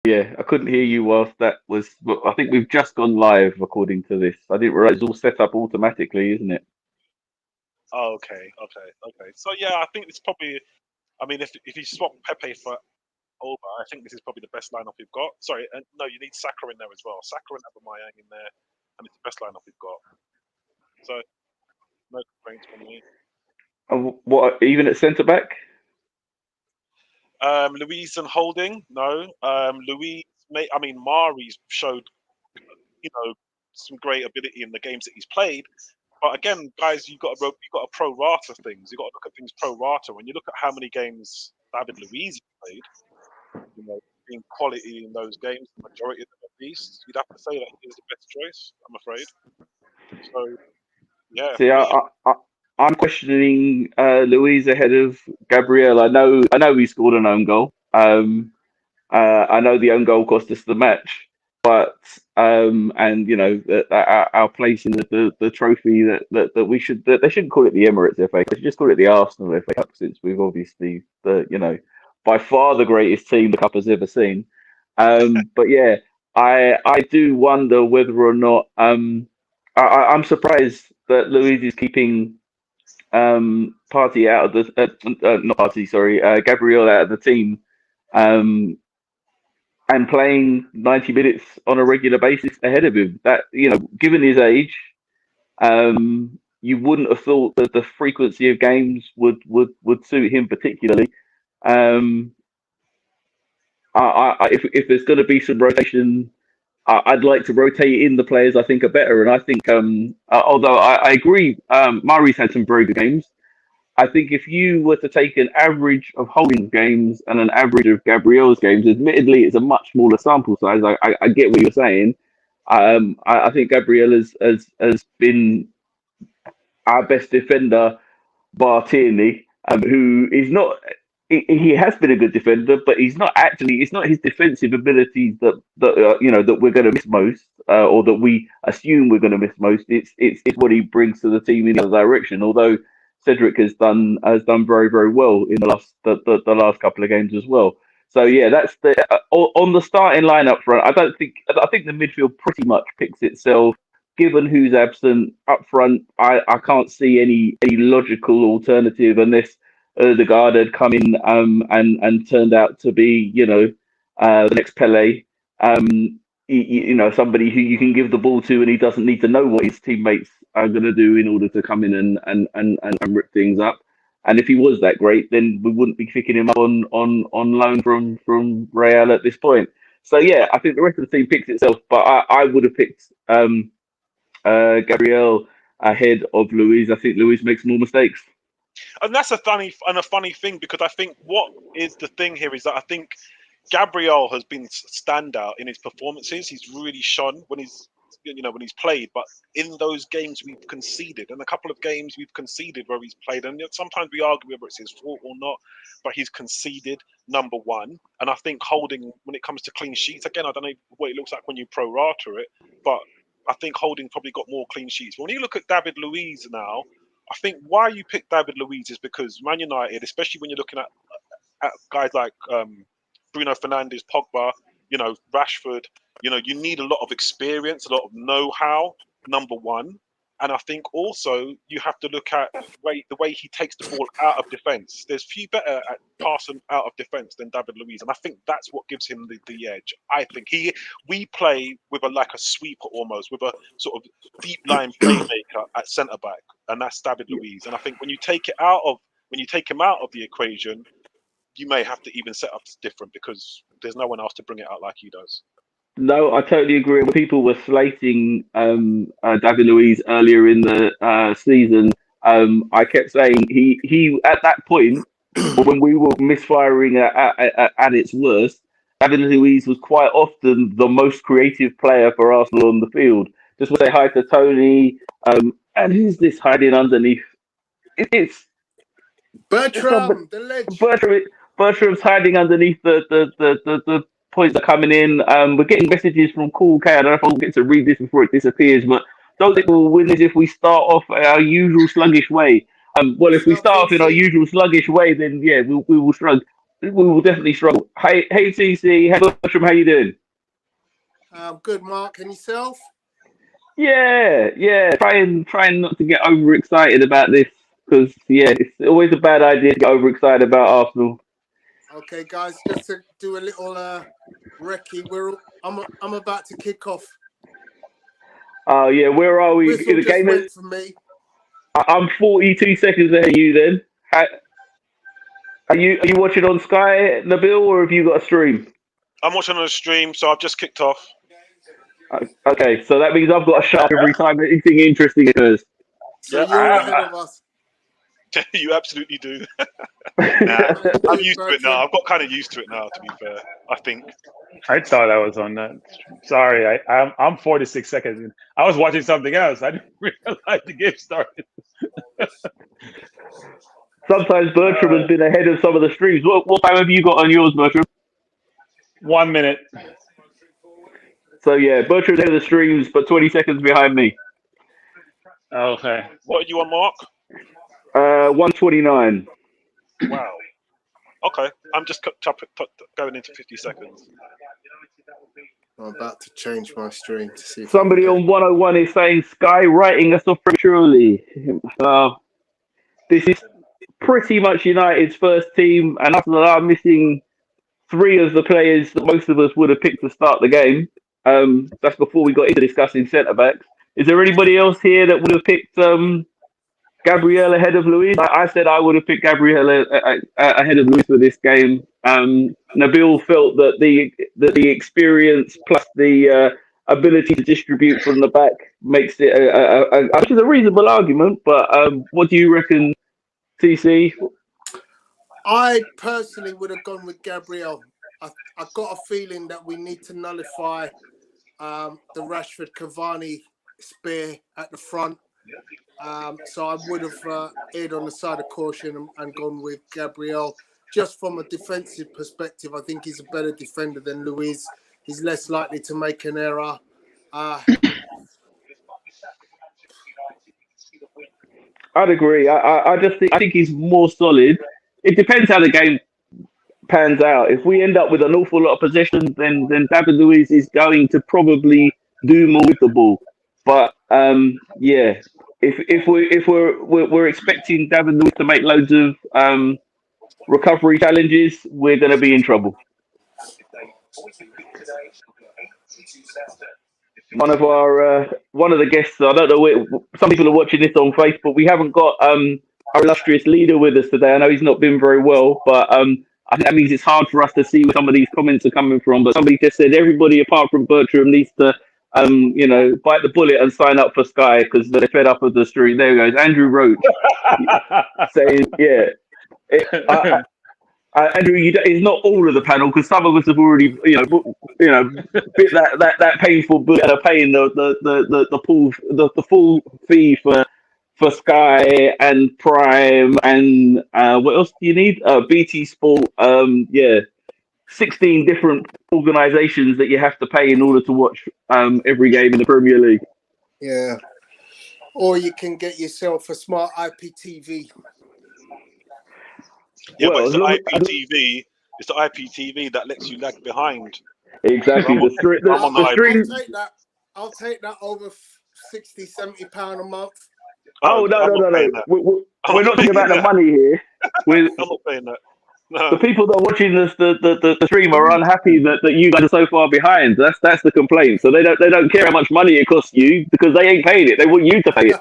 Yeah, I couldn't hear you whilst that was. But I think we've just gone live according to this. I didn't realize it's all set up automatically, isn't it? Oh, okay. So yeah, I think it's probably. I mean, if you swap Pepe for Olba, I think this is probably the best lineup we've got. Sorry, no, you need Saka in there as well. Saka and Aubameyang in there, and it's the best lineup we've got. So no complaints from me. What even at centre back? Louise and Holding, no. Louise, I mean, Mari's showed some great ability in the games that he's played. But again, guys, you've got to pro rata things. You've got to look at things pro rata. When you look at how many games David Luiz played, being quality in those games, the majority of them at least, you'd have to say that he is the best choice, I'm afraid. So, yeah. See, I'm questioning Luiz ahead of Gabriel. I know he scored an own goal. I know the own goal cost us the match, but and our place in the trophy that we should that they shouldn't call it the Emirates FA Cup. They should just call it the Arsenal FA Cup, since we've obviously by far the greatest team the cup has ever seen. But yeah, I do wonder whether or not I'm surprised that Luiz is keeping Party out of the not Party, sorry, Gabriel out of the team. And playing 90 minutes on a regular basis ahead of him. That, given his age, you wouldn't have thought that the frequency of games would suit him particularly. If there's going to be some rotation, I'd like to rotate in the players I think are better. And I think, although I agree, Mari's had some very good games. I think if you were to take an average of Holding's games and an average of Gabriel's games, admittedly, it's a much smaller sample size. I get what you're saying. I think Gabriel has been our best defender, bar Tierney, who is not. He has been a good defender, but he's not actually. It's not his defensive abilities that we're going to miss most, or that we assume we're going to miss most. It's what he brings to the team in the other direction. Although Cedric has done very, very well in the last couple of games as well. So yeah, that's on the starting line up front. I think the midfield pretty much picks itself. Given who's absent up front, I can't see any logical alternative unless Odegaard had come in and turned out to be the next Pele. Somebody who you can give the ball to and he doesn't need to know what his teammates are going to do in order to come in and rip things up. And if he was that great, then we wouldn't be picking him up on loan from Real at this point. So yeah, I think the rest of the team picks itself, but I would have picked Gabriel ahead of Luiz. I think Luiz makes more mistakes. And that's a funny thing, because I think what is the thing here is that I think Gabriel has been standout in his performances. He's really shone when he's played, but in those games we've conceded, and a couple of games we've conceded where he's played, and sometimes we argue whether it's his fault or not, but he's conceded, number one. And I think Holding, when it comes to clean sheets, again, I don't know what it looks like when you pro rata it, but I think Holding probably got more clean sheets. When you look at David Luiz now, I think why you pick David Luiz is because Man United, especially when you're looking at guys like Bruno Fernandes, Pogba, Rashford, you need a lot of experience, a lot of know-how, number one. And I think also you have to look at the way he takes the ball out of defence. There's few better at passing out of defence than David Luiz, and I think that's what gives him the edge. I think we play with a sweeper almost, with a sort of deep line playmaker at centre back, and that's David Luiz. And I think when you take him out of the equation, you may have to even set up different, because there's no one else to bring it out like he does. No, I totally agree. When people were slating David Luiz earlier in the season, I kept saying he at that point when we were misfiring at its worst, David Luiz was quite often the most creative player for Arsenal on the field. Just want to say hi to Tony. And who's this hiding underneath? It's Bertram, the legend. Bertram's hiding underneath the points are coming in. We're getting messages from Cool K. I don't know if I'll get to read this before it disappears, but don't think we'll win this if we start off our usual sluggish way. Well, if we start off in our usual sluggish way, then yeah, we will shrug. we will definitely struggle. Hey, TC, hey Bertram, how you doing? Good, Mark. And yourself? Yeah. Trying not to get overexcited about this because it's always a bad idea to get overexcited about Arsenal. Okay, guys, just to do a little recce. I'm about to kick off. Oh yeah, where are we Whistle in the just game? went for me. I'm 42 seconds ahead of you. Then, are you watching on Sky, Nabil, or have you got a stream? I'm watching on a stream, so I've just kicked off. Okay, so that means I've got to shut up every time anything interesting occurs. So you're ahead of us. You absolutely do. Nah, I'm used to it now. I've got kind of used to it now, to be fair. I think. I thought I was on that. Sorry, I'm 46 seconds in. I was watching something else. I didn't realize the game started. Sometimes Bertram has been ahead of some of the streams. What time have you got on yours, Bertram? 1 minute. So yeah, Bertram's ahead of the streams, but 20 seconds behind me. Okay. What are you on, Mark? 129. Wow. Okay, I'm just going into 50 seconds. I'm about to change my stream to see if Somebody on 101 is saying Sky writing us off prematurely. This is pretty much United's first team, and after that, I'm missing 3 of the players that most of us would have picked to start the game. That's before we got into discussing centre backs. Is there anybody else here that would have picked Gabriel ahead of Luis? I said I would have picked Gabriel ahead of Luis for this game. Nabil felt that the experience plus the ability to distribute from the back makes it which is a reasonable argument. But what do you reckon, TC? I personally would have gone with Gabriel. I got a feeling that we need to nullify the Rashford Cavani spear at the front. So I would have erred on the side of caution and gone with Gabriel. Just from a defensive perspective, I think he's a better defender than Luis. He's less likely to make an error. I'd agree. I think he's more solid. It depends how the game pans out. If we end up with an awful lot of possession, then David Luiz is going to probably do more with the ball. But if we're expecting David Luiz to make loads of recovery challenges, we're going to be in trouble. One of the guests, I don't know, some people are watching this on Facebook. We haven't got our illustrious leader with us today. I know he's not been very well, but I think that means it's hard for us to see where some of these comments are coming from. But somebody just said everybody apart from Bertram needs to bite the bullet and sign up for Sky because they're fed up of the stream. There we go. Andrew Roach saying, Andrew, it's not all of the panel because some of us have already, bit that painful bullet and are paying the full fee for Sky and Prime and what else do you need? BT Sport. 16 different organisations that you have to pay in order to watch every game in the Premier League. Yeah. Or you can get yourself a smart IPTV. Yeah, but it's the IPTV. It's the IPTV that lets you lag behind. Exactly. I'll take that over 60, 70 £70 a month. No. We're not talking about the money here. I'm not paying that. No. The people that are watching the stream are unhappy that you guys are so far behind. That's the complaint. So they don't care how much money it costs you because they ain't paying it. They want you to pay it.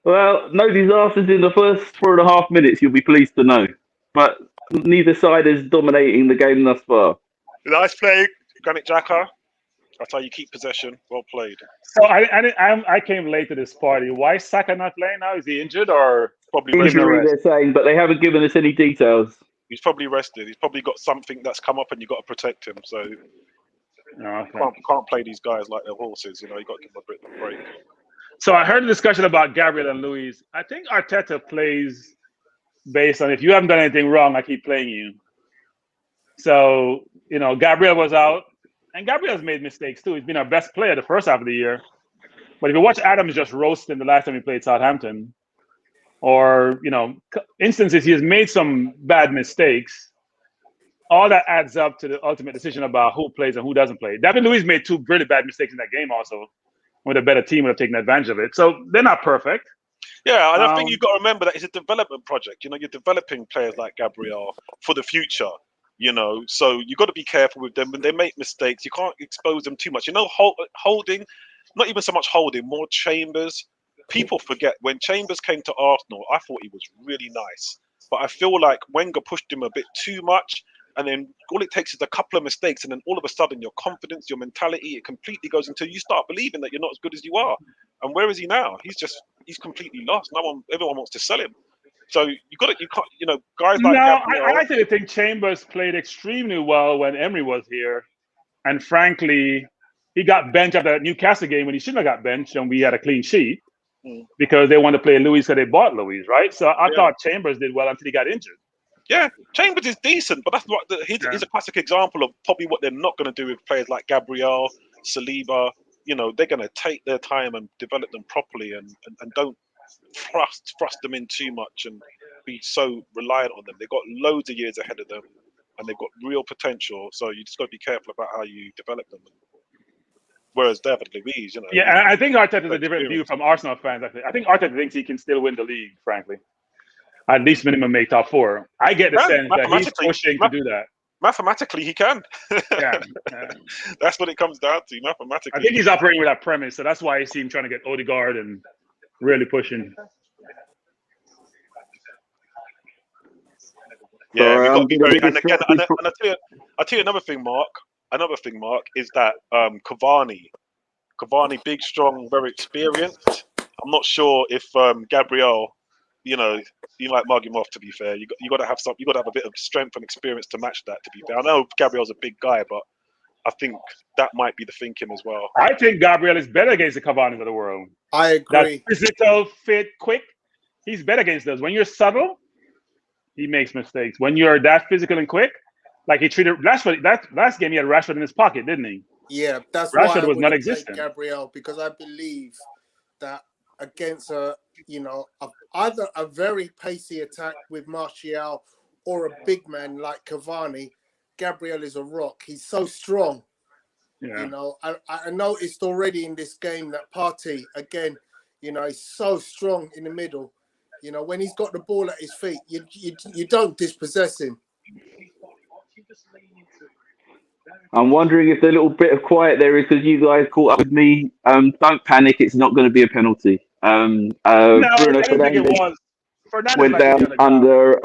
Well, no disasters in the first 4.5 minutes, you'll be pleased to know. But neither side is dominating the game thus far. Nice play, Granit Xhaka. That's how you keep possession. Well played. So I came late to this party. Why is Saka not playing now? Is he injured or probably injury? They're saying, but they haven't given us any details. He's probably rested. He's probably got something that's come up, and you've got to protect him. So can't play these guys like they're horses. You got to give them a bit of a break. So I heard a discussion about Gabriel and Luis. I think Arteta plays based on if you haven't done anything wrong, I keep playing you. So Gabriel was out. And Gabriel's made mistakes too. He's been our best player the first half of the year. But if you watch Adams just roast him the last time he played Southampton, or instances he has made some bad mistakes, all that adds up to the ultimate decision about who plays and who doesn't play. David Luiz made 2 really bad mistakes in that game also. With a better team would have taken advantage of it. So they're not perfect. Yeah, and I think you've got to remember that it's a development project. You're developing players like Gabriel for the future. So you've got to be careful with them when they make mistakes. You can't expose them too much. Holding, not even so much Holding, more Chambers. People forget when Chambers came to Arsenal, I thought he was really nice, but I feel like Wenger pushed him a bit too much. And then all it takes is a couple of mistakes, and then all of a sudden your confidence, your mentality, it completely goes until you start believing that you're not as good as you are. And where is he now? He's completely lost. Everyone wants to sell him. So guys like No, Gabriel. I actually think Chambers played extremely well when Emery was here, and frankly, he got benched after that Newcastle game when he shouldn't have got benched, and we had a clean sheet because they wanted to play Luiz because they bought Luiz, right? So I thought Chambers did well until he got injured. Yeah, Chambers is decent, but that's what he's a classic example of probably what they're not going to do with players like Gabriel, Saliba. They're going to take their time and develop them properly, and don't thrust them in too much and be so reliant on them. They've got loads of years ahead of them, and they've got real potential. So you just got to be careful about how you develop them. Whereas David Luiz, Yeah, and I think Arteta has a different view from Arsenal fans. I think Arteta thinks he can still win the league, frankly. At least minimum make top 4. I get the sense that he's pushing to do that. Mathematically, he can. Yeah. That's what it comes down to. Mathematically, I think he's operating with that premise, so that's why I see him trying to get Odegaard and really pushing. Yeah, we've got to be very. And again, I tell you another thing, Mark. Another thing, Mark, is that Cavani, big, strong, very experienced. I'm not sure if Gabriel. You might mug him off. To be fair, you got to have a bit of strength and experience to match that. To be fair, I know Gabriel's a big guy, but I think that might be the thinking as well. I think Gabriel is better against the Cavani's of the world. I agree. That physical, fit, quick. He's better against those. When you're subtle, he makes mistakes. When you're that physical and quick, like he treated Rashford. That last game he had Rashford in his pocket, didn't he? Yeah, that's Rashford why I was would non-existent. take Gabriel, because I believe that against either a very pacey attack with Martial or a big man like Cavani, Gabriel is a rock. He's so strong. Yeah. I noticed already in this game that Partey, again, he's so strong in the middle. When he's got the ball at his feet, you don't dispossess him. I'm wondering if the little bit of quiet there is because you guys caught up with me. Don't panic; it's not going to be a penalty. No, Bruno I didn't think it Fernandes was. Fernandes went down under.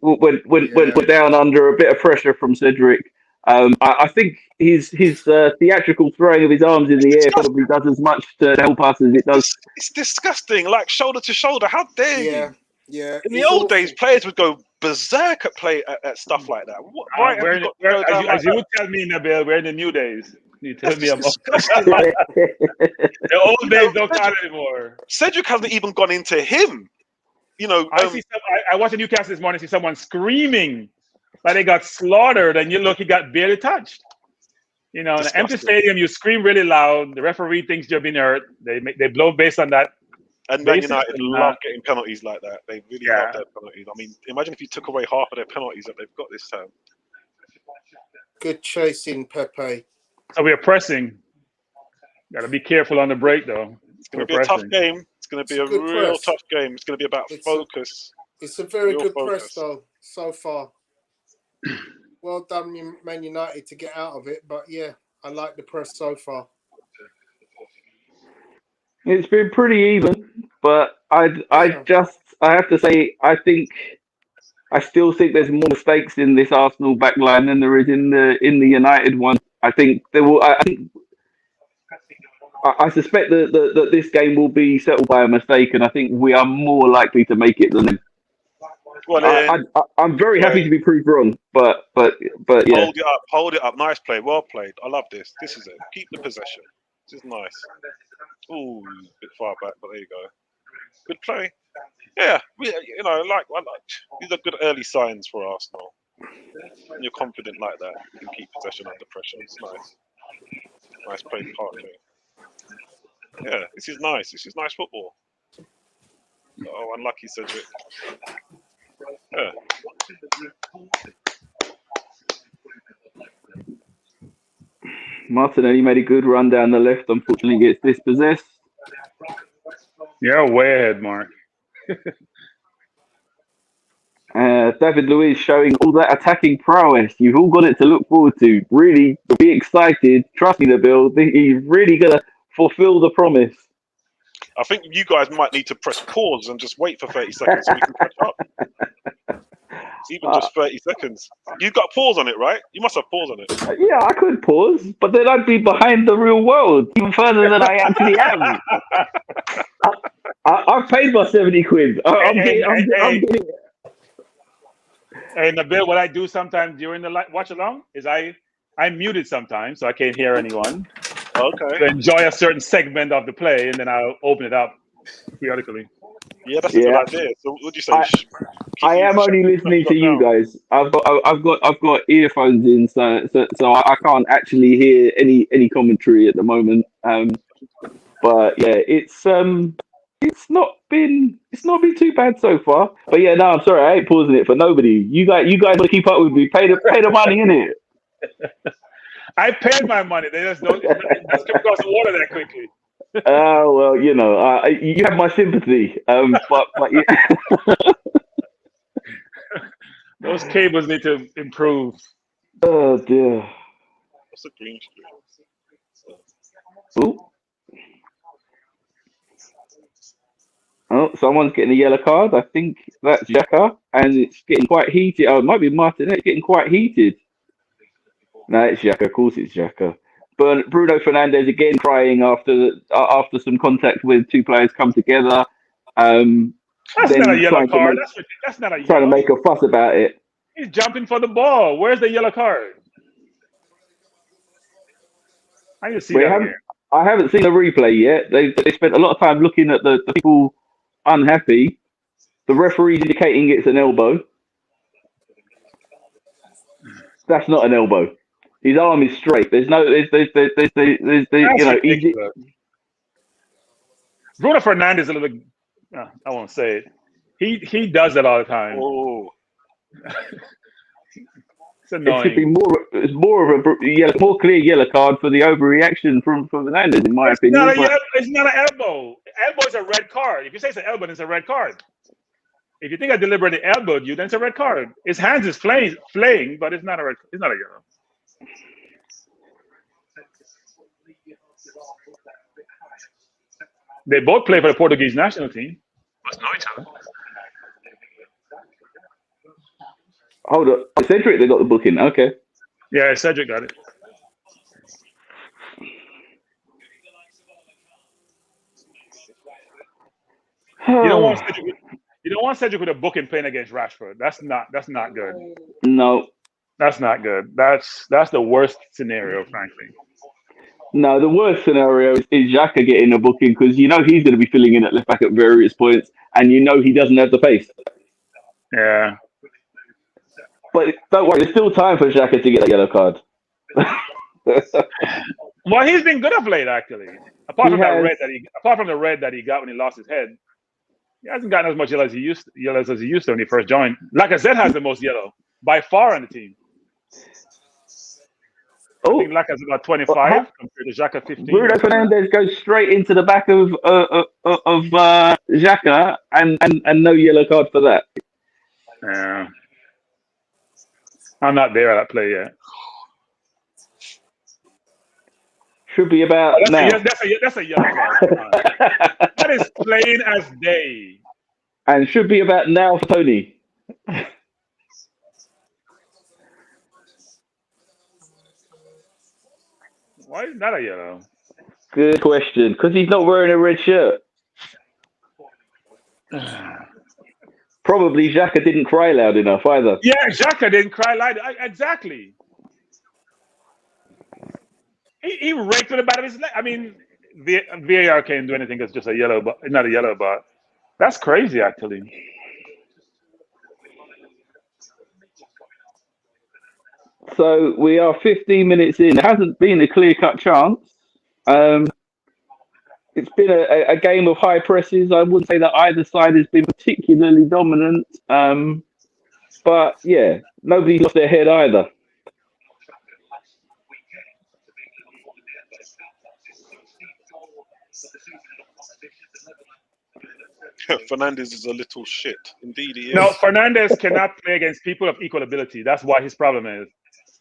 Went down under a bit of pressure from Cedric. I think his theatrical throwing of his arms in the air probably does as much to help us as it does. It's disgusting, like shoulder to shoulder. How dare you? Yeah. In the old days, players would go berserk at stuff like that. As you would tell me, Nabil, we're in the new days. You tell me about disgusting. the old days don't count anymore. Cedric hasn't even gone into him. I watched the Newcastle this morning. See someone screaming like they got slaughtered, and you look, he got barely touched. In an empty stadium, you scream really loud. The referee thinks you've been hurt. They blow based on that. And Man United love getting penalties like that. They really love their penalties. I mean, imagine if you took away half of their penalties that they've got this time. Good chasing, Pepe. So we are pressing. Got to be careful on the break, though. It's going to be a tough game. It's going to be a real tough game. It's going to be about focus. It's a very good press, though, so far. Well done, Man United, to get out of it. But, yeah, I like the press so far. It's been pretty even, but I have to say, I still think there's more mistakes in this Arsenal backline than there is in the United one. I think there will. I suspect that this game will be settled by a mistake, and I think we are more likely to make it than them. Well, I'm very happy to be proved wrong, but yeah. Hold it up. Nice play, well played. I love this. This is it. Keep the possession. This is nice. Ooh, a bit far back, but there you go. Good play. Yeah, these are good early signs for Arsenal. When you're confident like that, you can keep possession under pressure. It's nice. Nice play, Partey. Yeah, this is nice. This is nice football. Oh, unlucky Cedric. Yeah. Martinelli made a good run down the left. Unfortunately, gets dispossessed. You're way ahead, Mark. David Luiz showing all that attacking prowess. You've all got it to look forward to. Really be excited. Trust me, Nabil. He's really going to fulfill the promise. I think you guys might need to press pause and just wait for 30 seconds so we can catch up. It's even just 30 seconds. You've got pause on it, right? You must have pause on it. Yeah, I could pause, but then I'd be behind the real world even further than I actually am. I've paid my 70 quid. I'm getting Hey, Nabil, what I do sometimes during the watch along is I'm muted sometimes, so I can't hear anyone. Okay. To enjoy a certain segment of the play, and then I'll open it up periodically. Yeah, that's a good idea. So, what do you say? I am only listening to you guys. I've got earphones in, so I can't actually hear any commentary at the moment. But yeah, it's not been too bad so far. But yeah, no, I'm sorry, I ain't pausing it for nobody. You guys want to keep up with me? Pay the money, innit? I paid my money. They just don't come across the water that quickly. Well, you know, you have my sympathy. But yeah. Those cables need to improve. Oh dear. What's the green screen? Ooh. Oh, someone's getting a yellow card. I think that's Xhaka, and it's getting quite heated. Oh, it might be Martin. It's getting quite heated. No, it's Xhaka. Of course, it's Xhaka. But Bruno Fernandes again crying after some contact with two players come together. That's not a yellow card. That's not a yellow. Trying to make a fuss about it. He's jumping for the ball. Where's the yellow card? I didn't see that here. I haven't seen a replay yet. They spent a lot of time looking at the people unhappy. The referee's indicating it's an elbow. That's not an elbow. His arm is straight. There's no. There's you know. Bruno Fernandes a little bit. I won't say it. He does that all the time. Oh. It's annoying. It should be more of a more clear yellow card for the overreaction from Fernandes, in my opinion. It's not an elbow. Elbow is a red card. If you say it's an elbow, then it's a red card. If you think I deliberately elbowed you, then it's a red card. His hands is flaying, but it's not a yellow. They both play for the Portuguese national team. Must know each other. Hold on. Cedric, they got the booking. Okay. Yeah, Cedric got it. You don't want Cedric with a booking playing against Rashford. That's not good. No. That's not good. That's the worst scenario, frankly. No, the worst scenario is Xhaka getting a booking because you know he's going to be filling in at left back at various points, and you know he doesn't have the pace. Yeah. But don't worry, there's still time for Xhaka to get a yellow card. Well, he's been good of late, actually. Apart from the red that he got when he lost his head, he hasn't gotten as much yellow as he used to when he first joined. Lacazette has the most yellow by far on the team. I think Lacazette's about 25 compared to Xhaka 15. Bruno Fernandes goes straight into the back of Xhaka and no yellow card for that. Yeah. I'm not there at that play yet. Should be about now. That's a yellow card. That is plain as day. And should be about now for Tony. Why is that a yellow? Good question. Because he's not wearing a red shirt. Probably Xhaka didn't cry loud enough either. Yeah, Xhaka didn't cry loud. Exactly. He raked with the back of his leg. I mean, VAR can't do anything. It's just a yellow, but not a yellow, but that's crazy, actually. So we are 15 minutes in. There hasn't been a clear-cut chance. it's been a game of high presses. I wouldn't say that either side has been particularly dominant. But yeah, nobody's lost their head either. Fernandes is a little shit. Indeed, he is. No, Fernandes cannot play against people of equal ability. That's why his problem is.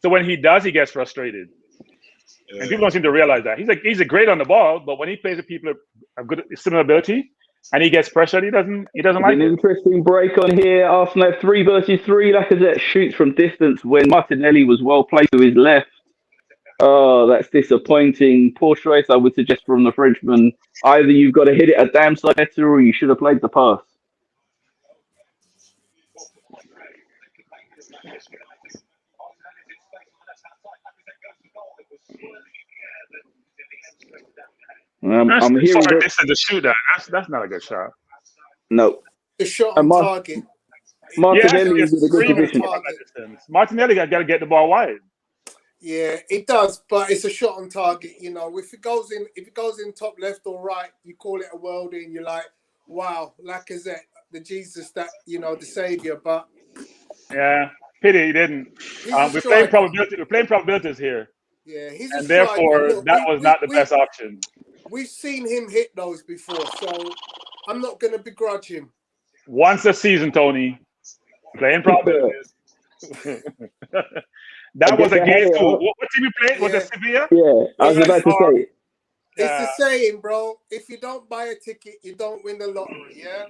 So when he does, he gets frustrated. Yeah. And people don't seem to realize that. He's a great on the ball, but when he plays with people of good similar ability and he gets pressured, he doesn't like An it. interesting break on here. Arsenal have 3 versus 3. Lacazette shoots from distance when Martinelli was well placed to his left. Oh, that's disappointing. Poor choice, I would suggest, from the Frenchman. Either you've got to hit it a damn sight better or you should have played the pass. I'm That's hearing far distance to shoot that. That's not a good shot. no. The shot on target. Martinelli is in a good screaming position. from that distance. Martinelli got to get the ball wide. Yeah, it does, but it's a shot on target. You know, if it goes in top left or right, you call it a worldie, and you're like, wow, Lacazette, the Jesus that the savior. But yeah, pity he didn't. We're playing probability. We're playing probabilities here. Yeah, he's and therefore that was not the best option. We've seen him hit those before, so I'm not going to begrudge him. Once a season, Tony, playing probabilities. That was against who? What team you played? Was it Sevilla? Yeah, I was about to say. It's the saying, bro. If you don't buy a ticket, you don't win the lottery. Yeah.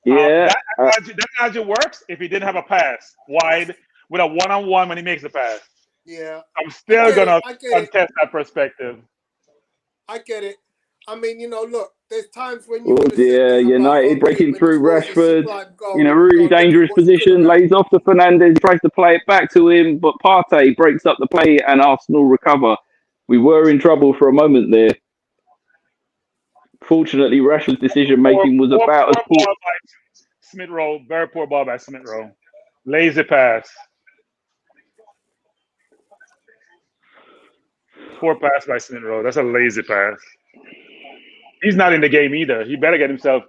Yeah. That analogy works if he didn't have a pass wide with a one-on-one when he makes the pass. Yeah. I'm still gonna contest that perspective. I get it. I mean, look, there's times when you. Oh dear, United breaking through Rashford in a really dangerous position. Lays off to Fernandes, tries to play it back to him, but Partey breaks up the play and Arsenal recover. We were in trouble for a moment there. Fortunately, Rashford's decision making was about as poor. Smith Rowe, very poor ball by Smith Rowe. Lazy pass. Poor pass by Smith Rowe. That's a lazy pass. He's not in the game either. He better get himself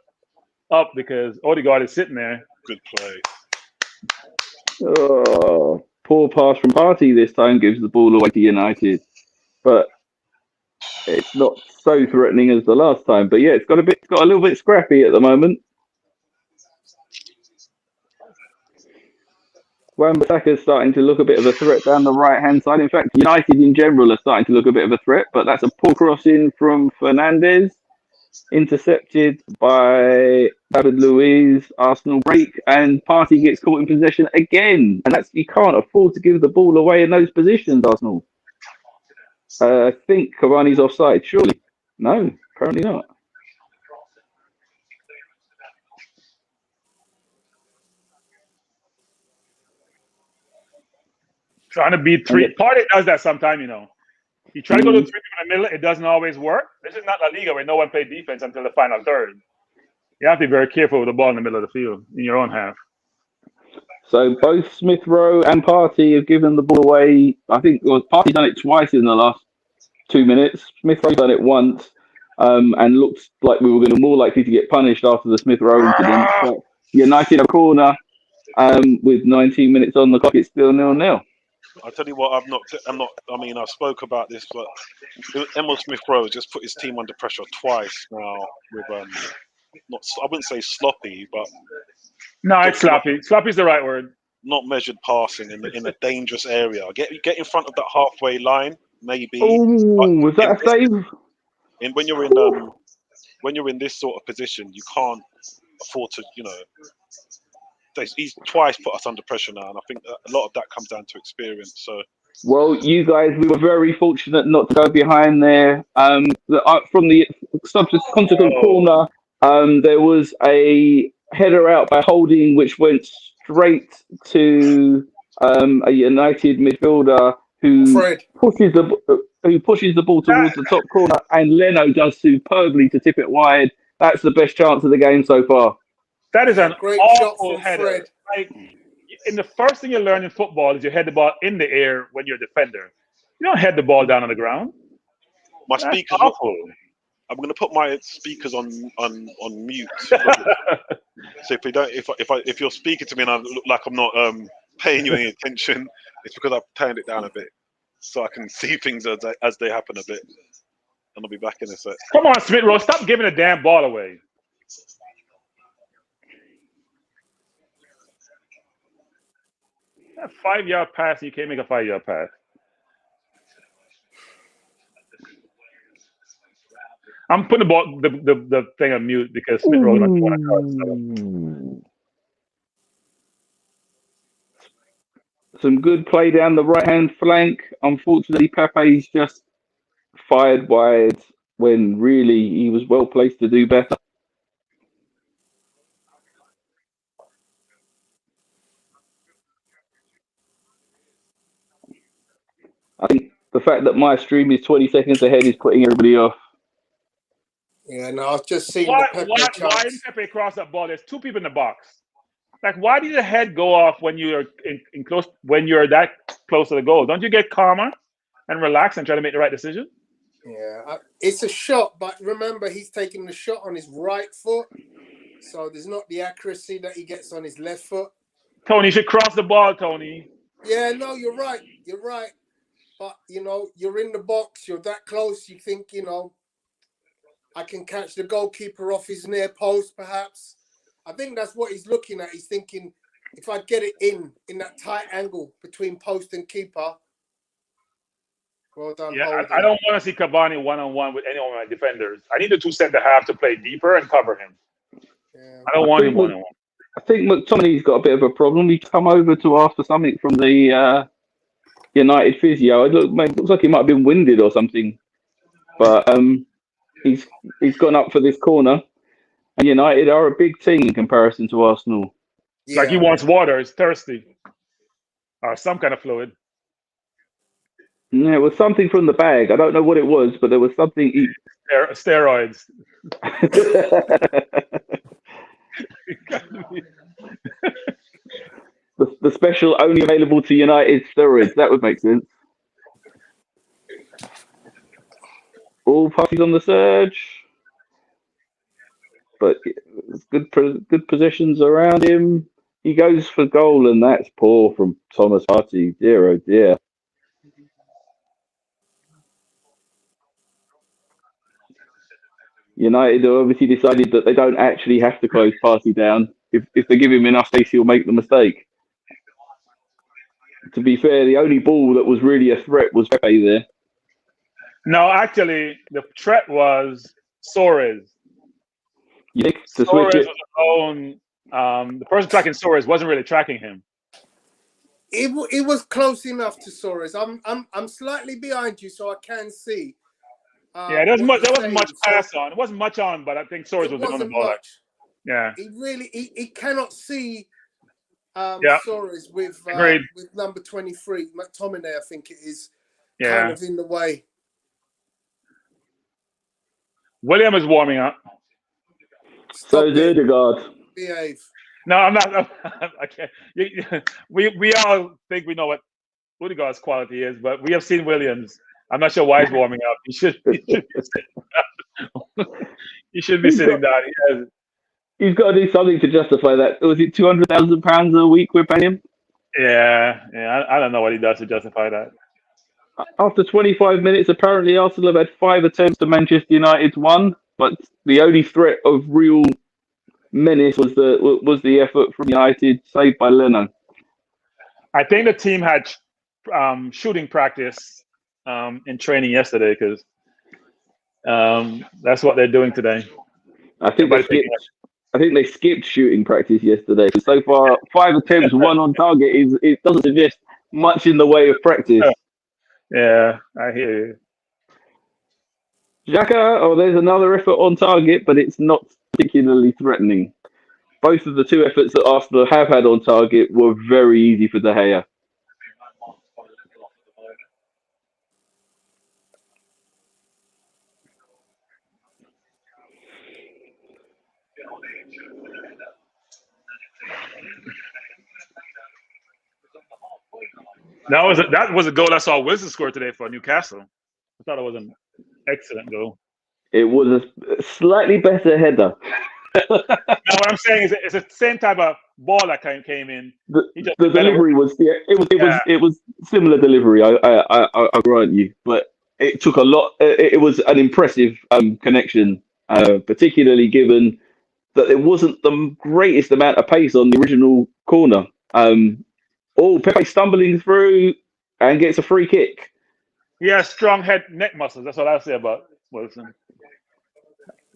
up because Odegaard is sitting there. Good play. Oh, poor pass from Partey this time gives the ball away to United. But it's not so threatening as the last time. But yeah, it's got a little bit scrappy at the moment. Wan-Bissaka is starting to look a bit of a threat down the right-hand side. In fact, United in general are starting to look a bit of a threat, but that's a poor crossing from Fernandes, intercepted by David Luiz. Arsenal break, and Partey gets caught in possession again. And you can't afford to give the ball away in those positions, Arsenal. I think Cavani's offside, surely. No, apparently not. Trying to beat three. Partey does that sometimes, You try to go to 3 people in the middle, it doesn't always work. This is not La Liga where no one played defense until the final third. You have to be very careful with the ball in the middle of the field in your own half. So both Smith Rowe and Partey have given the ball away. I think Partey done it twice in the last 2 minutes. Smith Rowe done it once, and looked like we were going to more likely to get punished after the Smith Rowe incident. But United a corner with 19 minutes on the clock. It's still 0-0. I'll tell you what, I mean, I spoke about this, but Emil Smith Rowe just put his team under pressure twice now with, I wouldn't say sloppy, but. No, it's sloppy. Sloppy is the right word. Not measured passing in a dangerous area. Get in front of that halfway line, maybe. Oh, was that a save? And when you're in this sort of position, you can't afford to, he's twice put us under pressure now, and I think a lot of that comes down to experience. So, well, you guys, we were very fortunate not to go behind there. From the consequent corner, there was a header out by Holding, which went straight to a United midfielder who pushes the ball towards the top corner, and Leno does superbly to tip it wide. That's the best chance of the game so far. That is an great awful shot from header. Fred. Like, the first thing you learn in football is you head the ball in the air when you're a defender. You don't head the ball down on the ground. My I'm going to put my speakers on mute. So if you're speaking to me and I look like I'm not paying you any attention, it's because I've turned it down a bit so I can see things as they happen a bit. And I'll be back in a sec. Come on, Smith Rowe, stop giving the damn ball away. That 5-yard pass, you can't make a 5-yard pass. I'm putting the thing on mute because Smith Rowe doesn't want to cut. Some good play down the right-hand flank. Unfortunately, Pepe's just fired wide when really he was well placed to do better. I think the fact that my stream is 20 seconds ahead is putting everybody off. Yeah, no, I've just seen Why didn't Pepe cross that ball? There's 2 people in the box. Like, why did the head go off when you're in close when you're that close to the goal? Don't you get calmer and relax and try to make the right decision? Yeah, it's a shot, but remember he's taking the shot on his right foot, so there's not the accuracy that he gets on his left foot. Tony, you should cross the ball, Tony. Yeah, no, you're right. You're right. But, you're in the box. You're that close. You think, I can catch the goalkeeper off his near post, perhaps. I think that's what he's looking at. He's thinking, if I get it in that tight angle between post and keeper. Well done. Yeah, I don't want to see Cavani one-on-one with any of my defenders. I need the 2 centre-half to play deeper and cover him. Yeah. I don't want him one-on-one. I think McTominay's got a bit of a problem. He's come over to ask for something from the United physio. It looks like he might have been winded or something. But he's gone up for this corner. And United are a big team in comparison to Arsenal. It's like he wants water. He's thirsty. Or some kind of fluid. Yeah, it was something from the bag. I don't know what it was, but there was something. Steroids. the special only available to United steroids. That would make sense. All parties on the surge. But good positions around him. He goes for goal, and that's poor from Thomas Partey. Dear, oh dear. United obviously decided that they don't actually have to close Partey down. If they give him enough space, he'll make the mistake. To be fair, the only ball that was really a threat was Pepe there. No, actually, the threat was Suarez. You think to Suarez switch it? was alone. The person tracking Suarez wasn't really tracking him. It was close enough to Suarez. I'm slightly behind you, so I can see. Yeah, there wasn't much pass on. It wasn't much on, but I think Suarez was on the ball. Much. Yeah. He cannot see Suarez with number 23, McTominay, I think it is, kind of in the way. William is warming up. So is Odegaard. Behave. No, I'm not. I can't. We all think we know what Odegaard's quality is, but we have seen Williams. I'm not sure why he's warming up. He should be sitting down. He should be sitting down. He's got to do something to justify that. Was it £200,000 a week we're paying him? Yeah. I don't know what he does to justify that. After 25 minutes, apparently Arsenal have had 5 attempts to Manchester United's 1, but the only threat of real menace was the effort from United, saved by Leno. I think the team had shooting practice in training yesterday because that's what they're doing today. I think they skipped shooting practice yesterday. So far, 5 attempts, 1 on target. It doesn't suggest much in the way of practice. Yeah, I hear you. Xhaka, there's another effort on target, but it's not particularly threatening. Both of the 2 efforts that Arsenal have had on target were very easy for De Gea. That was a goal I saw Wilson score today for Newcastle. I thought it was an excellent goal. It was a slightly better header. Now, what I'm saying is, it's the same type of ball that came in. The delivery was it was similar delivery. I grant you, but it took a lot. It was an impressive connection, particularly given that there wasn't the greatest amount of pace on the original corner. Pepe stumbling through and gets a free kick. Yeah, strong neck muscles. That's what I say about Wilson.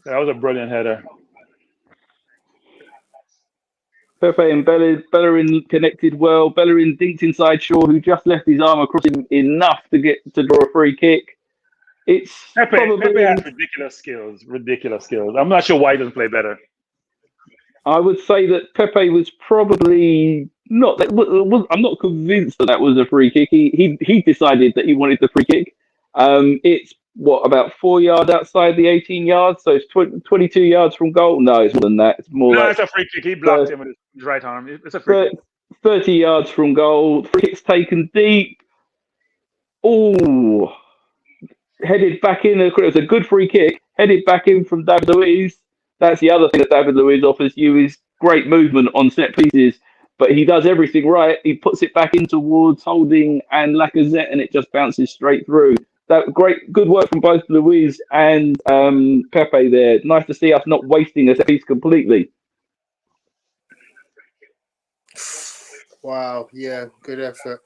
That was a brilliant header. Pepe and Bellerin connected well. Bellerin dinked inside Shaw, who just left his arm across him enough to draw a free kick. It's Pepe has ridiculous skills. I'm not sure why he doesn't play better. I would say that Pepe was probably not. I'm not convinced that was a free kick. He decided that he wanted the free kick. It's about 4 yards outside the 18 yards, so it's 22 yards from goal. No, it's more than that. It's more. No, it's a free kick. He blocked him with his right arm. It's a free kick. 30 yards from goal. Free kick's taken deep. Oh, headed back in. It was a good free kick. Headed back in from David Luiz. That's the other thing that David Luiz offers you is great movement on set pieces, but he does everything right. He puts it back in towards Holding and Lacazette, and it just bounces straight through. Good work from both Luiz and Pepe there. Nice to see us not wasting a set piece completely. Wow, yeah, good effort.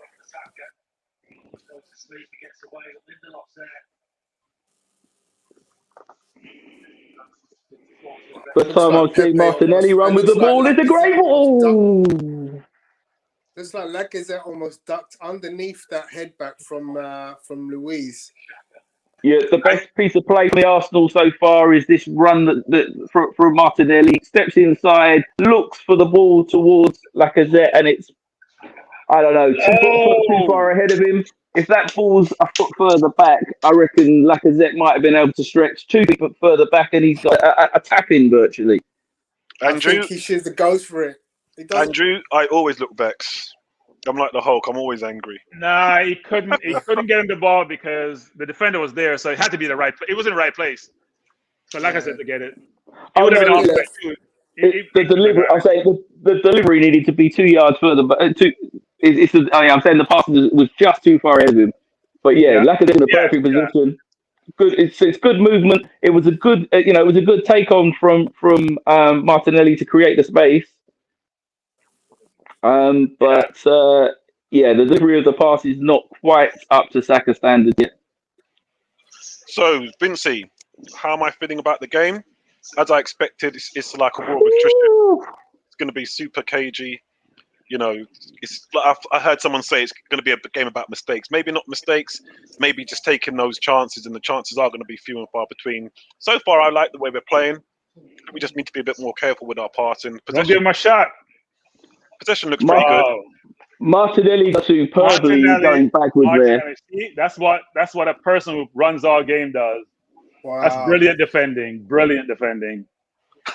First time I've seen Martinelli run with the ball. It's a great ball. Looks like Lacazette almost ducked underneath that head back from Luiz. Yeah, the best piece of play from the Arsenal so far is this run from Martinelli. Steps inside, looks for the ball towards Lacazette, and it's, I don't know, too far ahead of him. If that ball's a foot further back, I reckon Lacazette might have been able to stretch 2 feet further back, and he's got a tap in virtually. Andrew, I think he should go for it. Andrew, I always look vexed. I'm like the Hulk. I'm always angry. Nah, he couldn't get him the ball because the defender was there, so it had to be the right place. It was in the right place. So Lacazette to get it. It would have been offside too. The delivery. I say the delivery needed to be 2 yards further, but I'm saying the pass was just too far ahead of him. But Lacazette in the perfect position. Good. It's good movement. It was a good it was a good take on from Martinelli to create the space. The delivery of the pass is not quite up to Saka standards yet. So, Vincey, how am I feeling about the game? As I expected, it's like a war of attrition. It's going to be super cagey. It's. I heard someone say it's going to be a game about mistakes. Maybe not mistakes. Maybe just taking those chances, and the chances are going to be few and far between. So far, I like the way we're playing. We just need to be a bit more careful with our passing. Don't give him a shot. Possession looks pretty good. Martinelli superbly going backwards there. See, that's what a person who runs all game does. Wow. That's brilliant defending. Brilliant defending.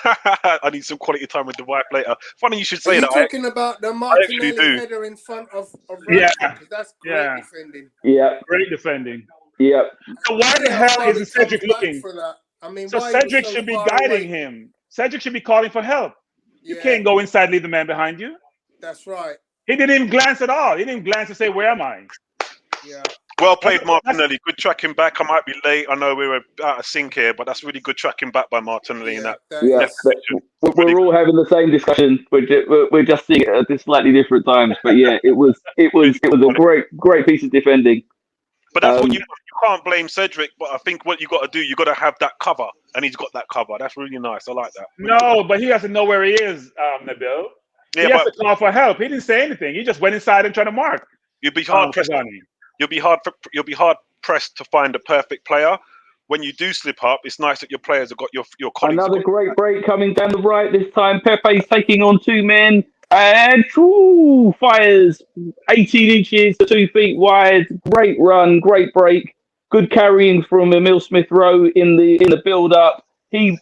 I need some quality time with the wife later. Funny you should say that. Are you talking about the Martinelli header in front of Rashford? That's great defending. Yeah. Great defending. Yeah. So why the hell isn't Cedric looking? For that? I mean, so Cedric should be guiding him. Cedric should be calling for help. You can't go inside, leave the man behind you. That's right. He didn't even glance at all. He didn't glance to say, "Where am I?" Yeah. Well played, Martinelli. Good tracking back. I might be late. I know we were out of sync here, but that's really good tracking back by Martinelli. We're all having the same discussion. We're just seeing it at slightly different times. But it was a great piece of defending. But that's what you can't blame Cedric. But I think what you got to do, you got to have that cover, and he's got that cover. That's really nice. I like that. No, but he has to know where he is, Nabil. He has to call for help. He didn't say anything. He just went inside and tried to mark. You'll be hard pressed. You'll be hard pressed to find a perfect player. When you do slip up, it's nice that your players have got your colleagues. Another great break coming down the right this time. Pepe's taking on 2 men and fires 18 inches to 2 feet wide. Great run, great break. Good carrying from Emile Smith-Rowe in the build-up. He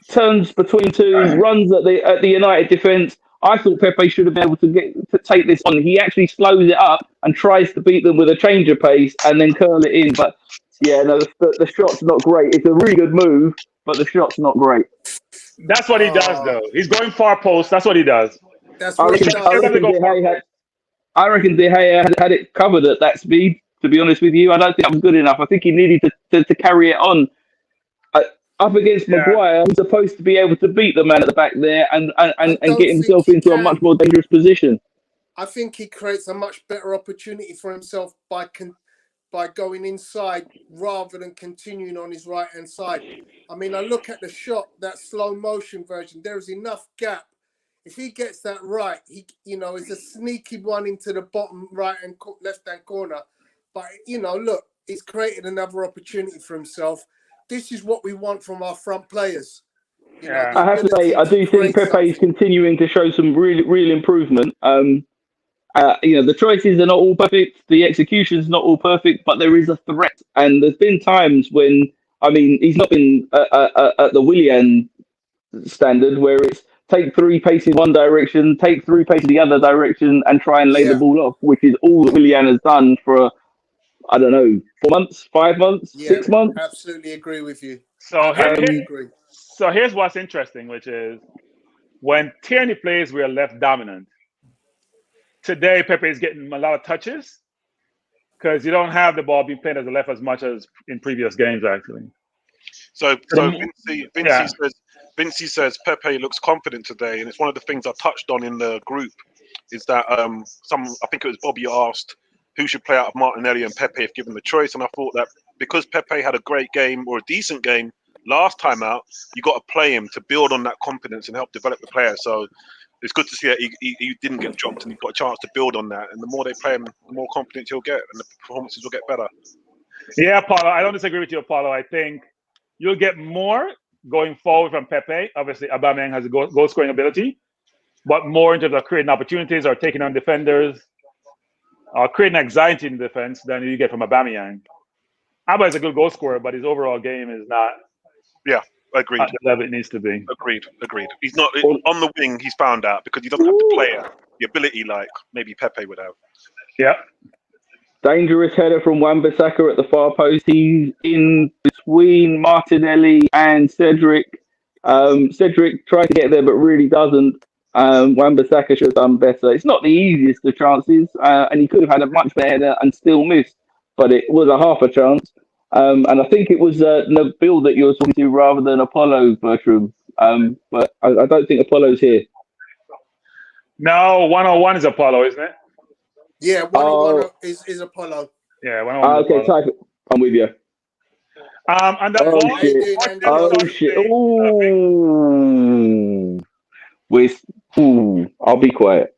turns between two, runs at the United defence. I thought Pepe should have been able to take this on. He actually slows it up and tries to beat them with a change of pace and then curl it in. But Yeah, no, the shot's not great. It's a really good move, but the shot's not great. That's what he does, though. He's going far post. That's what he does. That's what he He does. doesn't have to go far post. I reckon De Gea had it covered at that speed. To be honest with you, I don't think that was good enough. I think he needed to carry it on up against Maguire, who's supposed to be able to beat the man at the back there and get himself into a much more dangerous position. I think he creates a much better opportunity for himself by going inside rather than continuing on his right-hand side. I mean, I look at the shot, that slow motion version. There is enough gap. If he gets that right, it's a sneaky one into the bottom right and left-hand corner. But, look, he's created another opportunity for himself. This is what we want from our front players. I have to say, I do think Pepe is continuing to show some real improvement. The choices are not all perfect, the execution is not all perfect, but there is a threat. And there's been times when, he's not been at the Willian standard where it's take 3 paces one direction, take 3 paces the other direction, and try and lay the ball off, which is all that Willian has done for, I don't know, 4 months, 5 months, 6 months. Absolutely agree with you. So here's what's interesting, which is when Tierney plays, we are left dominant. Today, Pepe is getting a lot of touches because you don't have the ball being played as a left as much as in previous games, actually. So Vinci says Pepe looks confident today, and it's one of the things I touched on in the group is that I think it was Bobby asked who should play out of Martinelli and Pepe if given the choice, and I thought that because Pepe had a great game or a decent game last time out, you got to play him to build on that confidence and help develop the player. So it's good to see that he didn't get dropped and he got a chance to build on that. And the more they play him, the more confidence he'll get and the performances will get better. Yeah, Paulo, I don't disagree with you, Paulo. I think you'll get more going forward from Pepe. Obviously, Aubameyang has a goal scoring ability, but more in terms of creating opportunities or taking on defenders or creating anxiety in defense than you get from Aubameyang. Abba is a good goal scorer, but his overall game is not. Yeah, agreed. At the level it needs to be. Agreed. He's not on the wing. He's found out because he doesn't have the player, the ability like maybe Pepe would have. Yeah. Dangerous header from Wan-Bissaka at the far post. He's in between Martinelli and Cedric. Cedric tried to get there, but really doesn't. Wan-Bissaka should have done better. It's not the easiest of chances, and he could have had a much better header and still missed, but it was a half a chance. And I think it was Nabil that you were talking to rather than Apollo, Bertram. But I don't think Apollo's here. No, 101 is Apollo, isn't it? Yeah, 101 is Apollo. Yeah, 101 okay, type it. I'm with you. And the ball. Shit. I'll be quiet.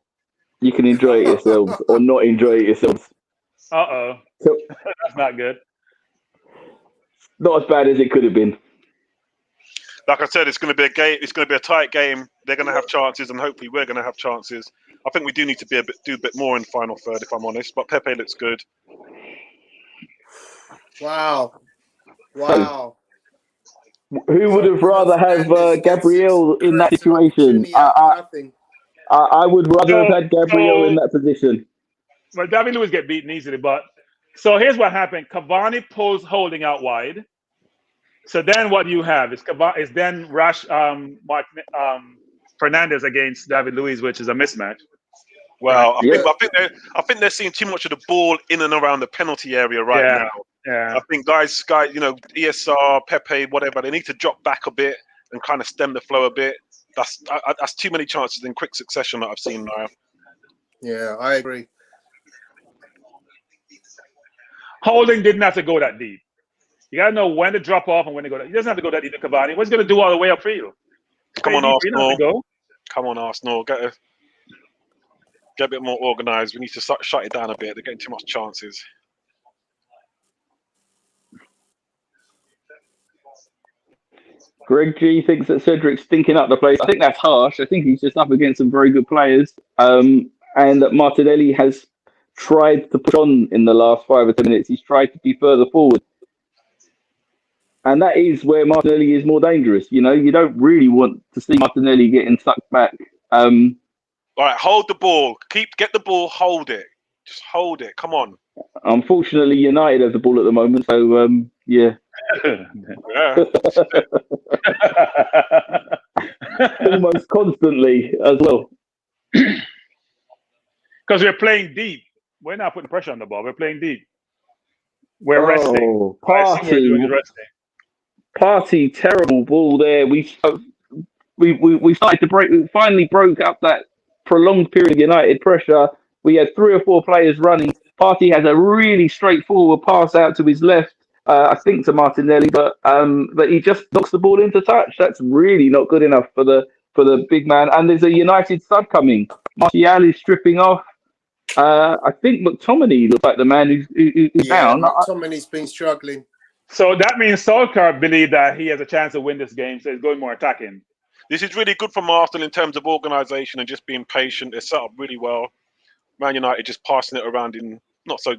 You can enjoy it yourselves or not enjoy it yourselves. So, that's not good. Not as bad as it could have been. Like I said, it's going to be a game. It's going to be a tight game. They're going to have chances, and hopefully, we're going to have chances. I think we do need to do a bit more in the final third, if I'm honest. But Pepe looks good. Wow. Who would have rather have Gabriel in that situation? I would rather have had Gabriel in that position. Well, David Luiz get beaten easily, but so here's what happened. Cavani pulls holding out wide. So then what you have is Fernandes against David Luiz, which is a mismatch. Well, I think they're seeing too much of the ball in and around the penalty area now. Yeah. I think guys, ESR, Pepe, whatever, they need to drop back a bit and kind of stem the flow a bit. That's too many chances in quick succession that I've seen now. Yeah, I agree. Holding didn't have to go that deep. You got to know when to drop off and when to go. He doesn't have to go that deep to Cavani. What's he going to do all the way up for you? Come on, Arsenal. Come on, Arsenal. Get a bit more organised. We need to shut it down a bit. They're getting too much chances. Greg G thinks that Cedric's stinking up the place. I think that's harsh. I think he's just up against some very good players. And that Martinelli has tried to push on in the last 5 or 10 minutes. He's tried to be further forward. And that is where Martinelli is more dangerous. You don't really want to see Martinelli getting sucked back. All right, hold the ball. Get the ball, hold it. Just hold it. Come on. Unfortunately, United have the ball at the moment, so Yeah. Yeah. Almost constantly as well. Because we're playing deep. We're not putting pressure on the ball. We're playing deep. We're resting. Oh, I think we're doing is resting. Party, terrible ball there. We started to break. We finally broke up that prolonged period of United pressure. We had 3 or 4 players running. Party has a really straightforward pass out to his left. I think to Martinelli, but he just knocks the ball into touch. That's really not good enough for the big man. And there's a United sub coming. Martial is stripping off. I think McTominay looks like the man who's down. McTominay's been struggling. So that means Solskjaer believed that he has a chance to win this game, so he's going more attacking. This is really good from Arsenal in terms of organisation and just being patient. They're set up really well. Man United just passing it around in not so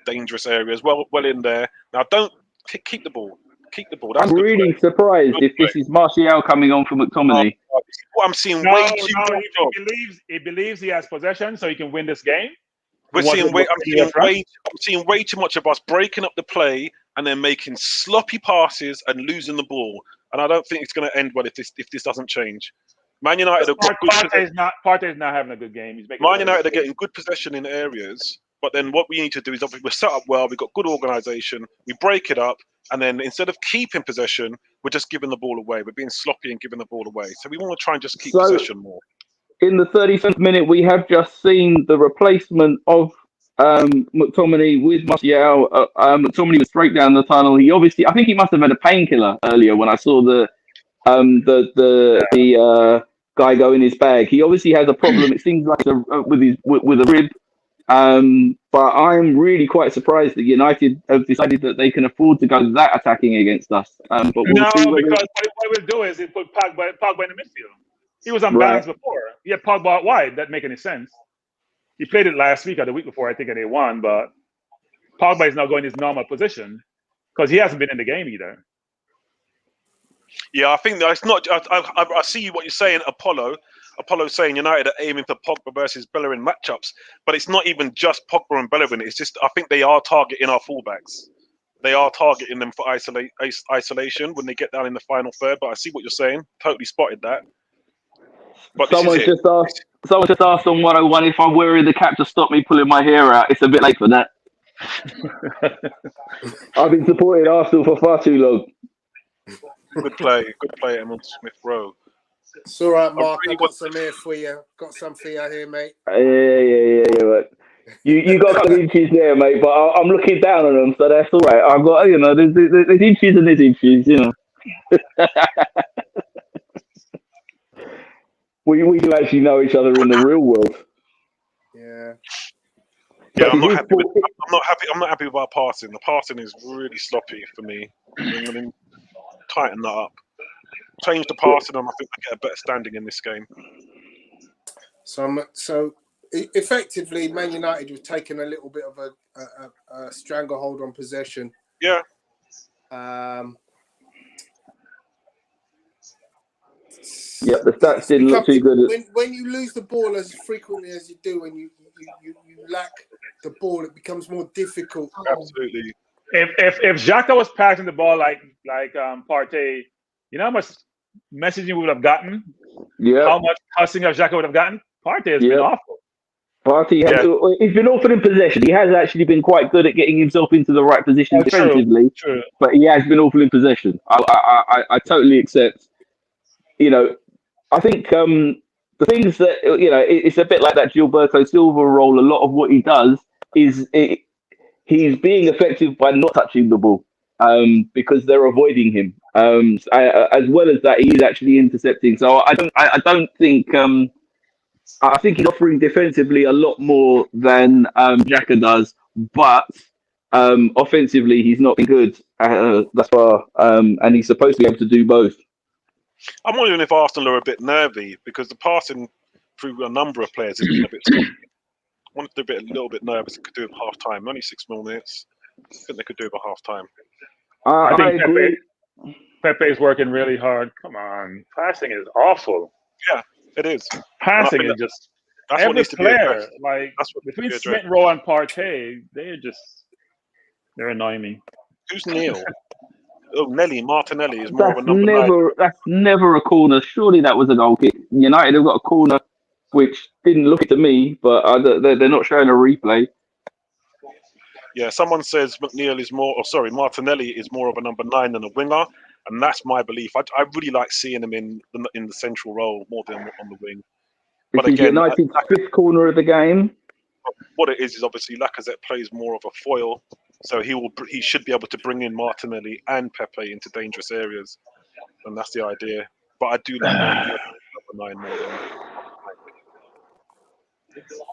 dangerous areas. Well in there. Now, don't keep the ball. Keep the ball. That's I'm really surprised if this is Martial coming on for McTominay. What I'm seeing He believes he has possession, so he can win this game. I'm seeing way too much of us breaking up the play and then making sloppy passes and losing the ball. And I don't think it's going to end well if this doesn't change. Man United are Partey's not having a good game. Man United are getting good possession in areas, but then what we need to do is obviously we're set up well. We've got good organisation. We break it up, and then instead of keeping possession, we're just giving the ball away. We're being sloppy and giving the ball away. So we want to try and just keep possession more. In the 37th minute, we have just seen the replacement of McTominay with Martial. McTominay was straight down the tunnel. I think he must have had a painkiller earlier when I saw the guy go in his bag. He obviously has a problem. It seems like with a rib. But I'm really quite surprised that United have decided that they can afford to go that attacking against us. But because what we'll do is put Pogba in the midfield. He was unbalanced before. He had Pogba out wide. That make any sense? He played it last week or the week before, I think, and they won. But Pogba is now going his normal position because he hasn't been in the game either. Yeah, I think that it's not. I see what you're saying, Apollo. Apollo saying United are aiming for Pogba versus Bellerin matchups, but it's not even just Pogba and Bellerin. It's just I think they are targeting our fullbacks. They are targeting them for isolation when they get down in the final third. But I see what you're saying. Totally spotted that. But someone just asked on 101 if I'm wearing the cap to stop me pulling my hair out. It's a bit late for that. I've been supporting Arsenal for far too long. Good play, Emil Smith-Rowe. It's all right, Mark. I've got some here for you. Got some for you here, mate. Yeah. Right. You got a couple of inches there, mate, but I'm looking down on them, so that's all right. I've got, there's inches and there's inches, We do actually know each other in the real world. Yeah. Yeah, I'm not happy with our passing. The passing is really sloppy for me. I'm going to tighten that up. Change the passing, and I think I get a better standing in this game. So effectively, Man United was taking a little bit of a stranglehold on possession. Yeah. Yeah, the stats didn't look too good. When you lose the ball as frequently as you do, when you lack the ball, it becomes more difficult. Absolutely. If Xhaka was passing the ball like Partey, you know how much messaging we would have gotten? Yeah. How much cussing of Xhaka would have gotten? Partey has been awful. He's been awful in possession. He has actually been quite good at getting himself into the right position defensively. True. But he has been awful in possession. I totally accept. I think the things that it's a bit like that Gilberto Silva role. A lot of what he does is he's being effective by not touching the ball because they're avoiding him. As well as that, he's actually intercepting. So I don't think. I think he's offering defensively a lot more than Xhaka does, but offensively he's not been good thus far, and he's supposed to be able to do both. I'm wondering if Arsenal are a bit nervy because the passing through a number of players has been a bit sloppy. I wanted to be a little bit nervous. They could do it half time. Only 6 more minutes. I think they could do it by half time. I think Pepe is working really hard. Come on, passing is awful. Yeah, it is. Passing is just every player. Like that's what between Smith-Rowe and Partey, they're annoying me. Who's Neil? Oh, Martinelli is more of a That's number 9. never a corner. Surely that was a goal kick. United have got a corner which didn't look to me, but they're not showing a replay. Yeah, someone says Martinelli is more of a number 9 than a winger, and that's my belief. I really like seeing him in the central role more than on the wing. But This is again, United's fifth corner of the game. what it is obviously Lacazette plays more of a foil, so he should be able to bring in Martinelli and Pepe into dangerous areas, and that's the idea. But I do like number 9 more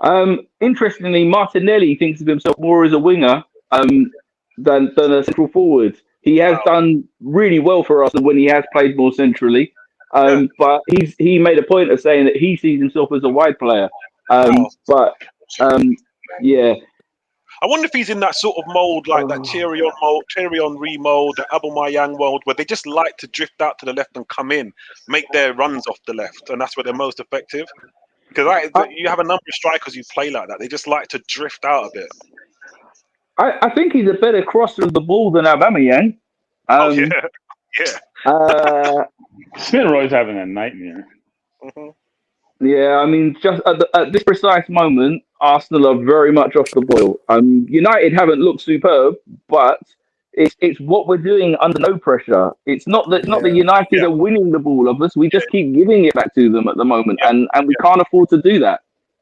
than. Interestingly, Martinelli thinks of himself more as a winger than a central forward. He has done really well for us when he has played more centrally. But he made a point of saying that he sees himself as a wide player. Yeah. I wonder if he's in that sort of mold, like that Thierry Henry mold, the Aubameyang mold, where they just like to drift out to the left and come in, make their runs off the left, and that's where they're most effective. Because you have a number of strikers who play like that. They just like to drift out a bit. I think he's a better crosser of the ball than Aubameyang. Smith Roy's having a nightmare. Mm-hmm. Yeah, I mean, just at this precise moment, Arsenal are very much off the boil. United haven't looked superb, but it's what we're doing under no pressure. It's not that United are winning the ball of us. We just keep giving it back to them at the moment, and we can't afford to do that.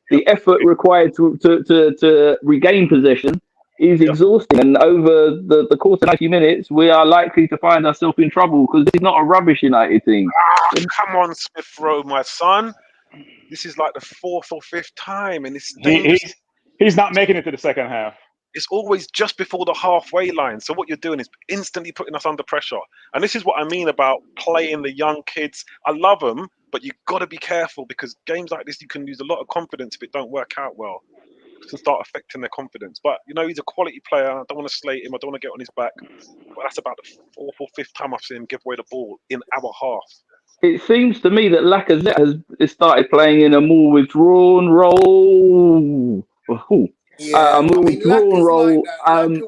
The effort required to regain possession is exhausting, and over the course of 90 minutes, we are likely to find ourselves in trouble because this is not a rubbish United team. Come on, Smith Rowe, my son. This is like the 4th or 5th time, and it's dangerous. He's not making it to the second half. It's always just before the halfway line. So what you're doing is instantly putting us under pressure. And this is what I mean about playing the young kids. I love them, but you've got to be careful because games like this, you can lose a lot of confidence if it don't work out well. To start affecting their confidence. But, he's a quality player. I don't want to slate him. I don't want to get on his back. But that's about the 4th or 5th time I've seen him give away the ball in our half. It seems to me that Lacazette has started playing in a more withdrawn role. A more withdrawn role. And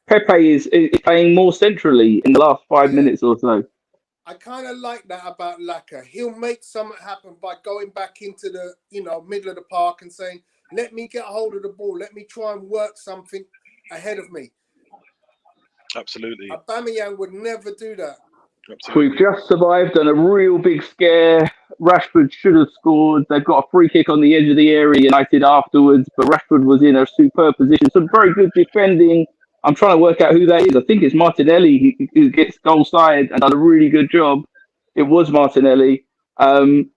Pepe is playing more centrally in the last 5 minutes or so. I kind of like that about Laka. He'll make something happen by going back into the middle of the park and saying, let me get a hold of the ball. Let me try and work something ahead of me. Absolutely. Aubameyang would never do that. Absolutely. We've just survived on a real big scare. Rashford should have scored. They've got a free kick on the edge of the area, United afterwards, but Rashford was in a superb position. Some very good defending. I'm trying to work out who that is. I think it's Martinelli who gets goal side and done a really good job. It was Martinelli. The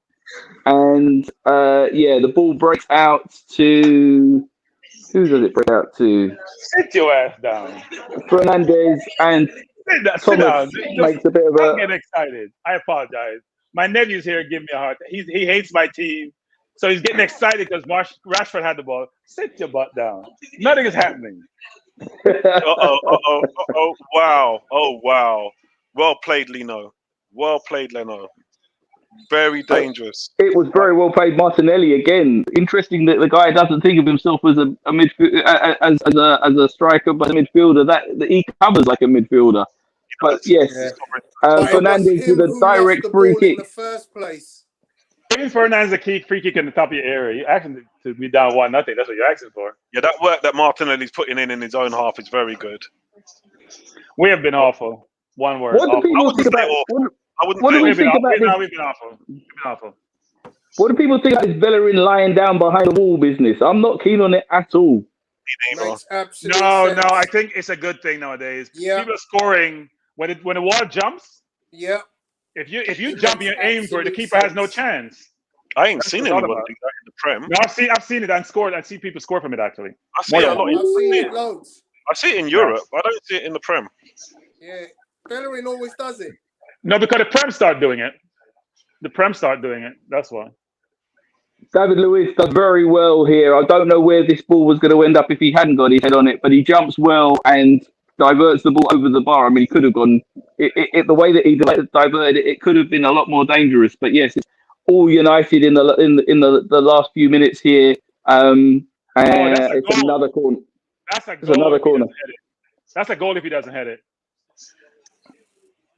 ball breaks out to... Who does it break out to? Sit your ass down. Fernandes, and Thomas makes a bit of a... I get excited. I apologize. My nephew's here giving me a hard time. He hates my team, so he's getting excited because Rashford had the ball. Sit your butt down. Nothing is happening. Wow. Well played, Leno. Very dangerous. It was very well played, Martinelli again. Interesting that the guy doesn't think of himself as a midfield as a striker, but a midfielder. That he covers like a midfielder. But yes, Fernandes with a direct free kick. In the first place. Giving Fernandes a free kick in the top of your area, you're asking to be down 1-0. That's what you're asking for. Yeah, that work that Martinelli's putting in his own half is very good. We have been awful. One word. What do people think about? What do we think about this? We've been awful. What do people think about this Bellerin lying down behind the wall business? I'm not keen on it at all. No, I think it's a good thing nowadays. Yeah. People are scoring when the wall jumps. Yeah. If you jump and you aim for it, the keeper has no chance. I ain't seen anyone do that in the Prem. No, I've seen it and scored. I see people score from it actually. I see it a lot. I've seen it loads. I see it in Europe. I don't see it in the Prem. Yeah, Bellerin always does it. No, because the Prem start doing it. That's why. David Luiz does very well here. I don't know where this ball was going to end up if he hadn't got his head on it, but he jumps well and diverts the ball over the bar. I mean, he could have gone the way that he diverted it. It could have been a lot more dangerous. But yes, it's all United in the last few minutes here. It's another corner. That's a goal. Another corner. That's a goal if he doesn't head it.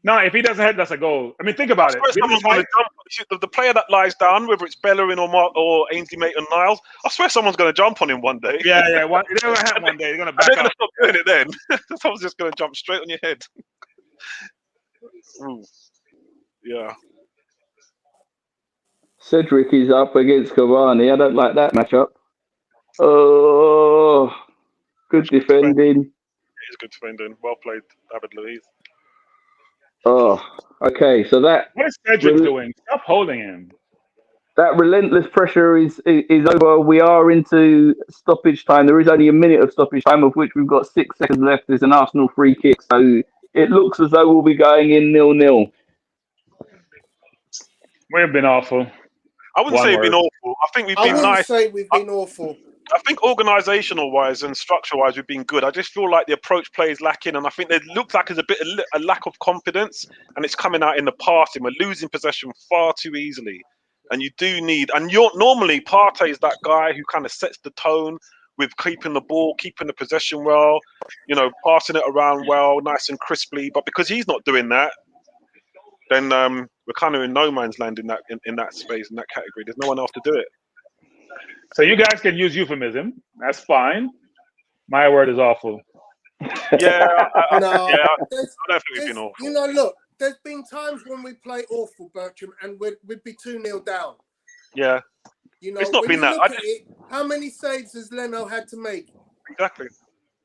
No, if he doesn't head, that's a goal. I mean, think about it. I swear someone's going to jump. The player that lies down, whether it's Bellerin or Ainsley Maitland-Niles, I swear someone's going to jump on him one day. Yeah. They're going to happen one day. They're going to back They're going up. to stop doing it then. Someone's just going to jump straight on your head. Ooh. Yeah. Cedric is up against Cavani. I don't like that matchup. Oh, good defending. It is good defending. Well played, David Luiz. Oh, okay. So What is Cedric doing? Stop holding him. That relentless pressure is over. We are into stoppage time. There is only a minute of stoppage time, of which we've got 6 seconds left. There's an Arsenal free kick, so it looks as though we'll be going in 0-0. We've been awful. I wouldn't say we've been awful. I think we've been nice. I wouldn't say we've been awful. I think organisational-wise and structure-wise, we've been good. I just feel like the approach play is lacking, and I think there looks like there's a lack of confidence, and it's coming out in the passing. We're losing possession far too easily, and you do need. And normally Partey is that guy who kind of sets the tone with keeping the ball, keeping the possession well, passing it around well, nice and crisply. But because he's not doing that, then we're kind of in no man's land in that space, in that category. There's no one else to do it. So you guys can use euphemism. That's fine. My word is awful. Yeah, I No, don't think we've been awful. Look, there's been times when we play awful, Bertram, and we'd be 2-0 down. Yeah. It's not been that. How many saves has Leno had to make? Exactly.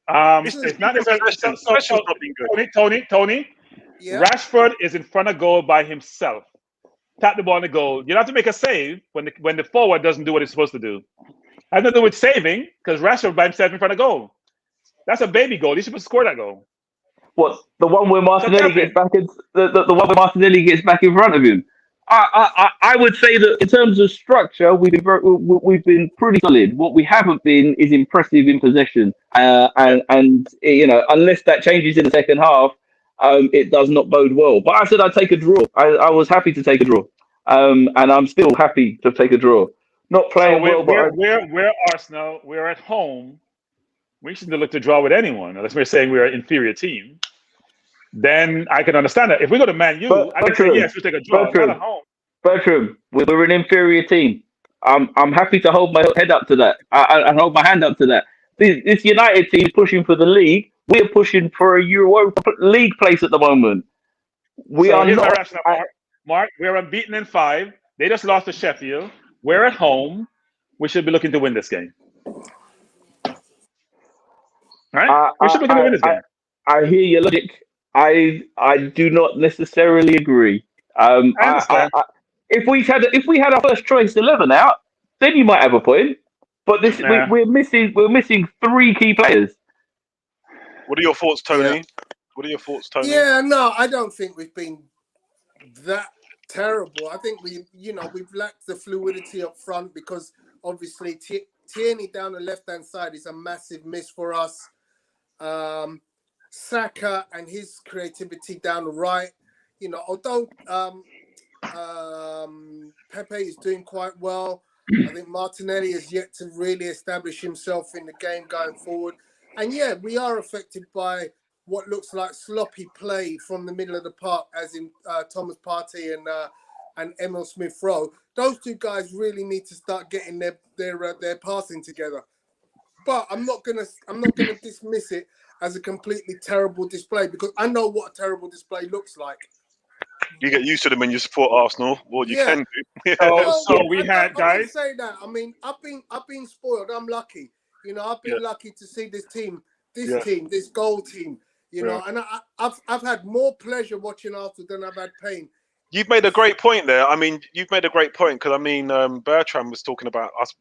It's not Possession's not been good. Tony. Yeah. Rashford is in front of goal by himself. Tap the ball in the goal. You don't have to make a save when the forward doesn't do what he's supposed to do. Has nothing to do with saving, because Rashford by himself in front of goal. That's a baby goal. He should score that goal. What, the one where Martinelli gets back in? The one where Martinelli gets back in front of him. I would say that in terms of structure, we've been pretty solid. What we haven't been is impressive in possession, and unless that changes in the second half, it does not bode well. But I said I'd take a draw. I was happy to take a draw, and I'm still happy to take a draw. Not playing well, but we're Arsenal. We're at home. We shouldn't look to draw with anyone unless we're saying we're an inferior team. Then I can understand that. If we go to Man Utd, I can say yes, we take a draw. Not at home. Bertram, we're an inferior team. I'm happy to hold my head up to that. I hold my hand up to that. This United team is pushing for the league. We're pushing for a Europa League place at the moment. We are not. Mark, we're unbeaten in 5. They just lost to Sheffield. We're at home. We should be looking to win this game. Right? We should be looking to win this game. I hear your logic. I do not necessarily agree. If we had our first choice 11 out, then you might have a point. But we're missing 3 key players. What are your thoughts, Tony? Yeah. What are your thoughts, Tony? Yeah, no, I don't think we've been that terrible. I think we've lacked the fluidity up front because obviously Tierney down the left-hand side is a massive miss for us. Saka and his creativity down the right, although Pepe is doing quite well, I think Martinelli is yet to really establish himself in the game going forward. And yeah, we are affected by what looks like sloppy play from the middle of the park, as in Thomas Partey and Emil Smith-Rowe. Those 2 guys really need to start getting their passing together. But I'm not gonna dismiss it as a completely terrible display because I know what a terrible display looks like. You get used to them when you support Arsenal. What you can do. I wouldn't say that. I mean, I've been spoiled. I'm lucky. I've been lucky to see this team, this goal team. And I've had more pleasure watching Arsenal than I've had pain. You've made a great point there. I mean, you've made a great point because Bertrand was talking about us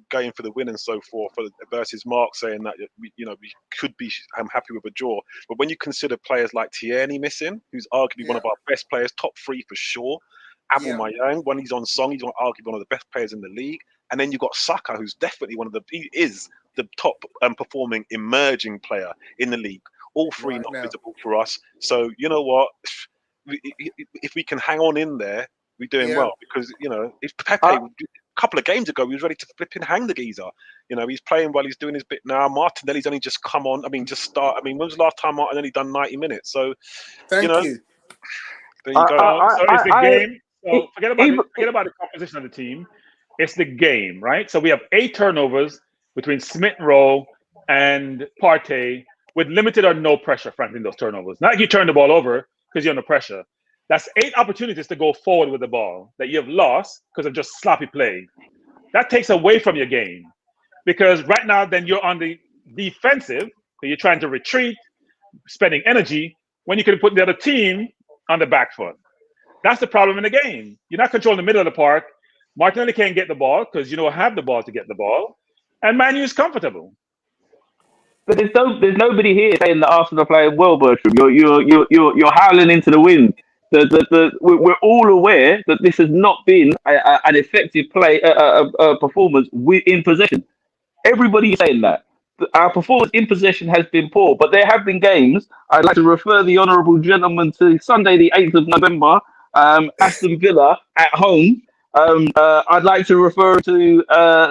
going for the win and so forth versus Mark saying that we could be. I'm happy with a draw, but when you consider players like Tierney missing, who's arguably one of our best players, top 3 for sure. Aubameyang, when he's on song, he's arguably one of the best players in the league. And then you've got Saka, who's definitely he is the top performing emerging player in the league. All 3 not visible for us. So you know what? If we can hang on in there, we're doing well because if Pepe couple of games ago, he was ready to flip and hang the geezer. You know, he's playing well. He's doing his bit now. Martinelli's only just come on. I mean, just start. I mean, when was the last time Martinelli done 90 minutes? So, Thank you know, you. there you go. So it's the game. So forget about the composition of the team. It's the game, right? So we have 8 turnovers between Smith Rowe and Partey with limited or no pressure, frankly, in those turnovers. Not like you turn the ball over because you're under pressure. That's 8 opportunities to go forward with the ball that you have lost because of just sloppy play. That takes away from your game because right now, then you're on the defensive. So you're trying to retreat, spending energy when you can put the other team on the back foot. That's the problem in the game. You're not controlling the middle of the park. Martinelli can't get the ball because you don't have the ball to get the ball. And Man U is comfortable. But there's nobody here saying that Arsenal are playing well, Bertram. You're howling into the wind. We're all aware that this has not been an effective performance in possession. Everybody is saying that. Our performance in possession has been poor, but there have been games. I'd like to refer the honourable gentleman to Sunday, the 8th of November, Aston Villa at home. I'd like to refer to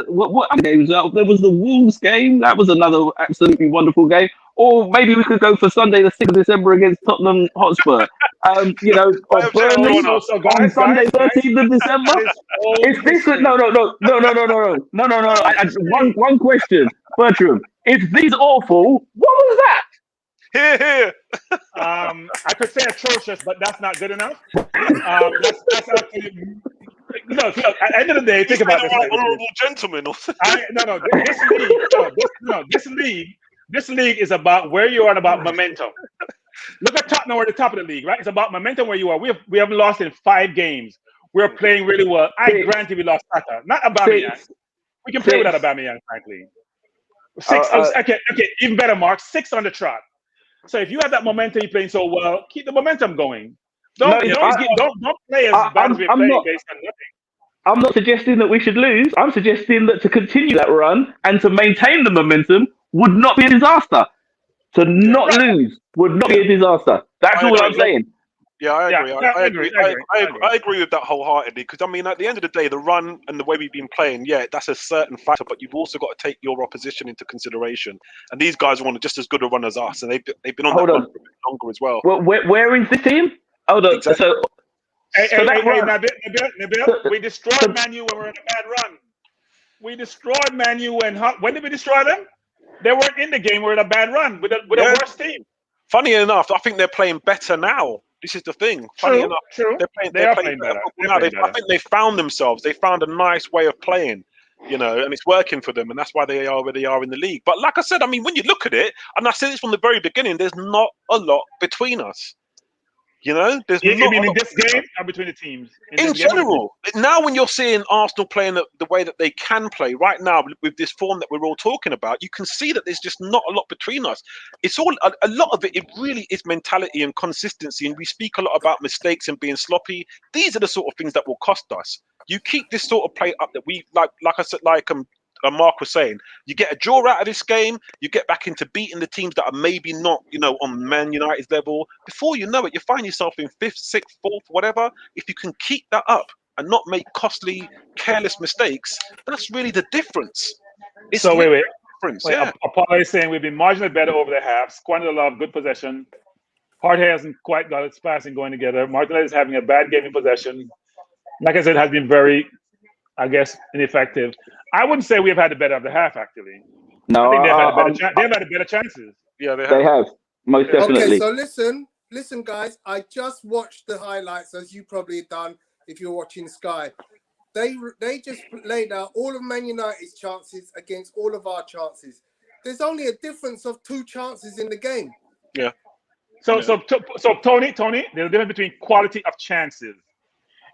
what other games? There was the Wolves game. That was another absolutely wonderful game. Or maybe we could go for Sunday, the 6th of December against Tottenham Hotspur. You know, or Burnley on Sunday, 13th of December. Is this no? One question, Bertram. If these awful, what was that? Here. I could say atrocious, but that's not good enough. That's actually. No, at the end of the day, think about this. Honorable gentleman. This league is about where you are and about momentum. Look at Tottenham, we're at the top of the league, right? It's about momentum where you are. We haven't lost in 5 games. We're playing really well. I grant you we lost Saka, not Aubameyang. We can play without Aubameyang, frankly. 6, okay, even better, Mark. 6 on the trot. So if you have that momentum, you're playing so well, keep the momentum going. Don't play as bad as we're playing based on nothing. I'm not suggesting that we should lose. I'm suggesting that to continue that run and to maintain the momentum would not be a disaster. To not lose would not be a disaster. That's all I'm saying. Yeah, I agree. I agree with that wholeheartedly because, I mean, at the end of the day, the run and the way we've been playing, that's a certain factor, but you've also got to take your opposition into consideration. And these guys want just as good a run as us, and they've been on that run for a bit longer as well. Where is this team? Hold on. Exactly. Nabil, we destroyed Man U when we were in a bad run. We destroyed Man U when did we destroy them? They weren't in the game. We're in a bad run with a worse team. Funny enough, I think they're playing better now. This is the thing. Funny enough, they're playing better. I think they found themselves. They found a nice way of playing, you know, and it's working for them, and that's why they are where they are in the league. But like I said, I mean, when you look at it, and I said this from the very beginning, there's not a lot between us. You know, there's in this game or between the teams? In general, now when you're seeing Arsenal playing the way that they can play right now with this form that we're all talking about, you can see that there's just not a lot between us. It's all a lot of it. It really is mentality and consistency, and we speak a lot about mistakes and being sloppy. These are the sort of things that will cost us. You keep this sort of play up that we like I said, Mark was saying, you get a draw out of this game, you get back into beating the teams that are maybe not, you know, on Man United's level. Before you know it, you find yourself in 5th, 6th, 4th, whatever. If you can keep that up and not make costly, careless mistakes, that's really the difference. It's so wait. Difference. Paul is saying we've been marginally better over the half, squandered a lot of good possession. Partey hasn't quite got its passing going together. Martinelli is having a bad game in possession. Like I said, has been very, I guess, ineffective. I wouldn't say we have had the better of the half, actually. No, I think they've had better chances. Yeah, they have. Most definitely. Okay, so listen, guys. I just watched the highlights, as you probably done if you're watching Sky. They just laid out all of Man United's chances against all of our chances. There's only a difference of 2 chances in the game. Yeah. So Tony, there's a difference between quality of chances.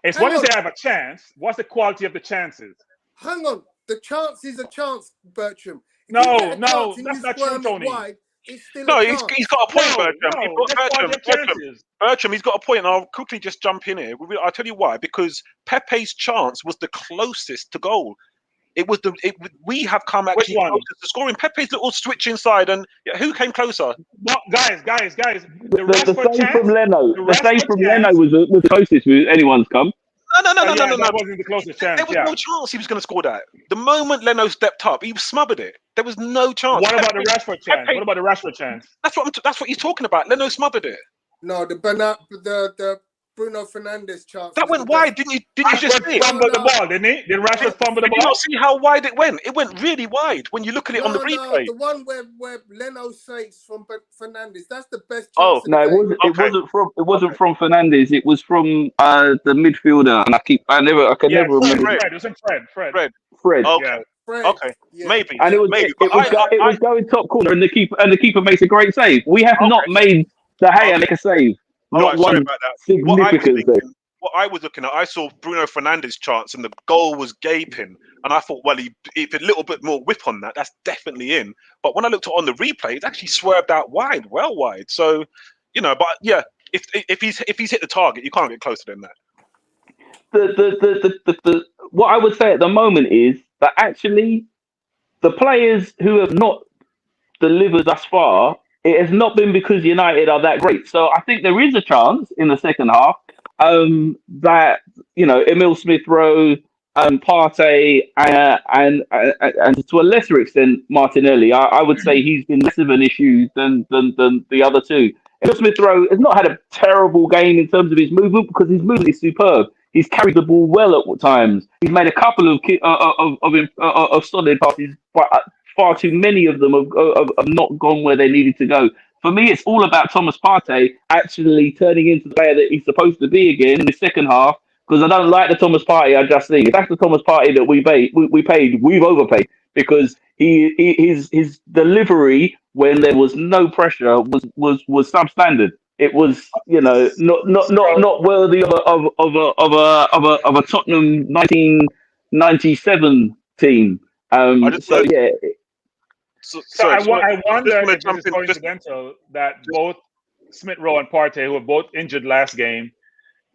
It's one to say I have a chance. What's the quality of the chances? Hang on. The chance is a chance, Bertram. No, that's not true, Tony. He's got a point, Bertram. Bertram, he's got a point, and I'll quickly just jump in here. I'll tell you why. Because Pepe's chance was the closest to goal. We have come actually closest to scoring. Pepe's little switch inside, and who came closer? No, guys. The save from Leno. The save from Leno was the closest anyone's come. No. That wasn't the closest chance. There was no chance he was going to score that. The moment Leno stepped up, he smothered it. There was no chance. What about the Rashford chance? What about the Rashford chance? That's what he's talking about. Leno smothered it. No, the Bruno Fernandes chance. That went wide, didn't you just see it? Fumbled the ball, didn't he? Did Rashford fumble the Did you ball? not see how wide it went? It went really wide when you look at it on the replay. The one where Leno saves from Fernandes, that's the best chance. Oh no, it wasn't from Fernandes. It was from the midfielder, and I can never remember. It was in Fred. Fred. Okay. Yeah. Fred. Okay. Yeah. Maybe. And it was going top corner, and the keeper makes a great save. We have not made De Gea make a save. Not one about that. significant save. What I was looking at, I saw Bruno Fernandes' chance, and the goal was gaping. And I thought, well, if a little bit more whip on that, that's definitely in. But when I looked on the replay, it's actually swerved out wide, well wide. So, but yeah, if he's hit the target, you can't get closer than that. The what I would say at the moment is that actually the players who have not delivered thus far, it has not been because United are that great. So I think there is a chance in the second half that Emile Smith-Rowe, Partey, and to a lesser extent Martinelli. I would say he's been less of an issue than the other two. Emile Smith-Rowe has not had a terrible game in terms of his movement because his movement is superb. He's carried the ball well at times. He's made a couple of solid passes, but far too many of them have not gone where they needed to go. For me, it's all about Thomas Partey actually turning into the player that he's supposed to be again in the second half. Because I don't like the Thomas Partey I just think. If that's the Thomas Partey that we paid, we've overpaid. Because his delivery when there was no pressure was substandard. It was not worthy of a Tottenham 1997 team. So I wonder if it's coincidental that both Smith-Rowe and Partey, who were both injured last game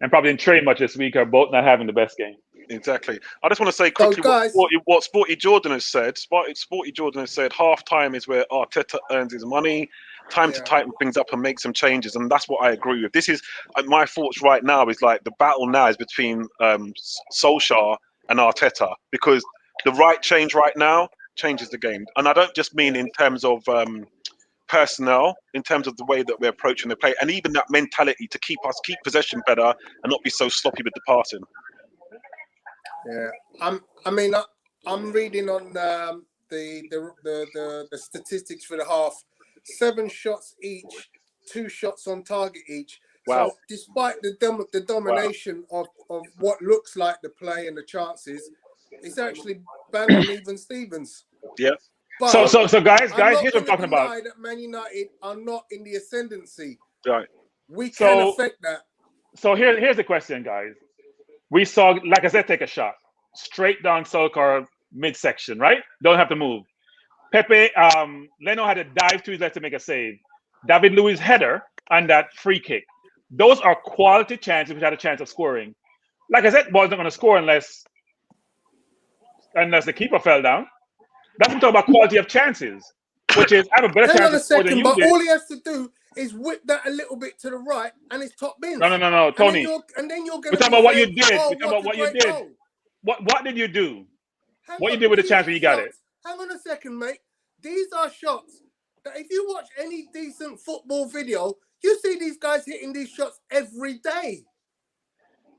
and probably didn't train much this week, are both not having the best game. Exactly. I just want to say quickly what Sporty Jordan has said. Sporty Jordan has said half-time is where Arteta earns his money. Time to tighten things up and make some changes, and that's what I agree with. This is my thoughts right now. Is like the battle now is between Solskjaer and Arteta, because the right change right now changes the game, and I don't just mean in terms of personnel, in terms of the way that we're approaching the play, and even that mentality to keep possession better and not be so sloppy with the passing. Yeah, I'm reading on the statistics for the half. 7 shots each, 2 shots on target each. Wow. So despite the domination of what looks like the play and the chances, it's actually bang on even Stevens. Yeah. But so guys, here's what I'm talking about. That Man United are not in the ascendancy. Right. We can affect that. So here's the question, guys. We saw Lacazette take a shot straight down Solskjaer midsection, right? Don't have to move. Pepe, Leno had a dive to his left to make a save. David Luiz header and that free kick. Those are quality chances which had a chance of scoring. Lacazette wasn't going to score unless the keeper fell down. That's what I'm talking about, quality of chances, which is I have a better chance of scoring than you did. All he has to do is whip that a little bit to the right and it's top bins. No, Tony. And then you're going to we're talking about what you did. We're talking about what you did. Goal. What did you do? What you did with the chance when you got it? Hang on a second, mate. These are shots that if you watch any decent football video, you see these guys hitting these shots every day.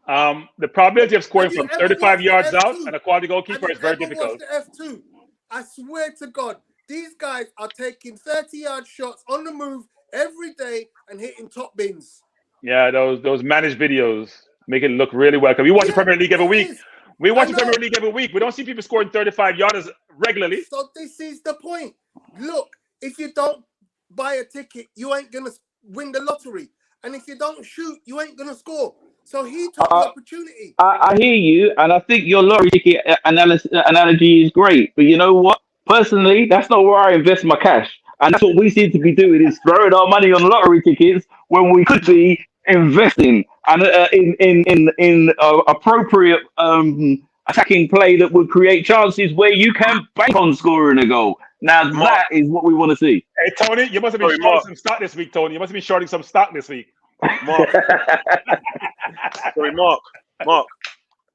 The probability of scoring from 35 yards out and a quality goalkeeper is very difficult. Watch the F2. I swear to God, these guys are taking 30-yard shots on the move every day and hitting top bins. Yeah, those managed videos make it look really well. Because we watch the Premier League every week. We watch the Premier League every week. We don't see people scoring 35-yarders regularly. So this is the point. Look, if you don't buy a ticket, you ain't going to win the lottery. And if you don't shoot, you ain't going to score. So he took the opportunity. I hear you, and I think your lottery ticket analogy is great. But you know what? Personally, that's not where I invest my cash. And that's what we seem to be doing, is throwing our money on lottery tickets when we could be investing and in appropriate attacking play that would create chances where you can bank on scoring a goal. Now that is what we want to see. Hey Tony, you must have been shorting some stock this week. Tony, you must have been shorting some stock this week. Mark. Sorry, Mark.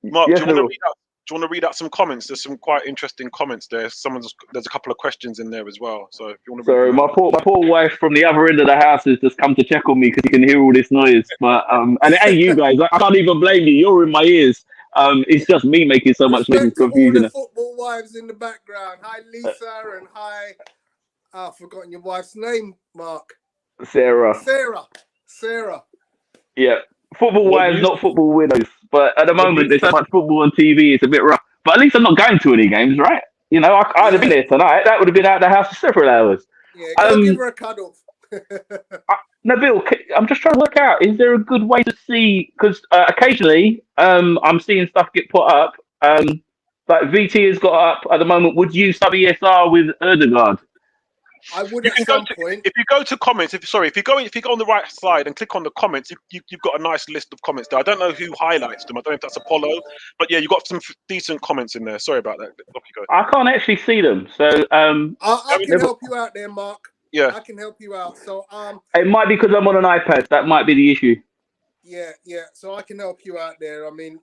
Mark, Yes, do you I want to will. read out? Do you want to read out some comments? There's some quite interesting comments there. There's a couple of questions in there as well. So if you want to read Sorry, them out. my poor wife from the other end of the house has just come to check on me because you can hear all this noise. But and it ain't you guys. I can't even blame you. You're in my ears. It's just me making so much noise and Respect to all the confusion. football wives in the background. Hi, Lisa, and hi. I've forgotten your wife's name, Mark. Sarah. Sarah. Yeah. Football What wives, you not football widows. But at the what you moment, there's so much football on TV. It's a bit rough. But at least I'm not going to any games, right? You know, I'd have been there tonight. That would have been out of the house for several hours. Yeah, go give her a cuddle. Nabil, I'm just trying to work out, is there a good way to see, because occasionally I'm seeing stuff get put up, like VT has got up at the moment, would you sub ESR with Odegaard? I would You at can go some point. if you go to comments. If you go on the right side and click on the comments, you've got a nice list of comments there. I don't know who highlights them. I don't know if that's Apollo, but yeah, you've got some decent comments in there. Sorry about that. Off you go. I can't actually see them, so I can help you out there, Mark. Yeah. I can help you out. So it might be because I'm on an iPad. That might be the issue. yeah. So I can help you out there. I mean,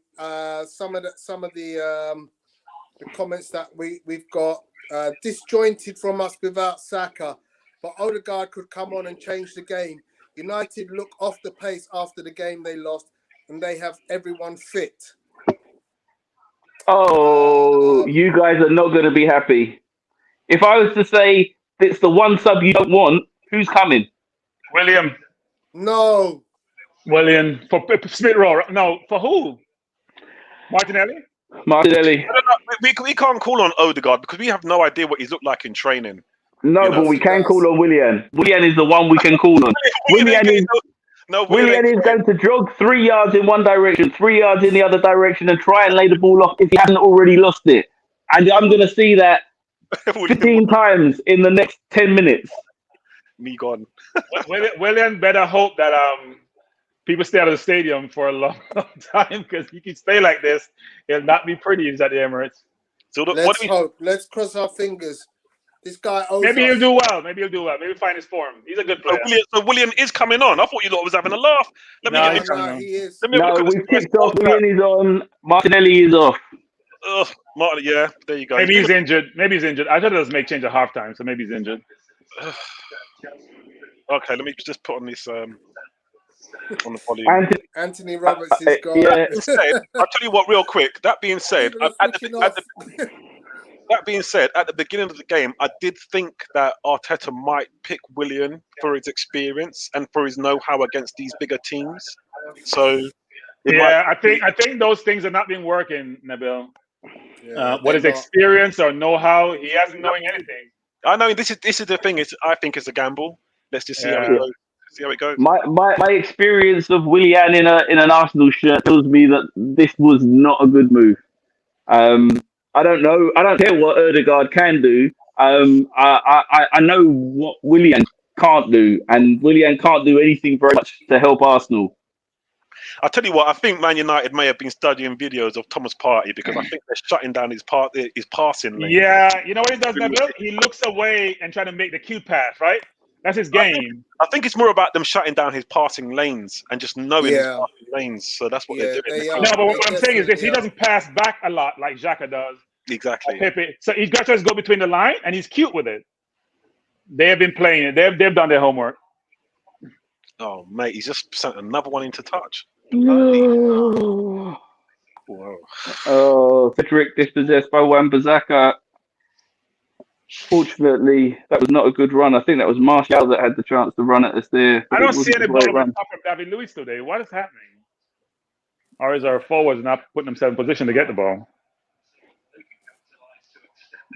some of the comments that we've got disjointed from us without Saka, but Odegaard could come on and change the game. United look off the pace after the game they lost, and they have everyone fit. Oh, you guys are not going to be happy. If I was to say it's the one sub you don't want, who's coming? William No. William for Smith Rowe. No, for who? Martinelli? Martinelli. I don't know. We can't call on Odegaard because we have no idea what he's looked like in training. No, You know, but we he can does. call on Willian. Willian is the one we can call on. Willian is going to jog 3 yards in one direction, 3 yards in the other direction, and try and lay the ball off if he hasn't already lost it. And I'm going to see that 15 times in the next 10 minutes. Me gone. William better hope that people stay out of the stadium for a long time, because he can stay like this. It'll not be pretty at the Emirates. So Let's hope. Let's cross our fingers. This guy owes Maybe us. he'll do well. Maybe find his form. He's a good player. So William is coming on. I thought you lot was having a laugh. Let me No, No, he is. Let me have a No, look at we've this. kicked off. Willian is on. Martinelli is off. Martin, yeah, there you go. Maybe he's injured. I thought it was make change at halftime, so maybe he's injured. Okay, let me just put on this on the volume. Anthony Roberts is gone. Yeah. I'll tell you what, real quick. That being said, at the beginning of the game, I did think that Arteta might pick Willian for his experience and for his know-how against these bigger teams. So, I think those things are not been working, Nabil. Yeah, What is experience or know-how? He hasn't knowing anything. I know this is the thing. I think it's a gamble. Let's just see how it goes. See how it goes. My experience of Willian in an Arsenal shirt tells me that this was not a good move. I don't know. I don't care what Odegaard can do. I know what Willian can't do, and Willian can't do anything very much to help Arsenal. I'll tell you what, I think Man United may have been studying videos of Thomas Partey, because I think they're shutting down his passing lane. Yeah, you know what he does, Nabil? He looks away and try to make the cute pass, right? That's his game. I think it's more about them shutting down his passing lanes and just knowing his passing lanes. So that's what they're doing. No, but what I'm saying is this: he doesn't pass back a lot like Xhaka does. Exactly. Pepe. So he's got to just go between the line, and he's cute with it. They have been playing it. They've done their homework. Oh, mate, he's just sent another one into touch. No. Whoa. Oh, Cedric dispossessed by Wan-Bissaka. Fortunately, that was not a good run. I think that was Martial that had the chance to run at us there. I don't see any ball on top of David Luiz today. What is happening? Or is our forwards not putting themselves in position to get the ball?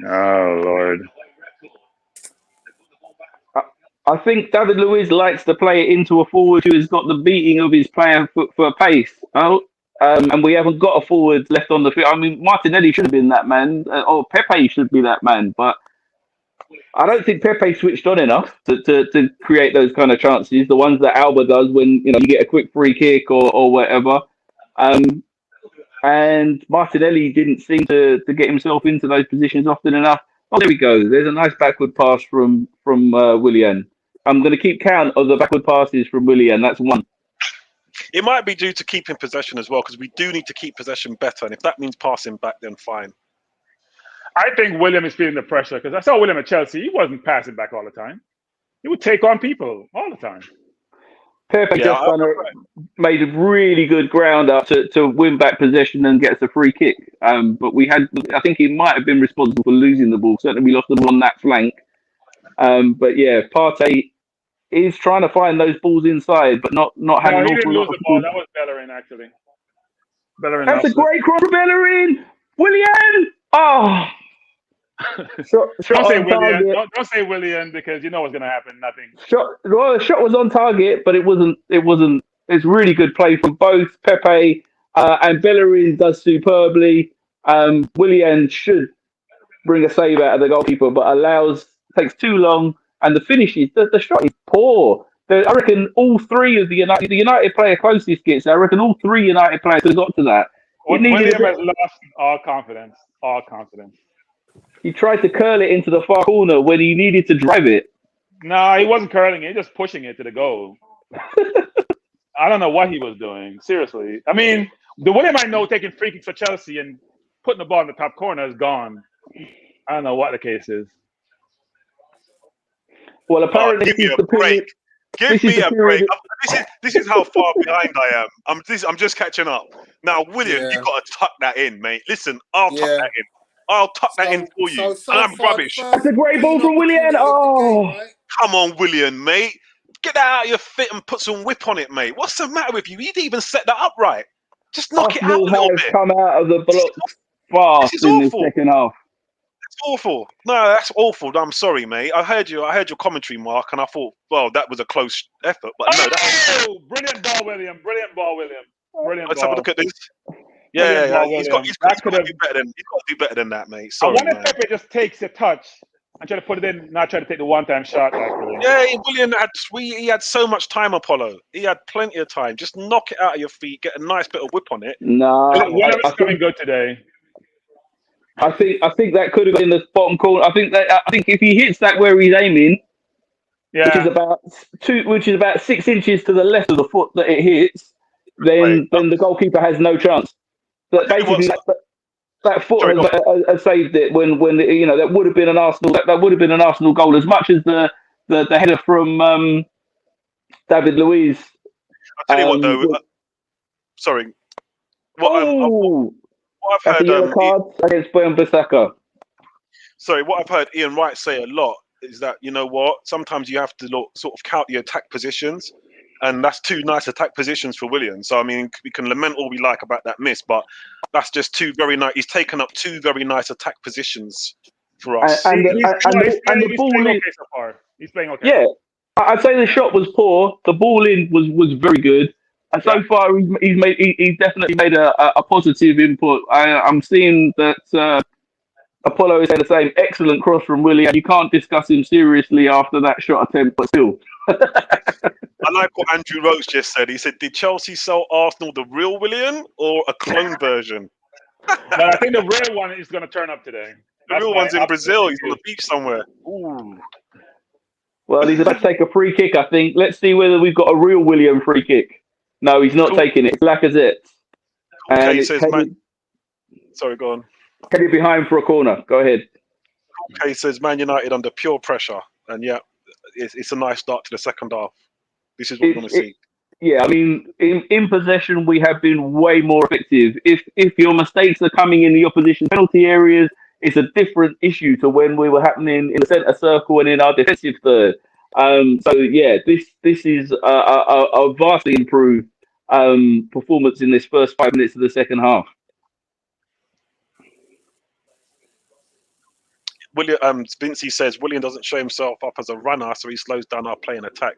Oh, Lord. I think David Luiz likes to play it into a forward who has got the beating of his player for pace. And we haven't got a forward left on the field. I mean, Martinelli should have been that man, or Pepe should be that man, but I don't think Pepe switched on enough to create those kind of chances, the ones that Alba does when you get a quick free kick or whatever. And Martinelli didn't seem to get himself into those positions often enough. Oh, there we go. There's a nice backward pass from Willian. I'm going to keep count of the backward passes from Willian. That's one. It might be due to keeping possession as well, because we do need to keep possession better. And if that means passing back, then fine. I think William is feeling the pressure because I saw William at Chelsea. He wasn't passing back all the time. He would take on people all the time. Pepe made a really good ground up to win back possession and get us a free kick. But I think he might have been responsible for losing the ball. Certainly, we lost the ball on that flank. But yeah, Partey is trying to find those balls inside, but not having. No, he didn't lose the ball. That was Bellerin actually. Bellerin. That's a great cross for Bellerin. Willian. Oh. Don't say William. Don't say William because you know what's going to happen. Nothing. The shot was on target, but it wasn't. It's really good play from both Pepe and Bellerin does superbly. Willian should bring a save out of the goalkeeper, but takes too long, and the finish is the shot is poor. I reckon all three of the United player closest gets. I reckon all three United players have got to that. William has lost all confidence. All confidence. He tried to curl it into the far corner when he needed to drive it. No, he wasn't curling it, just pushing it to the goal. I don't know what he was doing. Seriously. I mean, the William I know taking free kicks for Chelsea and putting the ball in the top corner is gone. I don't know what the case is. Well, apparently give me a break. Give me a break. This is how far behind I am. I'm just catching up. Now, William, you got to tuck that in, mate. Listen, I'll tuck that in. I'll tuck that in for you. And I'm rubbish. That's a great ball from Willian. Oh, come on, Willian, mate. Get that out of your fit and put some whip on it, mate. What's the matter with you? You didn't even set that up right. Just knock it out a little bit. Come out of the block fast in the second half. It's awful. No, that's awful. I'm sorry, mate. I heard your commentary, Mark, and I thought, well, that was a close effort. But no, brilliant ball, William. Brilliant ball, William. Brilliant Let's ball. have a look at this. Yeah. He's got to do better than that, mate. Sorry, I wonder if Pepe just takes a touch and try to put it in, not try to take the one-time shot. Actually. Yeah, William he had so much time, Apollo. He had plenty of time. Just knock it out of your feet, get a nice bit of whip on it. No, William is coming good today. I think that could have been the bottom corner. I think if he hits that where he's aiming, which is about 6 inches to the left of the foot that it hits, then the goalkeeper has no chance. But basically, that foot has saved it. When that would have been an Arsenal. That would have been an Arsenal goal as much as the header from David Luiz. I'll tell you what, though. Sorry. What I've heard yellow card against Wan-Bissaka. Sorry, what I've heard Ian Wright say a lot is that, you know what, sometimes you have to sort of count the attack positions, and that's two nice attack positions for Willian. So I mean, we can lament all we like about that miss, but that's just two very nice. He's taken up two very nice attack positions for us. And the ball in. He's playing okay. Yeah, I'd say the shot was poor. The ball in was very good. And so far, he's definitely made a positive input. I'm seeing that Apollo is saying the same. Excellent cross from Willian. You can't discuss him seriously after that shot attempt, but still. I like what Andrew Roach just said. He said, "Did Chelsea sell Arsenal the real Willian or a clone version?" But I think the real one is going to turn up today. The real one's in Brazil. He's on the beach somewhere. Ooh. Well, he's about to take a free kick, I think. Let's see whether we've got a real Willian free kick. No, he's not taking it. It's Lacazette. Sorry, go on. Headed behind for a corner. Go ahead. Okay, says Man United under pure pressure. And yeah, it's a nice start to the second half. This is what we want to see. Yeah, I mean, in possession, we have been way more effective. If your mistakes are coming in the opposition penalty areas, it's a different issue to when we were happening in the centre circle and in our defensive third. So yeah, this is a vastly improved performance in this first 5 minutes of the second half. Vincey says Willian doesn't show himself up as a runner, so he slows down our play and attack.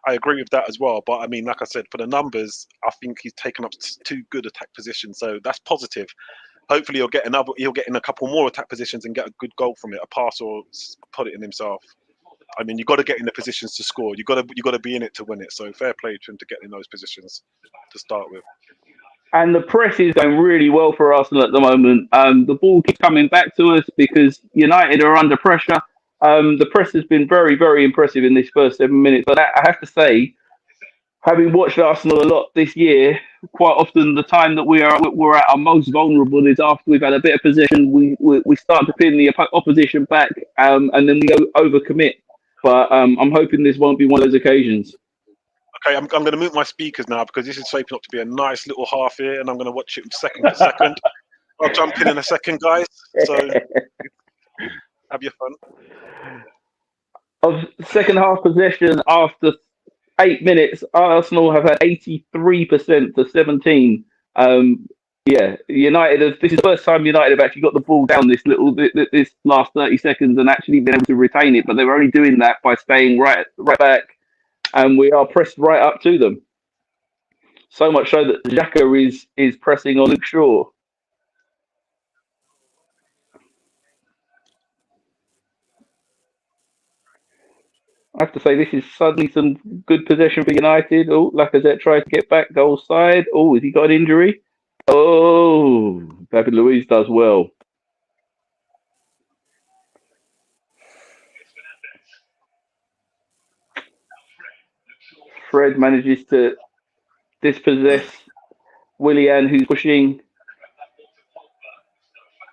I agree with that as well, but I mean, like I said, for the numbers, I think he's taken up 2 good attack positions, so that's positive. Hopefully, he'll get in a couple more attack positions and get a good goal from it, a pass or put it in himself. I mean, you got to get in the positions to score. You got to be in it to win it. So fair play to him to get in those positions to start with. And the press is going really well for Arsenal at the moment. The ball keeps coming back to us because United are under pressure. The press has been very, very impressive in this first 7 minutes. But I have to say, having watched Arsenal a lot this year, quite often the time that we're at our most vulnerable is after we've had a bit of possession. We start to pin the opposition back, and then we go overcommit. But I'm hoping this won't be one of those occasions. Okay, I'm going to mute my speakers now because this is shaping up to be a nice little half here, and I'm going to watch it second to second. I'll jump in a second, guys. So have your fun. Of second half possession after 8 minutes, Arsenal have had 83% to 17. United. This is the first time United have actually got the ball down this last 30 seconds and actually been able to retain it. But they're only doing that by staying right back, and we are pressed right up to them. So much so that Xhaka is pressing on Luke Shaw. I have to say, this is suddenly some good possession for United. Oh, Lacazette tried to get back goal side. Oh, has he got an injury? Oh, David Luiz does well. Fred manages to dispossess Willian, who's pushing.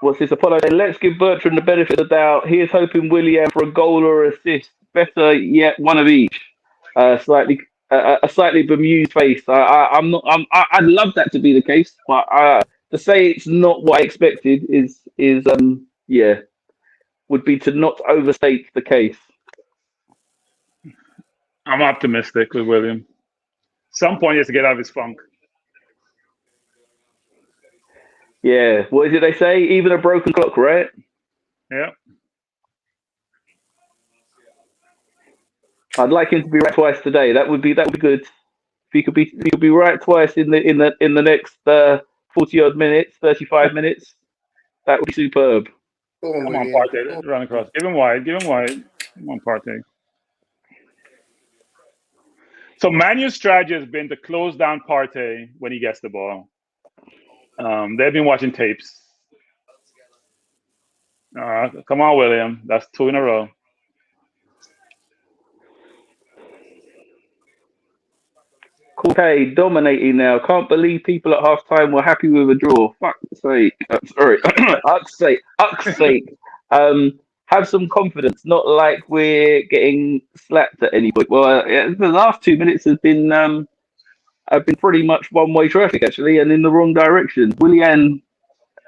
What's this? Apollo? Let's give Bertrand the benefit of the doubt. He is hoping Willian for a goal or assist. Better yet, one of each. A slightly bemused face. I'd love that to be the case, but to say it's not what I expected would be to not overstate the case. I'm optimistic with William. Some point he has to get out of his funk. Yeah, what is it they say? Even a broken clock, right? Yeah. I'd like him to be right twice today. That would be good. If he could be right twice in the next 40 odd minutes, 35 minutes, that would be superb. Come on, Partey, run across. Give him wide. Come on, Partey. So Man U's strategy has been to close down Partey when he gets the ball. They've been watching tapes. Come on, William. That's 2 in a row. Okay, dominating now. Can't believe people at half time were happy with a draw. Fuck's sake. Sorry. Fuck's sake. Have some confidence, not like we're getting slapped at any point. Well, the last 2 minutes have been pretty much one-way traffic, actually, and in the wrong direction. Willian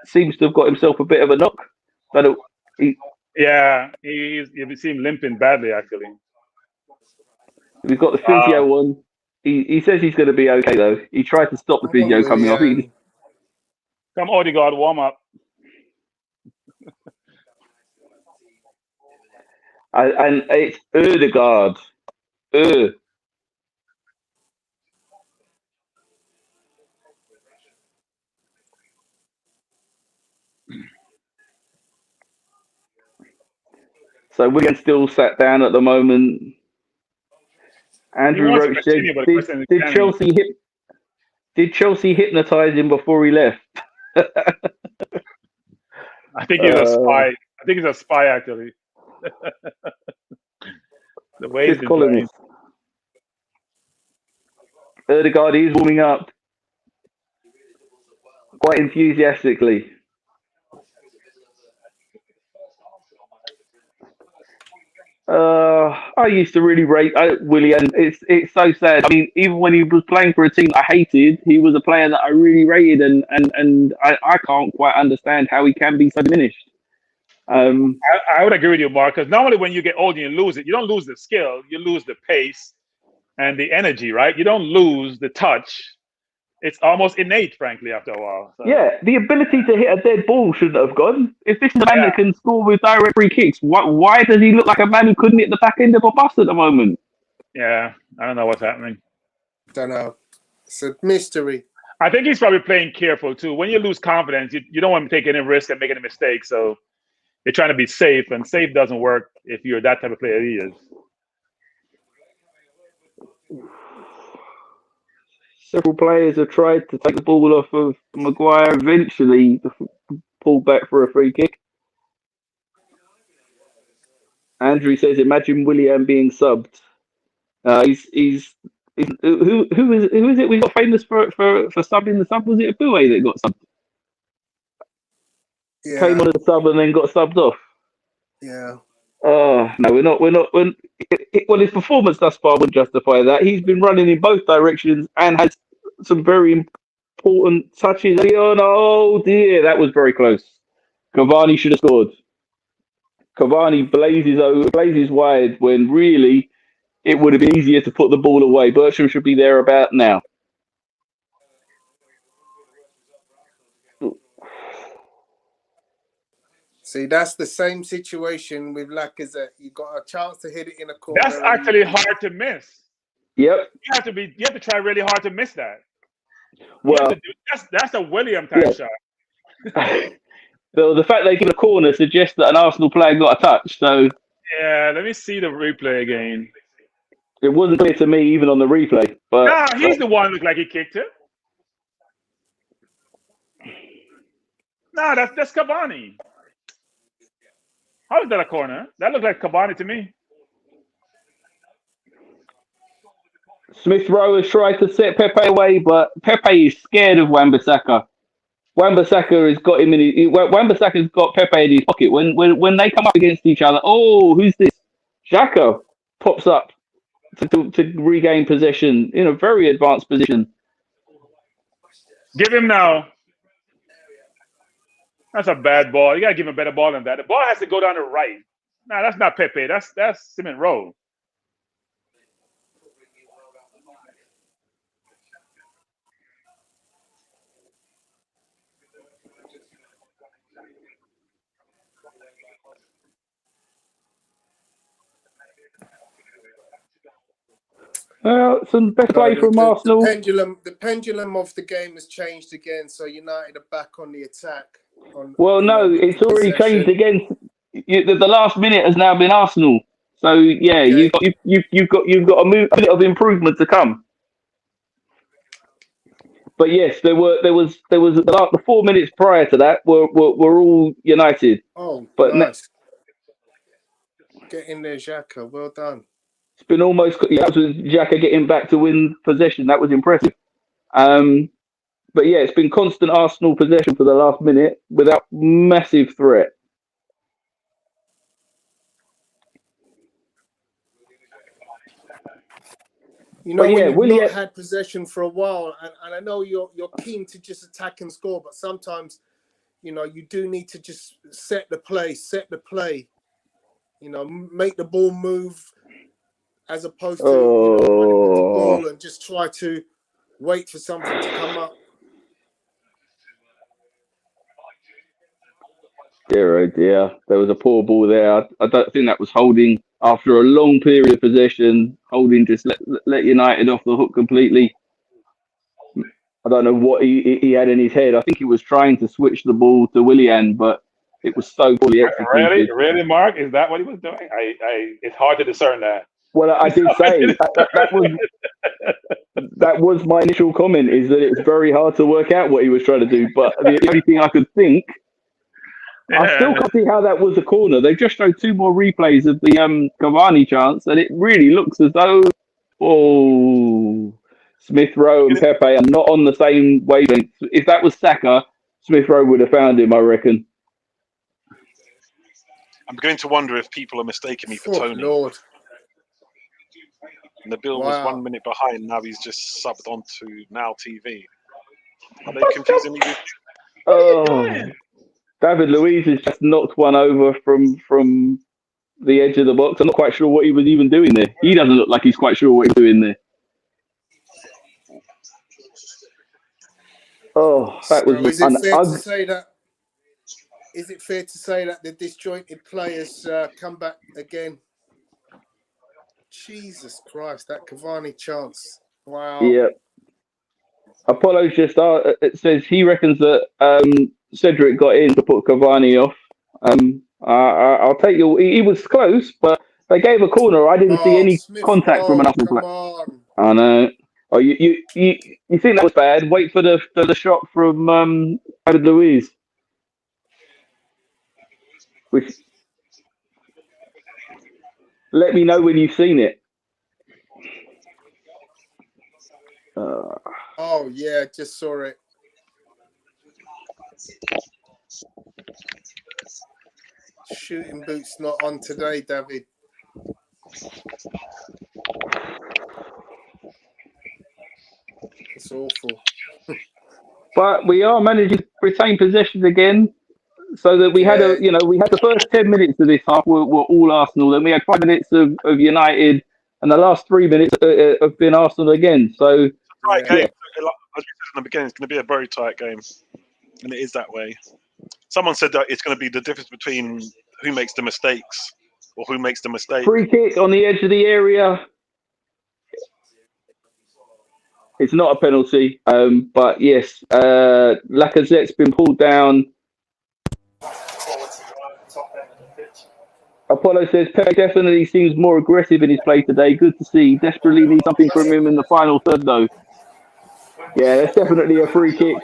seems to have got himself a bit of a knock. But you see him limping badly, actually. We've got the physio one. He says he's going to be okay, though. He tried to stop the physio coming off. Come, Odegaard, warm up. And it's Odegaard. So William still sat down at the moment. Andrew Roach said, did Chelsea hypnotise him before he left? I think he's a spy. I think he's a spy, actually. The way he's playing. Odegaard is warming up quite enthusiastically. I used to really rate Willian. It's so sad. I mean, even when he was playing for a team I hated, he was a player that I really rated, and I can't quite understand how he can be so diminished. I would agree with you, Mark, because normally when you get old and you lose it, you don't lose the skill, you lose the pace and the energy, right? You don't lose the touch. It's almost innate, frankly, after a while. So. Yeah, the ability to hit a dead ball shouldn't have gone. If this is a man that can score with direct free kicks, why does he look like a man who couldn't hit the back end of a bus at the moment? Yeah, I don't know what's happening. Don't know. It's a mystery. I think he's probably playing careful, too. When you lose confidence, you don't want to take any risk and make any mistakes. So you're trying to be safe, and safe doesn't work if you're that type of player he is. Several players have tried to take the ball off of Maguire. Eventually, pulled back for a free kick. Andrew says, "Imagine Willian being subbed. He's Who is it we got famous for subbing the sub? Was it Boué that got subbed? Came on as a sub and then got subbed off. Yeah. Oh no, well, his performance thus far would justify that. He's been running in both directions and has some very important touches. Oh dear, that was very close. Cavani should have scored. Cavani blazes wide when really it would have been easier to put the ball away. Bertram should be there about now. See, that's the same situation with Lacazette. You got a chance to hit it in a corner. That's actually hard to miss. Yep. You have to try really hard to miss that. Well, that's a William type shot. So the fact they give a corner suggests that an Arsenal player got a touch. So yeah, let me see the replay again. It wasn't clear to me even on the replay. But he's the one who looked like he kicked it. No, that's Cavani. How is that a corner? That looked like Cavani to me. Smith Rowe has tried to set Pepe away, but Pepe is scared of Wan-Bissaka. Wan-Bissaka has got him in. Wan-Bissaka's got Pepe in his pocket. When they come up against each other, who's this? Xhaka pops up to regain possession in a very advanced position. Give him now. That's a bad ball. You gotta give him a better ball than that. The ball has to go down the right. Nah, that's not Pepe. That's Smith Rowe. Some best play from Arsenal. The pendulum of the game has changed again, so United are back on the attack. It's already changed again. The last minute has now been Arsenal. So yeah, you've got a bit of improvement to come. But yes, there was the 4 minutes prior to that were all United. Oh, but nice. Get in there, Xhaka. Well done. It's been almost. That was Xhaka getting back to win possession. That was impressive. But yeah, it's been constant Arsenal possession for the last minute without massive threat. When you've not had possession for a while, and I know you're keen to just attack and score, but sometimes, you do need to just set the play. Make the ball move as opposed to running with the ball and just try to wait for something to come up. Dear, oh dear. There was a poor ball there. I don't think that was Holding after a long period of possession. Holding just let United off the hook completely. I don't know what he had in his head. I think he was trying to switch the ball to Willian, but it was so poorly executed. Really, Mark? Is that what he was doing? It's hard to discern that. Well, I did say that was my initial comment, is that it's very hard to work out what he was trying to do. But the only thing I could think, I still can't see how that was a corner. They've just showed 2 more replays of the Cavani chance, and it really looks as though Smith Rowe and Pepe are not on the same wavelength. If that was Saka, Smith Rowe would have found him, I reckon. I'm beginning to wonder if people are mistaking me for Tony. Lord. And the bill was 1 minute behind. Now he's just subbed onto Now TV. Are they confusing me? David Luiz has just knocked one over from the edge of the box. I'm not quite sure what he was even doing there. He doesn't look like he's quite sure what he's doing there. That was. Is it fair to say that? Is it fair to say that the disjointed players come back again? Jesus Christ, that Cavani chance! Wow. Yeah. Apollo's just it says he reckons that Cedric got in to put Cavani off. I'll take you. He was close, but they gave a corner. I didn't see any contact from an Arsenal player. I know. Oh, you think that was bad? Wait for the shot from David Luiz. Let me know when you've seen it. Oh yeah, just saw it. Shooting boots not on today, David. It's awful. But we are managing to retain possession again, so that we had the first 10 minutes of this half were all Arsenal, then we had 5 minutes of United, and the last 3 minutes have been Arsenal again. So tight game. As we said in the beginning, it's going to be a very tight game, and it is that way. Someone said that it's going to be the difference between who makes the mistakes or who makes the mistake. Free kick on the edge of the area. It's not a penalty, but yes, Lacazette's been pulled down. Apollo says Pepe definitely seems more aggressive in his play today. Good to see. Desperately need something from him in the final third, though. Yeah, that's definitely a free kick.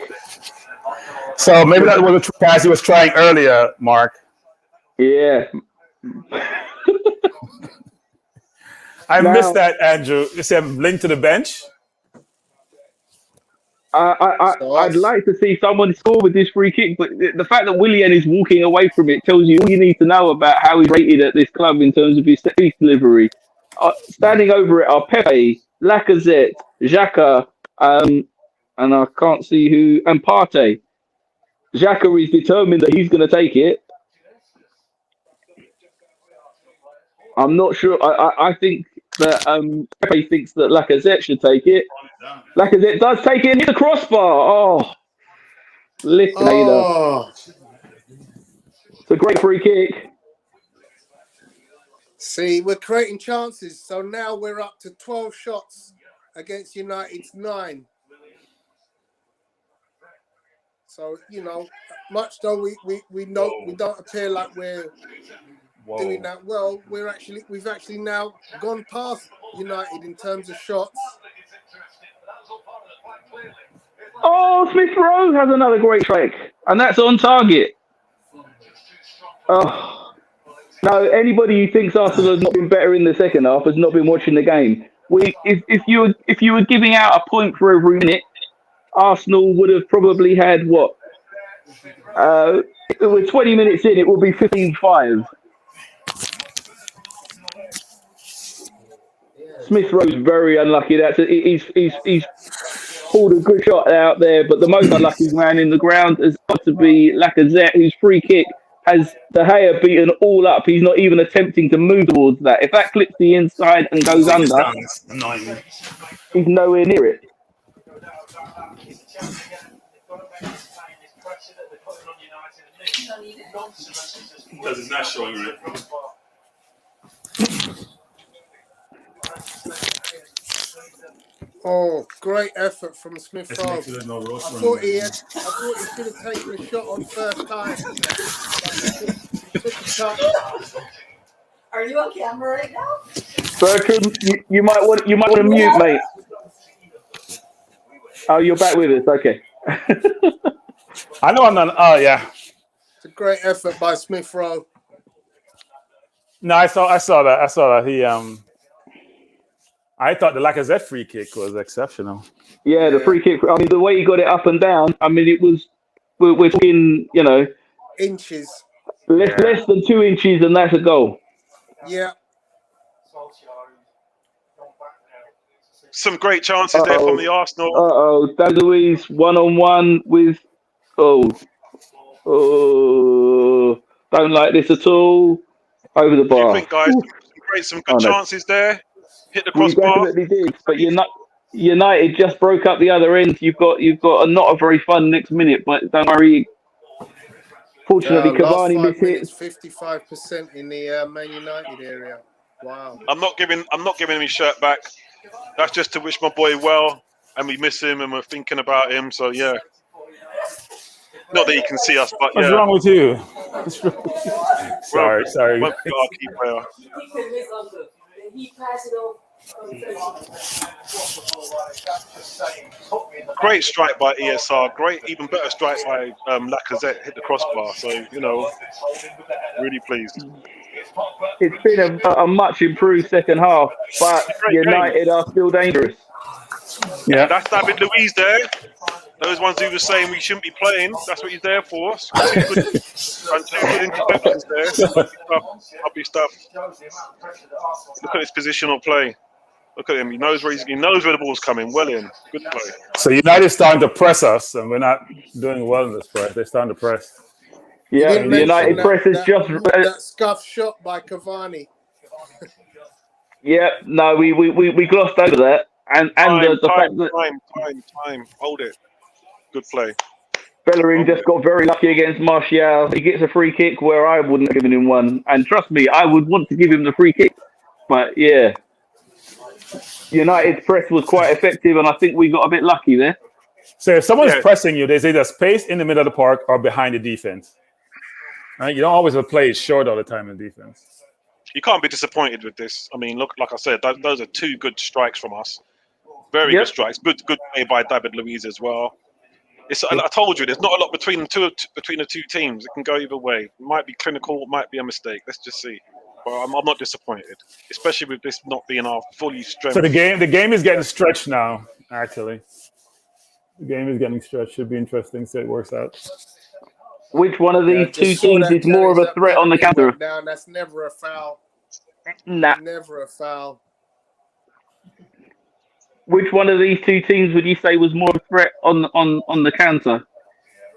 So maybe that was the pass he was trying earlier, Mark. Yeah. I missed that, Andrew. You said link to the bench? I'd like to see someone score with this free kick, but the fact that Willian is walking away from it tells you all you need to know about how he's rated at this club in terms of his set piece delivery. Standing over it are Pepe, Lacazette, Xhaka, and I can't see who, and Partey. Xhaka is determined that he's going to take it. I'm not sure. I think that Pepe thinks that Lacazette should take it. Lacazette does take it in the crossbar. Oh, Licknader. It's a great free kick. See, we're creating chances. So now we're up to 12 shots against United's 9. So, much though we know we don't appear like we're doing that well, we've actually now gone past United in terms of shots. Oh, Smith Rowe has another great strike, and that's on target. Oh no! Anybody who thinks Arsenal has not been better in the second half has not been watching the game. If you were giving out a point for every minute, Arsenal would have probably had what? With 20 minutes in, it will be 15-5. Smith Rowe's very unlucky. He's pulled a good shot out there, but the most unlucky man in the ground has got to be Lacazette, whose free kick has De Gea beaten all up. He's not even attempting to move towards that. If that clips the inside and goes under, he's nowhere near it. Because it's not showing right. Oh, great effort from Smith Rowe. I thought he should have taken a shot on first time. Took a shot. Are you on camera right now? Bertram, you might want to mute, mate. Oh, you're back with us. Okay. I know I'm not. Oh yeah. It's a great effort by Smith Rowe. No, I saw that. He I thought the Lacazette free kick was exceptional. Yeah, the free kick. I mean, the way he got it up and down. I mean, it was. We're talking, inches. Less than 2 inches, and that's a goal. Yeah. Some great chances there from the Arsenal. Dan Luiz 1-on-1 with. Don't like this at all. Over the bar. What do you think, guys? Some good chances there. Hit the crossbar. We definitely did, but United just broke up the other end. You've got not a very fun next minute, but don't worry. Fortunately, Cavani missed it. 55% in the Man United area. Wow. I'm not giving him his shirt back. That's just to wish my boy well, and we miss him, and we're thinking about him. So yeah. Not that he can see us, but What's wrong with you? Sorry. Won't be our key player. Great strike by ESR. Great, even better strike by Lacazette. Hit the crossbar. So really pleased. It's been a much improved second half, but United are still dangerous. Yeah. That's David Luiz there. Those ones who were saying we shouldn't be playing. That's what he's there for. Two good interceptions there. Lovely stuff. Look at his positional play. Look at him. He knows where the ball's coming. Well in. Good play. So United starting to press us, and we're not doing well in this press. They're starting to press. Yeah, the United press is just that scuff shot by Cavani. Yeah, no, we glossed over that, and the fact that time. Hold it. Good play. Bellerin just got very lucky against Martial. He gets a free kick where I wouldn't have given him one, and trust me, I would want to give him the free kick. But yeah, United's press was quite effective, and I think we got a bit lucky there. So if someone's pressing you, there's either space in the middle of the park or behind the defense. Right? You don't always play short all the time in defense. You can't be disappointed with this. I mean, look, like I said, those are two good strikes from us. Very good strikes. Good play by David Luiz as well. I told you, there's not a lot between the two teams. It can go either way. It might be clinical, it might be a mistake. Let's just see. But I'm not disappointed, especially with this not being our fully strength. So the game is getting stretched now. Actually, the game is getting stretched. Should be interesting. See how it works out. Which one of these two teams is more of a threat on the counter? That's never a foul. Nah. Never a foul. Which one of these two teams would you say was more of a threat on the counter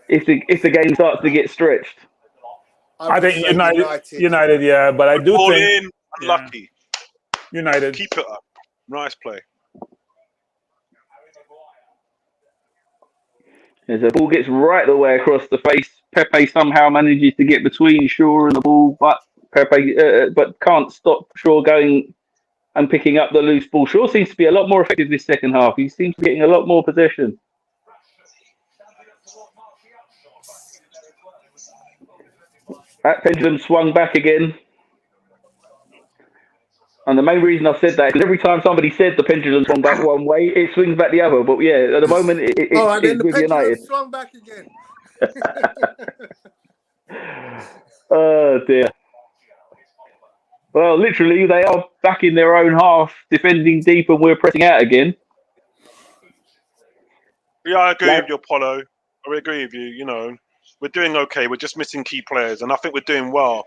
if the game starts to get stretched? I think United, yeah, but I do think unlucky. United. Keep it up. Nice play. As the ball gets right the way across the face, Pepe somehow manages to get between Shaw and the ball, but but can't stop Shaw going and picking up the loose ball. Shaw seems to be a lot more effective this second half. He seems to be getting a lot more possession. That pendulum swung back again. And the main reason I said that is because every time somebody said the pendulum swung back one way, it swings back the other. But yeah, at the moment, it's then the with pendulum United. swung back again. Oh, dear. Well, literally, they are back in their own half, defending deep, and we're pressing out again. Yeah, I agree with you, Apollo. I agree with you. You know, we're doing okay. We're just missing key players, and I think we're doing well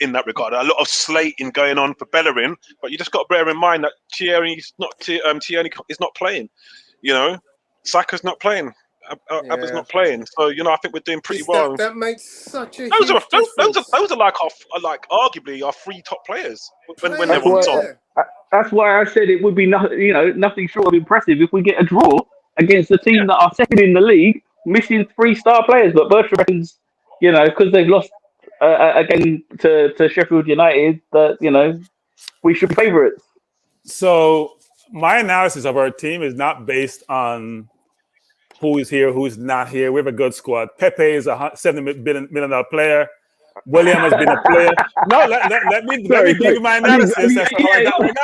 in that regard. A lot of slating going on for Bellerin, but you just got to bear in mind that Tierney is not playing. You know, Saka's not playing. Abba's not playing, so you know I think we're doing pretty well. That makes such a those huge difference. are like arguably our three top players when they're on top. That's why I said it would be nothing short of impressive if we get a draw against a team that are second in the league, missing 3-star players. But Bertrand reckons, because they've lost a game to Sheffield United, that we should be favourites. So my analysis of our team is not based on who is here, who's not here. We have a good squad. Pepe is a $70 million player. William has been a player. No, let me give you my analysis. That's how I got or not.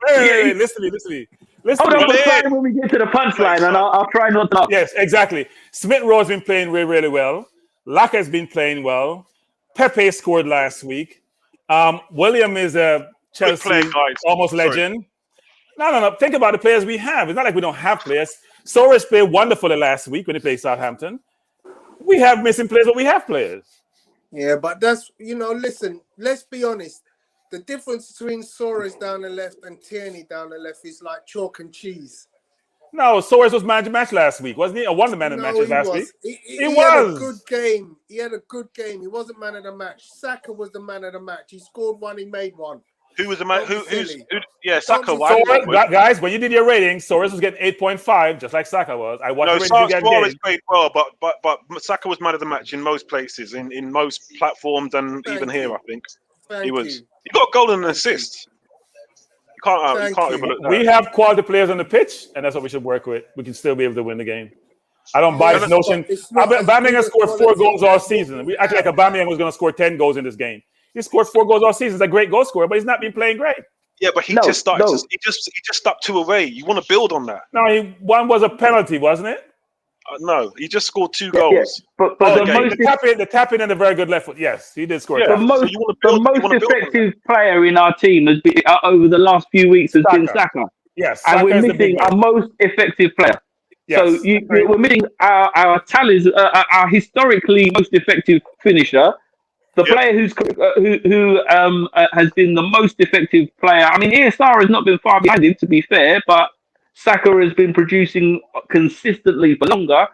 Wait, listen to me. Hold on, when we get to the punchline, and I'll try not to. Yes, exactly. Smith Rowe has been playing really, really well. Laka has been playing well. Pepe scored last week. William is a Chelsea almost legend. No. Think about the players we have. It's not like we don't have players. Soares played wonderfully last week when he played Southampton. We have missing players, but we have players. Yeah, but that's, listen, let's be honest. The difference between Soares down the left and Tierney down the left is like chalk and cheese. No, Soares was man of the match last week, wasn't he? A wonder man of the match last week. He had a good game. He had a good game. He wasn't man of the match. Saka was the man of the match. He scored one, he made one. Who was the man? Saka. Guys, when you did your rating, Soares was getting 8.5, just like Saka was. I watched Soares played well, but Saka was man of the match in most places, in most platforms, and even here, I think. He was. He got a goal and an assist. You can't overlook that. We have quality players on the pitch, and that's what we should work with. We can still be able to win the game. I don't buy this notion. Aubameyang scored 4 goals all season. We act like Aubameyang was going to score 10 goals in this game. He scored 4 goals all season. He's a great goal scorer, but he's not been playing great. Yeah, but he just stuck 2 away. You want to build on that. No, one was a penalty, wasn't it? No, he just scored 2 goals. Yeah. But the tap-in and the very good left foot. Yes, he did score. The most effective player in our team has been over the last few weeks has been Saka. Yes, and Saka we're is the big missing our man. most effective player. Yes. So we're missing our talents, our historically most effective finisher, the Yep. player who has been the most effective player. I mean, ESR has not been far behind him, to be fair, but Saka has been producing consistently for longer.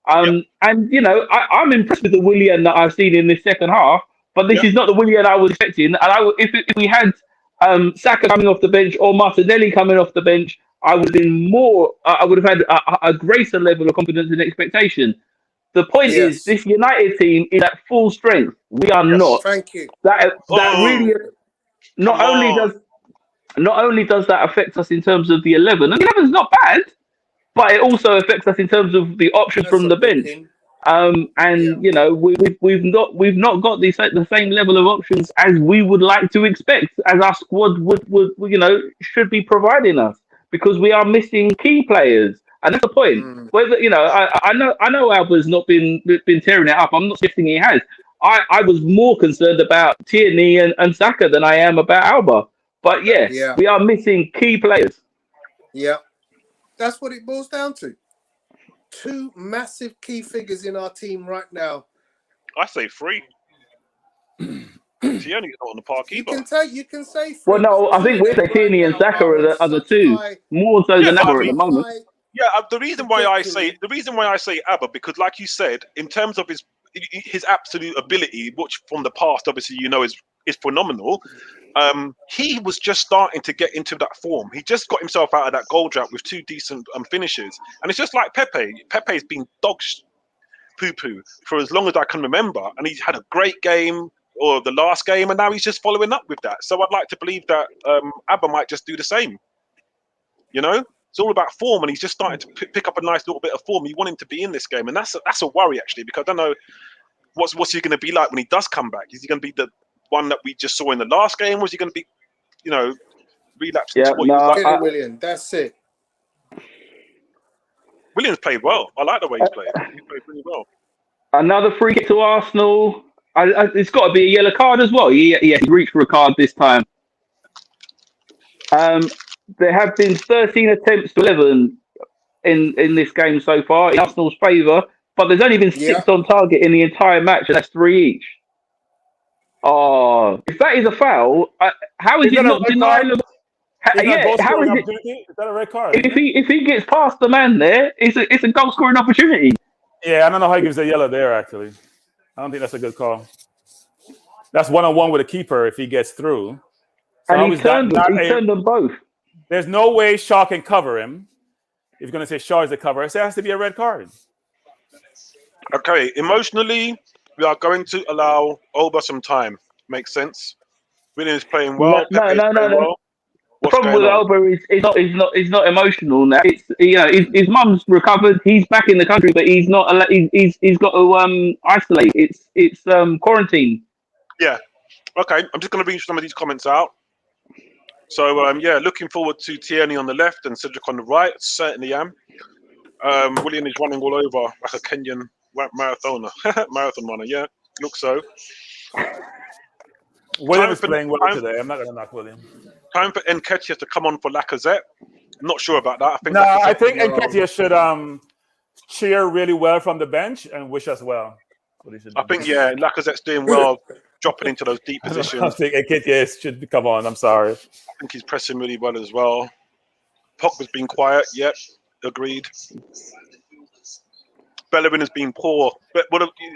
Yep. And I'm impressed with the Willian that I've seen in this second half, but this Yep. is not the Willian I was expecting. And if we had Saka coming off the bench or Martinelli coming off the bench, I would have been more. I would have had a greater level of confidence and expectation. The point is, Yes. this United team is at full strength. We are Yes. not. Thank you. That Oh, really not come only on. does that affect us in terms of the 11. And the 11's not bad, but it also affects us in terms of the options That's from a the bench. booking. Yeah. And we've not got the same level of options as we would like to expect, as our squad would should be providing us, because we are missing key players, and that's the point. Mm. Whether I know Alba's not been tearing it up. I'm not suggesting he has. I was more concerned about Tierney and Saka than I am about Alba. But yeah, Yeah. we are missing key players. Yeah. That's what it boils down to. Two massive key figures in our team right now. I say 3. Tierney's not on the park You either. can say three. Well, no, I think we're Right Tierney and now Saka are the two, more so Yeah, than but I Alba at the mean, moment. Yeah, the reason why I say Abba, because like you said, in terms of his absolute ability, which from the past obviously is phenomenal. He was just starting to get into that form. He just got himself out of that goal drought with 2 decent finishes, and it's just like Pepe. Pepe's been dog poo-poo for as long as I can remember, and he's had a great game or the last game, and now he's just following up with that. So I'd like to believe that Abba might just do the same. It's all about form, and he's just starting to pick up a nice little bit of form. You want him to be in this game, and that's a worry actually, because I don't know what's he going to be like when he does come back. Is he going to be the one that we just saw in the last game, or is he going to be, relapsing to what he was like? William, that's it. Williams played well. I like the way he's played. He played really well. Another free kick to Arsenal. It's got to be a yellow card as well. Yeah, he reached for a card this time. There have been 13 attempts to 11 in this game so far in Arsenal's favour, but there's only been 6 on target in the entire match, and that's 3 each. Oh, if that is a foul, how is it not denial? How is it? Is that a red card? If he gets past the man there, it's a goal scoring opportunity. Yeah, I don't know how he gives a yellow there. Actually, I don't think that's a good call. That's 1-on-1 with a keeper if he gets through. So and he turned them both. There's no way Shaw can cover him. If you're going to say Shaw is the cover, so it has to be a red card. Okay, emotionally, we are going to allow Oba some time. Makes sense. Williams playing well. No. Well. The problem with Oba is he's not emotional now. It's his mum's recovered. He's back in the country, but he's not. He's got to isolate. It's quarantine. Yeah. Okay. I'm just going to read some of these comments out. So looking forward to Tierney on the left and Cedric on the right. Certainly am. William is running all over like a Kenyan marathon runner. Yeah, looks so. William is playing well today. I'm not going to knock William. Time for Nketiah to come on for Lacazette. I'm not sure about that. I think Nketiah should cheer really well from the bench and wish us well. I think Lacazette's doing well, dropping into those deep positions. I think Nketiah should come on. I'm sorry. I think he's pressing really well as well. Pogba's been quiet. Yep, agreed. Bellerin has been poor, but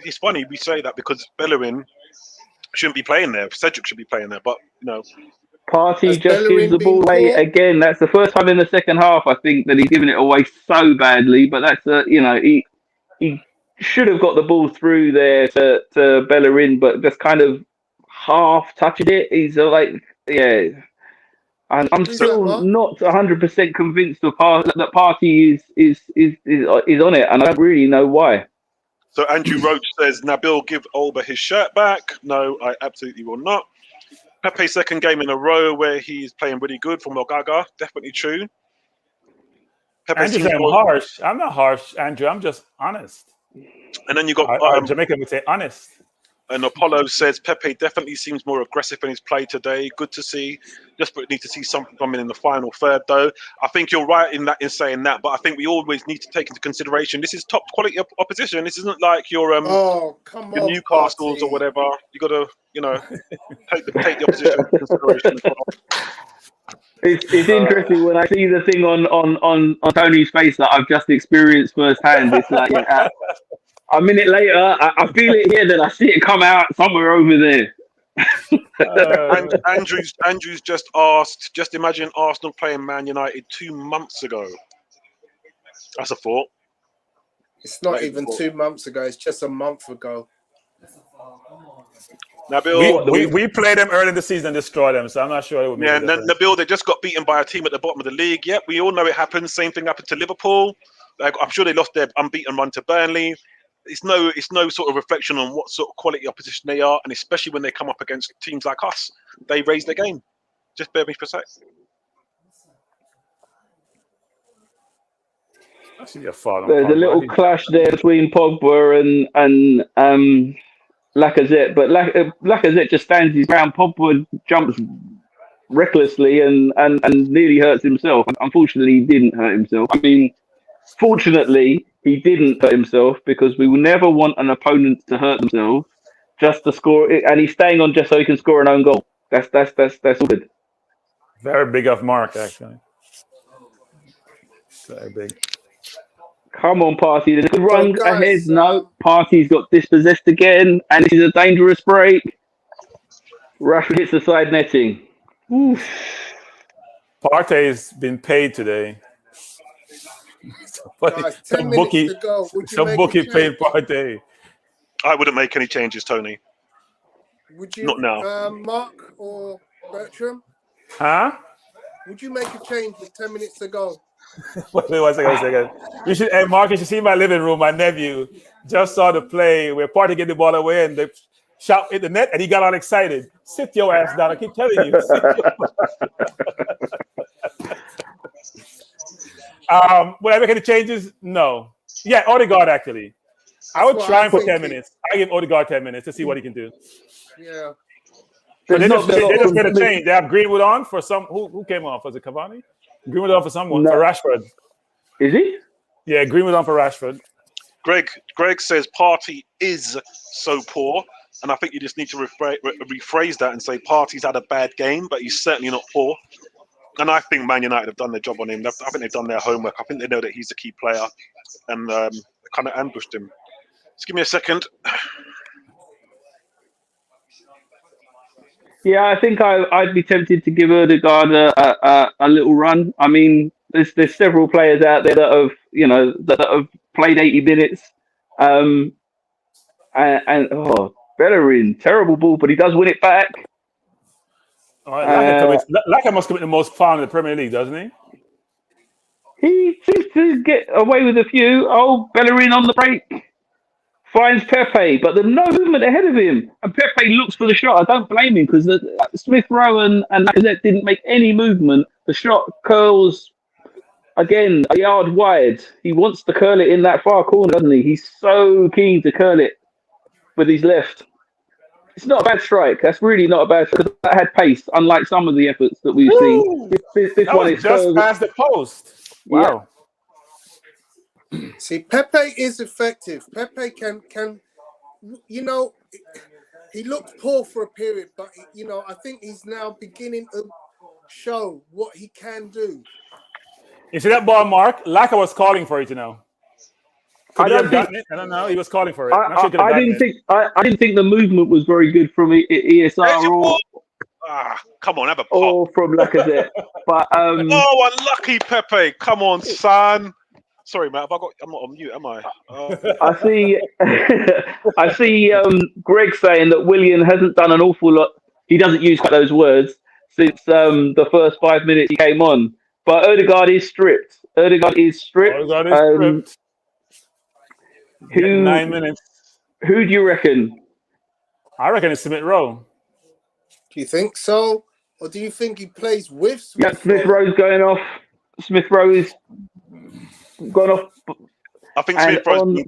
it's funny we say that because Bellerin shouldn't be playing there. Cedric should be playing there, but Partey just gives the ball away again. That's the first time in the second half, I think, that he's given it away so badly. But that's he should have got the ball through there to Bellerin, but just kind of half touched it. He's I'm still not 100% convinced that Partey is on it, and I don't really know why. So Andrew Roach says, Nabil, give Olba his shirt back. No, I absolutely will not. Pepe's second game in a row where he's playing really good from Odegaard. Definitely true. Andrew's saying I'm harsh. I'm not harsh, Andrew. I'm just honest. And then you got Jamaican would say honest. And Apollo says Pepe definitely seems more aggressive in his play today. Good to see. Just need to see something from him in the final third, though. I think you're right in saying that, but I think we always need to take into consideration this is top quality opposition. This isn't like your Oh, come your on, Newcastles Party. or whatever. You got to take the opposition into consideration as well. It's interesting when I see the thing on Tony's face that I've just experienced firsthand. It's like a minute later, I feel it here, then I see it come out somewhere over there. And Andrew's just asked, just imagine Arsenal playing Man United 2 months ago. That's a thought. It's not even 2 months ago. It's just a month ago. Nabil, we played them early in the season and destroyed them, so I'm not sure it would make a difference. Nabil, they just got beaten by a team at the bottom of the league. Yep, we all know it happens. Same thing happened to Liverpool. I'm sure they lost their unbeaten run to Burnley. It's no sort of reflection on what sort of quality opposition they are, and especially when they come up against teams like us, they raise their game. Just bear with me for a sec. There's a little clash there between Pogba and Lacazette, but Lacazette just stands his ground. Pogba jumps recklessly and nearly hurts himself. Unfortunately, he didn't hurt himself. I mean, fortunately, he didn't hurt himself because we will never want an opponent to hurt themselves just to score it, and he's staying on just so he can score an own goal. That's all good. Very big of Mark, actually. Very big. Come on, Party. There's a good run guys, ahead. No, Party's got dispossessed again, and this is a dangerous break. Rashford hits the side netting. Oof. Partey's been paid today. Guys, 10 minutes to go. Some bookie paid Partey. I wouldn't make any changes, Tony. Would you? Not now. Mark or Bertram? Huh? Would you make a change with 10 minutes to go? Wait, one second. You should, hey, Mark, you should see my living room. My nephew just saw the play where Partey get the ball away and they shot hit the net, and he got all excited. Sit your ass down. I keep telling you. Would I make any changes? No. Yeah, Odegaard, actually. I would try him for 10 minutes. I give Odegaard 10 minutes to see what he can do. Yeah. But they just get a change. They have Greenwood on for some. Who came off? Was it Cavani? Greenwood on for someone. No. For Rashford. Is he? Yeah, Greenwood on for Rashford. Greg says Partey is so poor, and I think you just need to rephrase that and say Partey's had a bad game, but he's certainly not poor. And I think Man United have done their job on him. I think they've done their homework. I think they know that he's a key player, and kind of ambushed him. Just give me a second. Yeah, I think I'd be tempted to give Odegaard a little run. I mean, there's several players out there that have played 80 minutes. And Bellerin, terrible ball, but he does win it back. Laka must commit the most foul in the Premier League, doesn't he? He seems to get away with a few. Oh, Bellerin on the break. Finds Pepe, but there's no movement ahead of him. And Pepe looks for the shot. I don't blame him because Smith Rowe and Lacazette didn't make any movement. The shot curls, again, a yard wide. He wants to curl it in that far corner, doesn't he? He's so keen to curl it with his left. It's not a bad strike. That's really not a bad strike because that had pace, unlike some of the efforts that we've seen. This one is just past the post. Wow. Yeah. See, Pepe is effective. Pepe can, he looked poor for a period, but, I think he's now beginning to show what he can do. You see that ball, Mark? Laka was calling for it, I don't know. He was calling for it. I didn't think the movement was very good from ESR come on, have a pop. Or from Lacazette. But unlucky Pepe. Come on, son. Sorry, Matt. I'm not on mute, am I? I see Greg saying that Willian hasn't done an awful lot. He doesn't use quite those words since the first 5 minutes he came on. But Odegaard is stripped. Odegaard is stripped. 9 minutes. Who do you reckon? I reckon it's Smith Rowe. Do you think so? Or do you think he plays with Smith? Yeah, Smith Rowe's going off. Smith Rowe is gone off. I think Smith Rowe's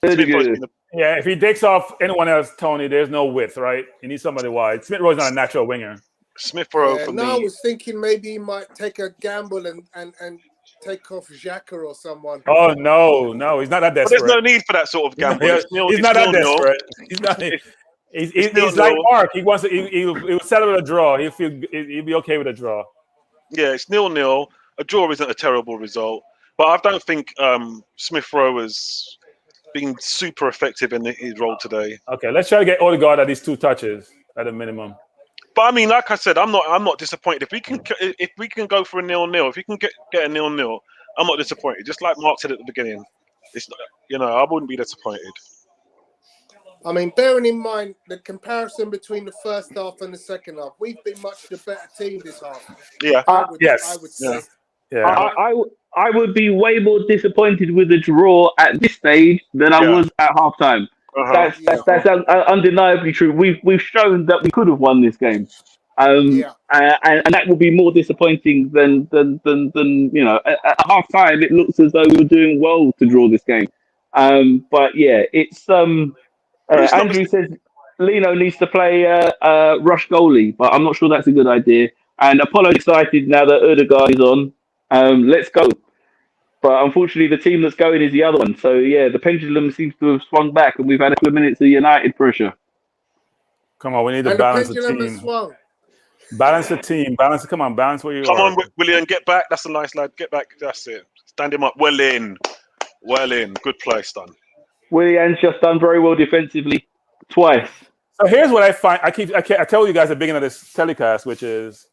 been Yeah, if he takes off anyone else, Tony, there's no width, right? You need somebody wide. Smith Rowe's not a natural winger. Smith Rowe for No, I me. was thinking maybe he might take a gamble and take off Xhaka or someone. Oh no, he's not that But there's desperate. no need for that sort of gamble. He's not that desperate. He's not. He's like Mark. He wants to. He'll settle with a draw. He'll be okay with a draw. Yeah, it's 0-0. A draw isn't a terrible result, but I don't think Smith Rowe has been super effective in his role today. Okay, let's try to get Odegaard at these 2 touches at a minimum. But I mean, like I said, I'm not disappointed if we can go for a 0-0. If we can get a 0-0, I'm not disappointed. Just like Mark said at the beginning, it's I wouldn't be disappointed. I mean, bearing in mind the comparison between the first half and the second half, we've been much the better team this half. Yeah. I would say. Yeah. I would be way more disappointed with the draw at this stage than I was at halftime. That's undeniably true. We've shown that we could have won this game, and that would be more disappointing than at halftime. It looks as though we were doing well to draw this game, but yeah, it's Andrew says Lino needs to play rush goalie, but I'm not sure that's a good idea. And Apollo's excited now that Odegaard is on. Let's go. But unfortunately, the team that's going is the other one. So, yeah, the pendulum seems to have swung back, and we've had a couple of minutes of United pressure. Come on, we need to balance the team. Balance the team. Come on, balance where you are. Come on, William, get back. That's a nice lad. Get back. That's it. Stand him up. Well in. Good play, Stan. William's just done very well defensively twice. So here's what I find. I tell you guys at the beginning of this telecast, which is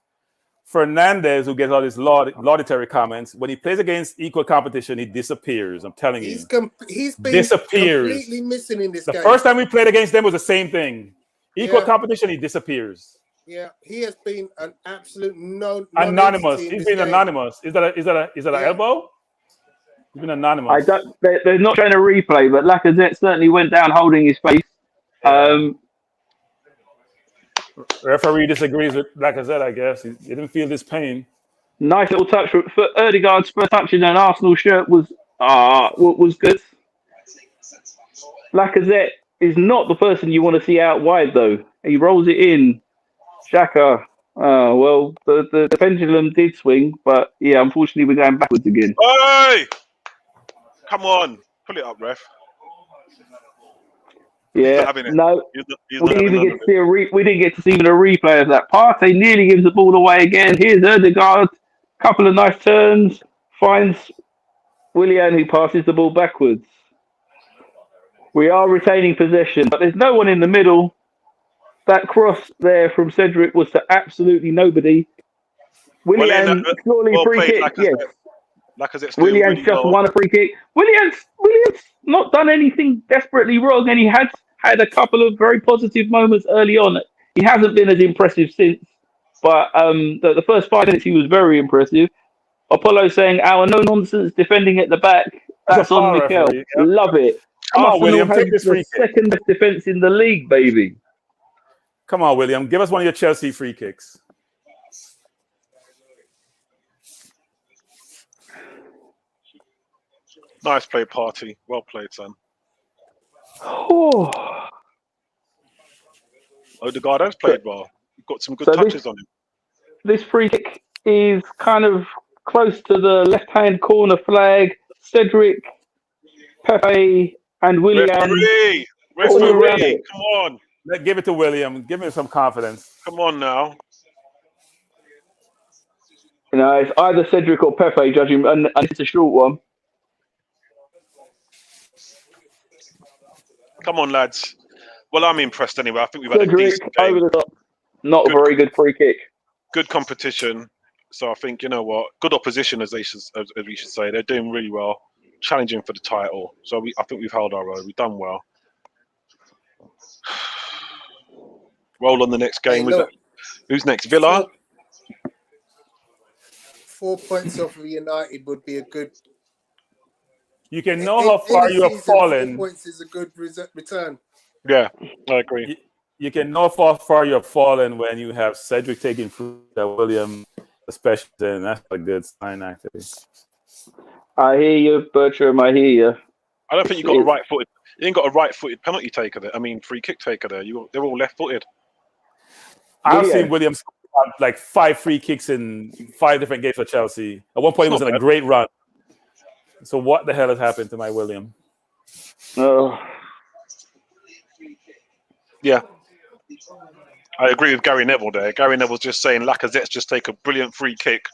Fernandes, who gets all these laudatory comments, when he plays against equal competition, he disappears. I'm telling you. He's been disappears. Completely missing in this game. The first time we played against them was the same thing. Equal competition, he disappears. Yeah, he has been an absolute anonymous. He's been anonymous. Is that an elbow? He's been anonymous. They're not showing a replay, but Lacazette certainly went down holding his face. Referee disagrees with Lacazette, I guess. He didn't feel this pain. Nice little touch for Odegaard's first touch in an Arsenal shirt was good. Lacazette is not the person you want to see out wide, though. He rolls it in. Xhaka. Well, the pendulum did swing, but yeah, unfortunately, we're going backwards again. Hey! Come on. Pull it up, ref. Yeah, no, we didn't get to see even a replay of that. Partey nearly gives the ball away again. Here's Odegaard, couple of nice turns, finds Willian, who passes the ball backwards. We are retaining possession, but there's no one in the middle. That cross there from Cedric was to absolutely nobody. Willian, surely free kick, yes. Willian's just won a free kick. Willian's not done anything desperately wrong, and he had a couple of very positive moments early on. He hasn't been as impressive since, but the first 5 minutes he was very impressive. Apollo saying our no-nonsense defending at the back. That's on Mikel. Love it. Come on, William, take this free kick. Second best defense in the league, baby. Come on, William, give us one of your Chelsea free kicks. Nice play, Party. Well played, son. Oh. Odegaard has played well. You've got some good touches on him. This free kick is kind of close to the left-hand corner flag. Cedric, Pepe, and Willian. Referee, come on. Give it to William. Give him some confidence. Come on now. It's either Cedric or Pepe, judging, and it's a short one. Come on, lads. Well, I'm impressed anyway. I think we've had Cedric, a decent game. over the top. Not a very good free kick. Good competition. So I think, you know what, good opposition, as we should say. They're doing really well, challenging for the title. So I think we've held our own. We've done well. Roll on the next game. Who's next? Villa? 4 points off of United would be a good... You can know how far you have fallen. 4 points is a good return. Yeah, I agree. You can know how far you have fallen when you have Cedric taking through that William, especially. Then that's a good sign, actually. I hear you, Bertram. I hear you. I don't think you got a right-footed. You ain't got a right-footed penalty taker there. I mean, free kick taker there. They're all left-footed. I've seen Williams have like 5 free kicks in 5 different games for Chelsea. At one point, he was in a great run. So what the hell has happened to my William? Yeah. I agree with Gary Neville there. Gary Neville's just saying Lacazette's just take a brilliant free kick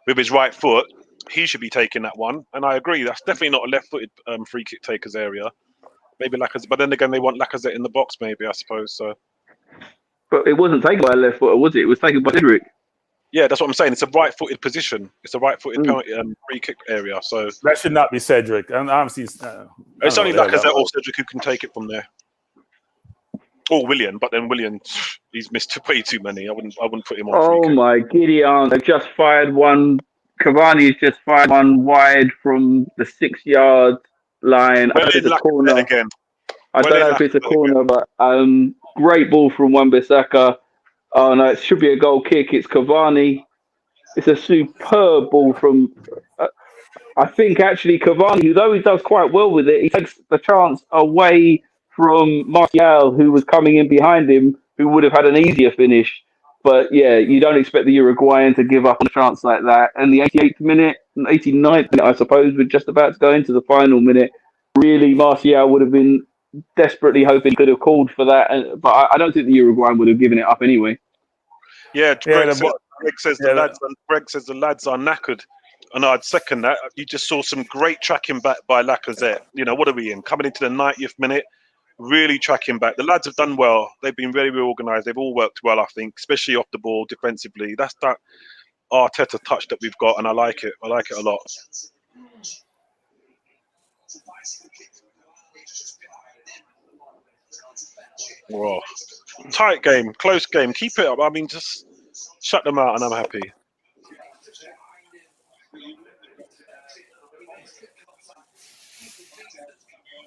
with his right foot. He should be taking that one. And I agree. That's definitely not a left-footed free kick taker's area. Maybe Lacazette. But then again, they want Lacazette in the box, maybe, I suppose. So. But it wasn't taken by a left footer, was it? It was taken by Cedric. Yeah, that's what I'm saying. It's a right-footed position. It's a right-footed penalty free kick area. So that should not be Cedric. And obviously, it's only Lacazette or Cedric who can take it from there. Or Willian, but then Willian, he's missed way too many. I wouldn't put him on. Oh my Gideon! They've just fired one. Cavani's just fired one wide from the 6-yard line. I don't know if it's a corner. Again. I don't know if it's a corner, but great ball from Wan-Bissaka. Oh no, it should be a goal kick. It's Cavani. It's a superb ball from. I think actually Cavani, though he does quite well with it, he takes the chance away from Martial, who was coming in behind him, who would have had an easier finish. But yeah, you don't expect the Uruguayan to give up on a chance like that. And the 88th minute, 89th minute, I suppose, we're just about to go into the final minute. Really, Martial would have been desperately hoping he could have called for that. But I don't think the Uruguayan would have given it up anyway. Yeah, Greg says the lads are knackered. And I'd second that. You just saw some great tracking back by Lacazette. You know, what are we in? Coming into the 90th minute. Really tracking back. The lads have done well. They've been very, very organised. They've all worked well, I think, especially off the ball defensively. That's that Arteta touch that we've got, and I like it. I like it a lot. Whoa. Tight game, close game. Keep it up. I mean, just shut them out, and I'm happy.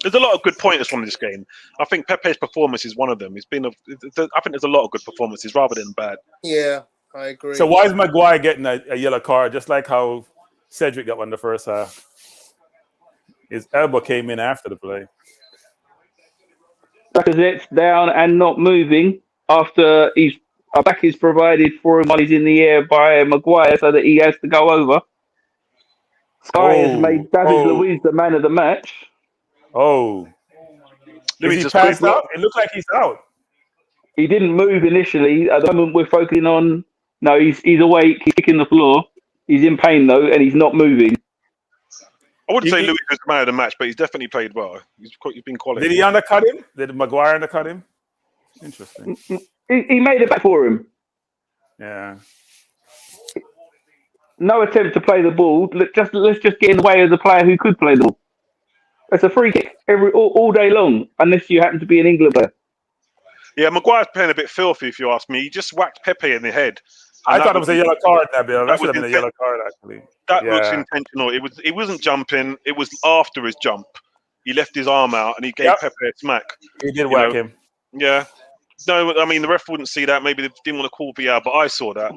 There's a lot of good pointers from this game. I think Pepe's performance is one of them. I think there's a lot of good performances rather than bad. Yeah, I agree. So why is Maguire getting a yellow card, just like how Cedric got one in the first half? His elbow came in after the play. Lacazette's down and not moving after a back is provided for him while he's in the air by Maguire, so that he has to go over. Sky has made David Luiz the man of the match. Oh, is he passed out? It looks like he's out. He didn't move initially. At the moment, we're focusing on. No, he's awake. He's kicking the floor. He's in pain though, and he's not moving. I wouldn't say Luiz is the man of the match, but he's definitely played well. He's been quality. Did he undercut him? Did Maguire undercut him? Interesting. He made it back for him. Yeah. No attempt to play the ball. Let's just get in the way of the player who could play the ball. It's a free kick all day long, unless you happen to be an England player. Yeah, Maguire's playing a bit filthy, if you ask me. He just whacked Pepe in the head. I thought it was a yellow card, Nabil. That should have been a yellow card, actually. That looks intentional. It wasn't jumping. It was after his jump. He left his arm out and he gave Pepe a smack. He did whack him. Yeah. No, I mean, the ref wouldn't see that. Maybe they didn't want to call VR, but I saw that.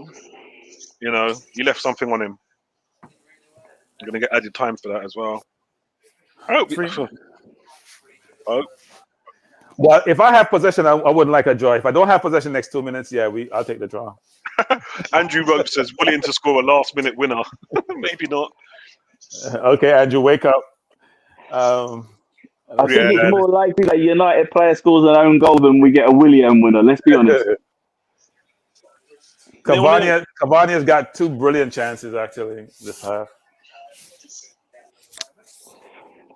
You know, he left something on him. You're going to get added time for that as well. Well, if I have possession, I wouldn't like a draw. If I don't have possession next 2 minutes, I'll take the draw. Andrew Roach says, willing to score a last-minute winner. Maybe not. Okay, Andrew, wake up. I think it's more likely that United player scores an own goal than we get a Willian winner. Let's be honest. Cavani has got 2 brilliant chances, actually, this half.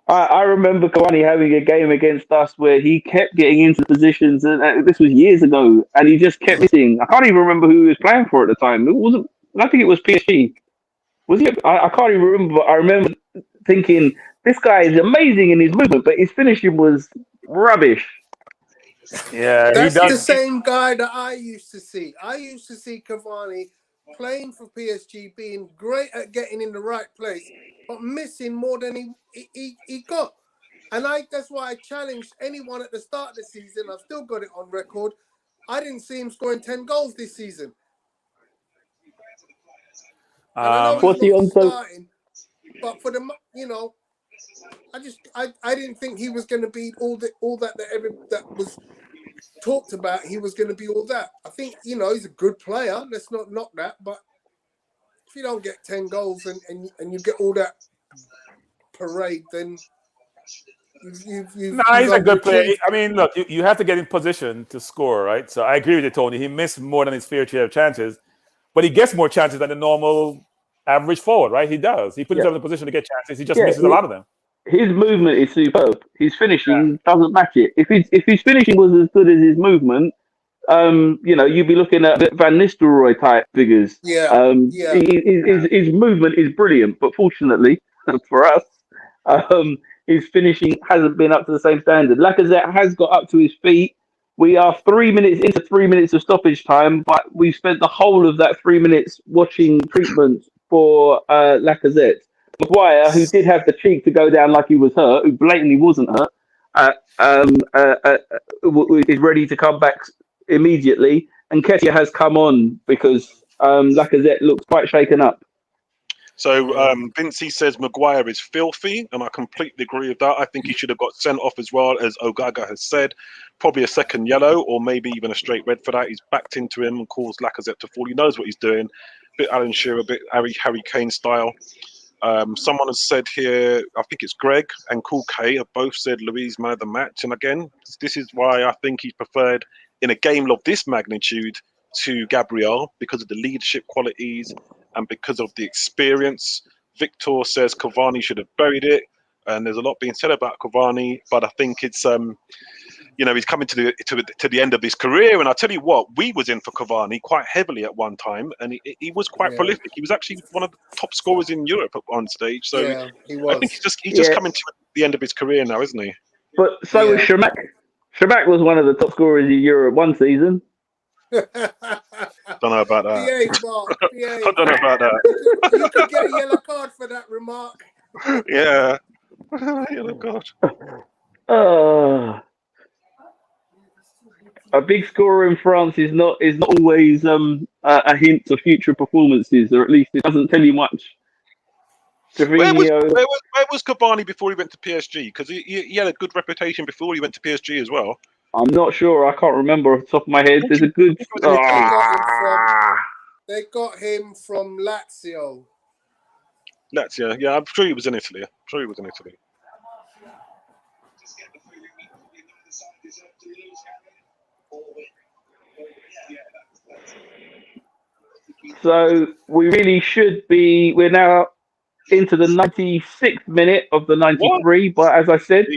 I remember Cavani having a game against us where he kept getting into positions, and this was years ago, and he just kept missing. I can't even remember who he was playing for at the time. It wasn't. I think it was PSG. Was he? I can't even remember. But I remember thinking this guy is amazing in his movement, but his finishing was rubbish. Yeah, that's the same guy that I used to see. I used to see Cavani playing for PSG, being great at getting in the right place, but missing more than he got. And that's why I challenged anyone at the start of the season. I've still got it on record. I didn't see him scoring 10 goals this season. What's he on? Starting, but for the, I didn't think he was going to be all that was talked about. He was going to be all that. I think, he's a good player. Let's not knock that. But if you don't get 10 goals and you get all that parade, then he's a good player. I mean, look, you have to get in position to score, right? So I agree with you, Tony. He missed more than his fair share of chances, but he gets more chances than the normal average forward, right? He does. He puts himself in a position to get chances. He just misses a lot of them. His movement is superb. His finishing doesn't match it. If his finishing was as good as his movement, you'd be looking at Van Nistelrooy type figures. His movement is brilliant, but fortunately for us, his finishing hasn't been up to the same standard. Lacazette has got up to his feet. We are 3 minutes into 3 minutes of stoppage time, but we've spent the whole of that 3 minutes watching treatment for Lacazette. Maguire, who did have the cheek to go down like he was hurt, who blatantly wasn't hurt, is ready to come back immediately. And Ketia has come on because Lacazette looks quite shaken up. So Vincey says Maguire is filthy, and I completely agree with that. I think he should have got sent off as well, as Ogaga has said. Probably a second yellow, or maybe even a straight red for that. He's backed into him and caused Lacazette to fall. He knows what he's doing. A bit Alan Shearer, a bit Harry Kane style. Someone has said here, I think it's Greg and Cool K have both said Luiz man of the match. And again, this is why I think he's preferred in a game of this magnitude to Gabriel, because of the leadership qualities and because of the experience. Victor says Cavani should have buried it, and there's a lot being said about Cavani, but I think it's he's coming to the end of his career. And I tell you what, we was in for Cavani quite heavily at one time, and he was quite prolific. He was actually one of the top scorers in Europe at one stage. So he was. I think he's just coming to the end of his career now, isn't he? But so was Shamak. Shamak was one of the top scorers in Europe one season. Don't know about that. Behave. I don't know about that. You could get a yellow card for that remark. Yeah. Yellow card. A big scorer in France is not always a hint of future performances, or at least it doesn't tell you much. Where was Cavani before he went to PSG? Because he had a good reputation before he went to PSG as well. I'm not sure. I can't remember off the top of my head. There's a good. They got him from Lazio. Lazio, yeah, I'm sure he was in Italy. So we really should be. We're now into the 96th minute of the 93. What? But as I said,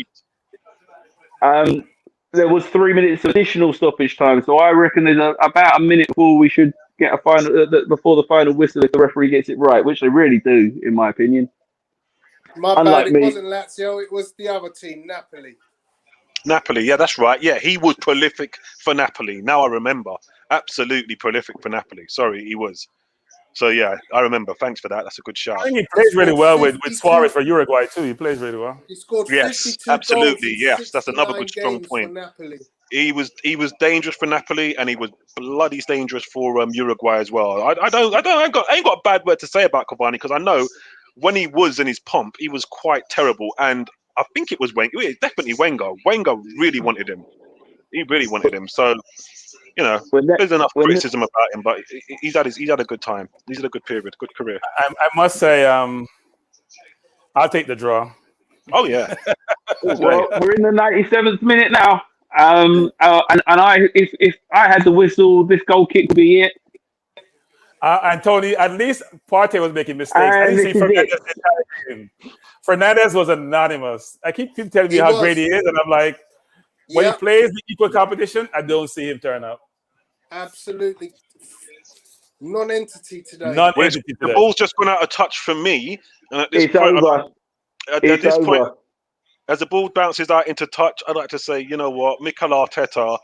there was 3 minutes of additional stoppage time. So I reckon there's about a minute before we should get a final before the final whistle if the referee gets it right, which they really do, in my opinion. My bad, it wasn't Lazio, it was the other team, Napoli. Napoli, yeah, that's right. Yeah, he was prolific for Napoli. Now I remember. Absolutely prolific for Napoli. Sorry, he was. So, yeah, I remember. Thanks for that. That's a good shot. I think he plays really well with Suarez for Uruguay, too. He plays really well. He scored 52 absolutely. Goals yes, that's another good strong point. He was dangerous for Napoli, and he was bloody dangerous for Uruguay as well. I ain't got a bad word to say about Cavani, because I know when he was in his pomp, he was quite terrible. And I think it was Wenger. It was definitely Wenger. Wenger really wanted him. He really wanted him. So, there's enough criticism about him, but he's had a good time. He's had a good period, good career. I must say, I'll take the draw. Oh yeah. Well, we're in the 97th minute now. And if I had the whistle, this goal kick would be it. And Tony, at least Partey was making mistakes. I didn't see Fernandes. Fernandes was anonymous. I keep telling me how great he is, and I'm like, when he plays the equal competition, I don't see him turn up. Absolutely. Non-entity today. The ball's just gone out of touch for me. And at this it's point, over. Point, as the ball bounces out into touch, I'd like to say, you know what, Mikel Arteta,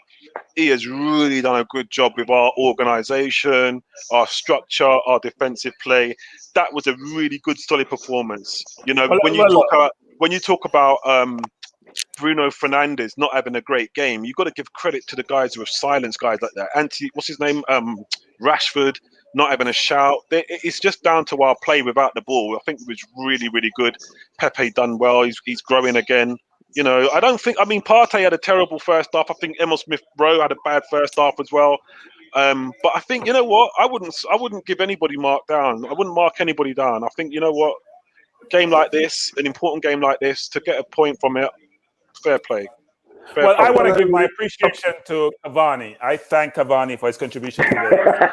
he has really done a good job with our organisation, our structure, our defensive play. That was a really good, solid performance. When you talk about Bruno Fernandes not having a great game, you've got to give credit to the guys who have silenced guys like that. What's his name? Rashford, not having a shout. It's just down to our play without the ball. I think it was really, really good. Pepe done well. He's growing again. You know, I don't think. I mean, Partey had a terrible first half. I think Emil Smith-Rowe had a bad first half as well. But I think, you know what, I wouldn't give anybody mark down. I wouldn't mark anybody down. I think, you know what, a game like this, an important game like this, to get a point from it, fair play. Well, I want to give my appreciation to Cavani. I thank Cavani for his contribution today.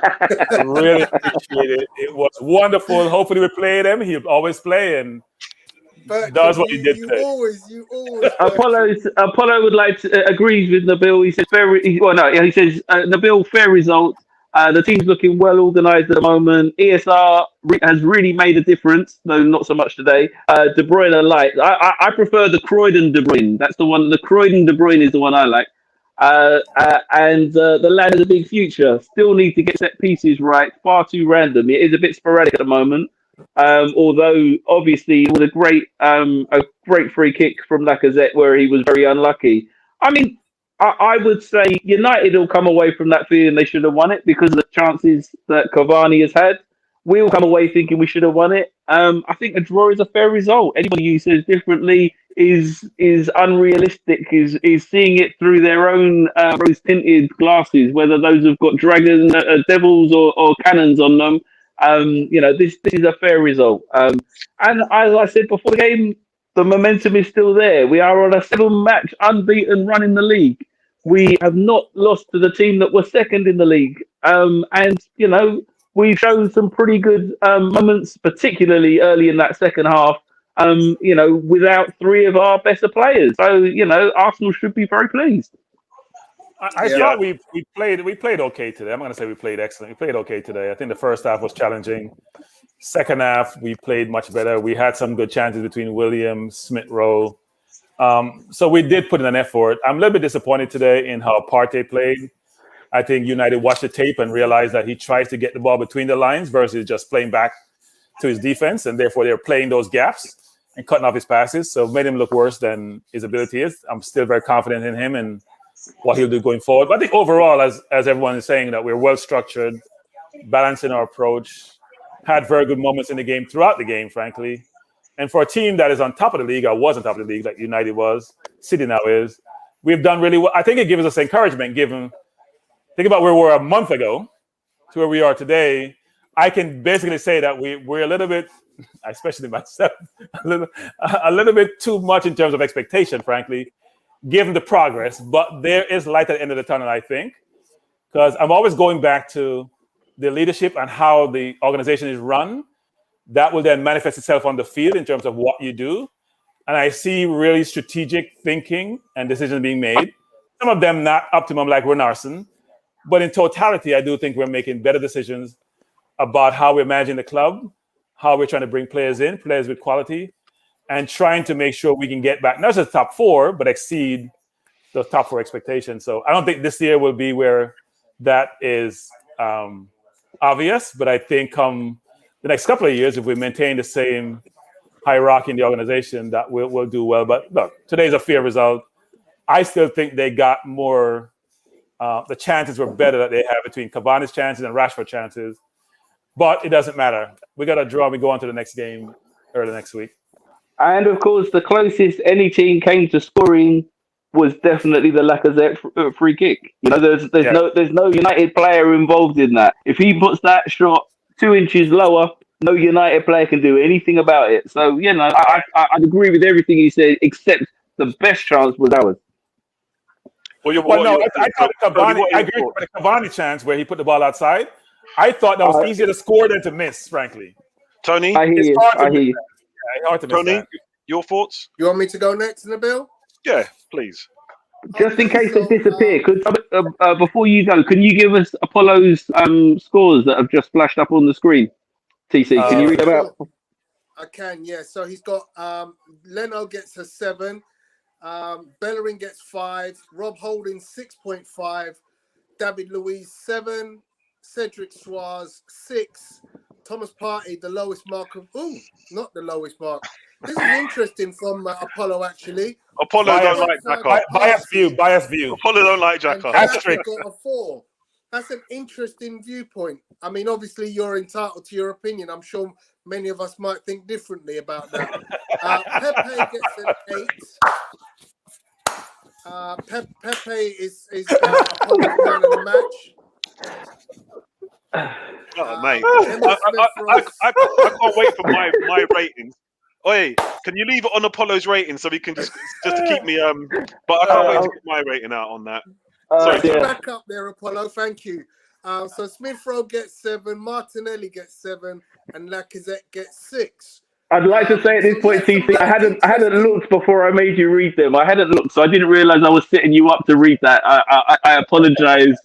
I really appreciate it. It was wonderful. Hopefully we play him. He'll always play and does what he did today. You always. Apollo would like to agrees with Nabil. He says he says Nabil, fair result. The team's looking well organised at the moment. ESR has really made a difference, though not so much today. De Bruyne I like. I prefer the Croydon De Bruyne. That's the one. The Croydon De Bruyne is the one I like. And the lad has a big future. Still need to get set pieces right. Far too random. It is a bit sporadic at the moment. Although obviously it was a great free kick from Lacazette where he was very unlucky. I mean, I would say United will come away from that feeling they should have won it because of the chances that Cavani has had. We'll come away thinking we should have won it. I think a draw is a fair result. Anybody who says differently is unrealistic, is seeing it through their own rose-tinted glasses, whether those have got dragons, devils or cannons on them. This is a fair result. And as I said before the game, the momentum is still there. We are on a 7-match unbeaten run in the league. We have not lost to the team that was second in the league. We've shown some pretty good moments, particularly early in that second half, without three of our better players. So, Arsenal should be very pleased. I thought we played okay today. I'm going to say we played excellent. We played okay today. I think the first half was challenging. Second half, we played much better. We had some good chances between Williams, Smith-Rowe. So we did put in an effort. I'm a little bit disappointed today in how Partey played. I think United watched the tape and realized that he tries to get the ball between the lines versus just playing back to his defense, and therefore they're playing those gaps and cutting off his passes. So it made him look worse than his ability is. I'm still very confident in him and what he'll do going forward. But I think overall, as everyone is saying, that we're well structured, balancing our approach, had very good moments in the game throughout the game, frankly. And for a team that is on top of the league, or was on top of the league, like United was, City now is, we've done really well. I think it gives us encouragement, think about where we were a month ago to where we are today. I can basically say that we're a little bit, especially myself, a little bit too much in terms of expectation, frankly, given the progress. But there is light at the end of the tunnel, I think, because I'm always going back to the leadership and how the organization is run. That will then manifest itself on the field in terms of what you do. And I see really strategic thinking and decisions being made. Some of them not optimum, like Renarsson. But in totality, I do think we're making better decisions about how we're managing the club, how we're trying to bring players with quality, and trying to make sure we can get back, not just the top four, but exceed the top four expectations. So I don't think this year will be where that is obvious, but I think come the next couple of years, if we maintain the same hierarchy in the organization, that we'll do well. But look, today's a fair result. I still think they got more. The chances were better that they have between Cavani's chances and Rashford's chances. But it doesn't matter. We got a draw. We go on to the next game early next week. And, of course, the closest any team came to scoring was definitely the Lacazette free kick. There's no United player involved in that. If he puts that shot 2 inches lower, no United player can do anything about it. So, I'd agree with everything he said, except the best chance was ours. I thought I agree with the Cavani chance where he put the ball outside. I thought that was easier to score than to miss, frankly. Tony? I hear you. Tony, your thoughts? You want me to go next, Nabil? Yeah, please. Just in case they disappear, before you go, can you give us Apollo's scores that have just flashed up on the screen? TC, can you read them out? I can, yeah. So he's got Leno gets a 7. Bellerin gets 5, Rob Holding 6.5, David Luiz 7, Cedric Suarez 6, Thomas Partey the lowest mark of not the lowest mark. This is interesting from Apollo actually. Apollo don't like Xhaka. Bias view. Apollo don't like Xhaka. Xhaka got a 4. That's an interesting viewpoint. I mean, obviously, you're entitled to your opinion. I'm sure many of us might think differently about that. Pepe gets an 8. Pepe is Apollo's man of the match. Oh, mate. I can't wait for my ratings. Oi, can you leave it on Apollo's rating so we can just to keep me but I can't wait to get my rating out on that. Sorry, back up there, Apollo. Thank you. So Smith Rowe gets 7, Martinelli gets 7, and Lacazette gets 6. I'd like to say at this point, TC, I hadn't looked before I made you read them. I hadn't looked, so I didn't realise I was setting you up to read that. I apologise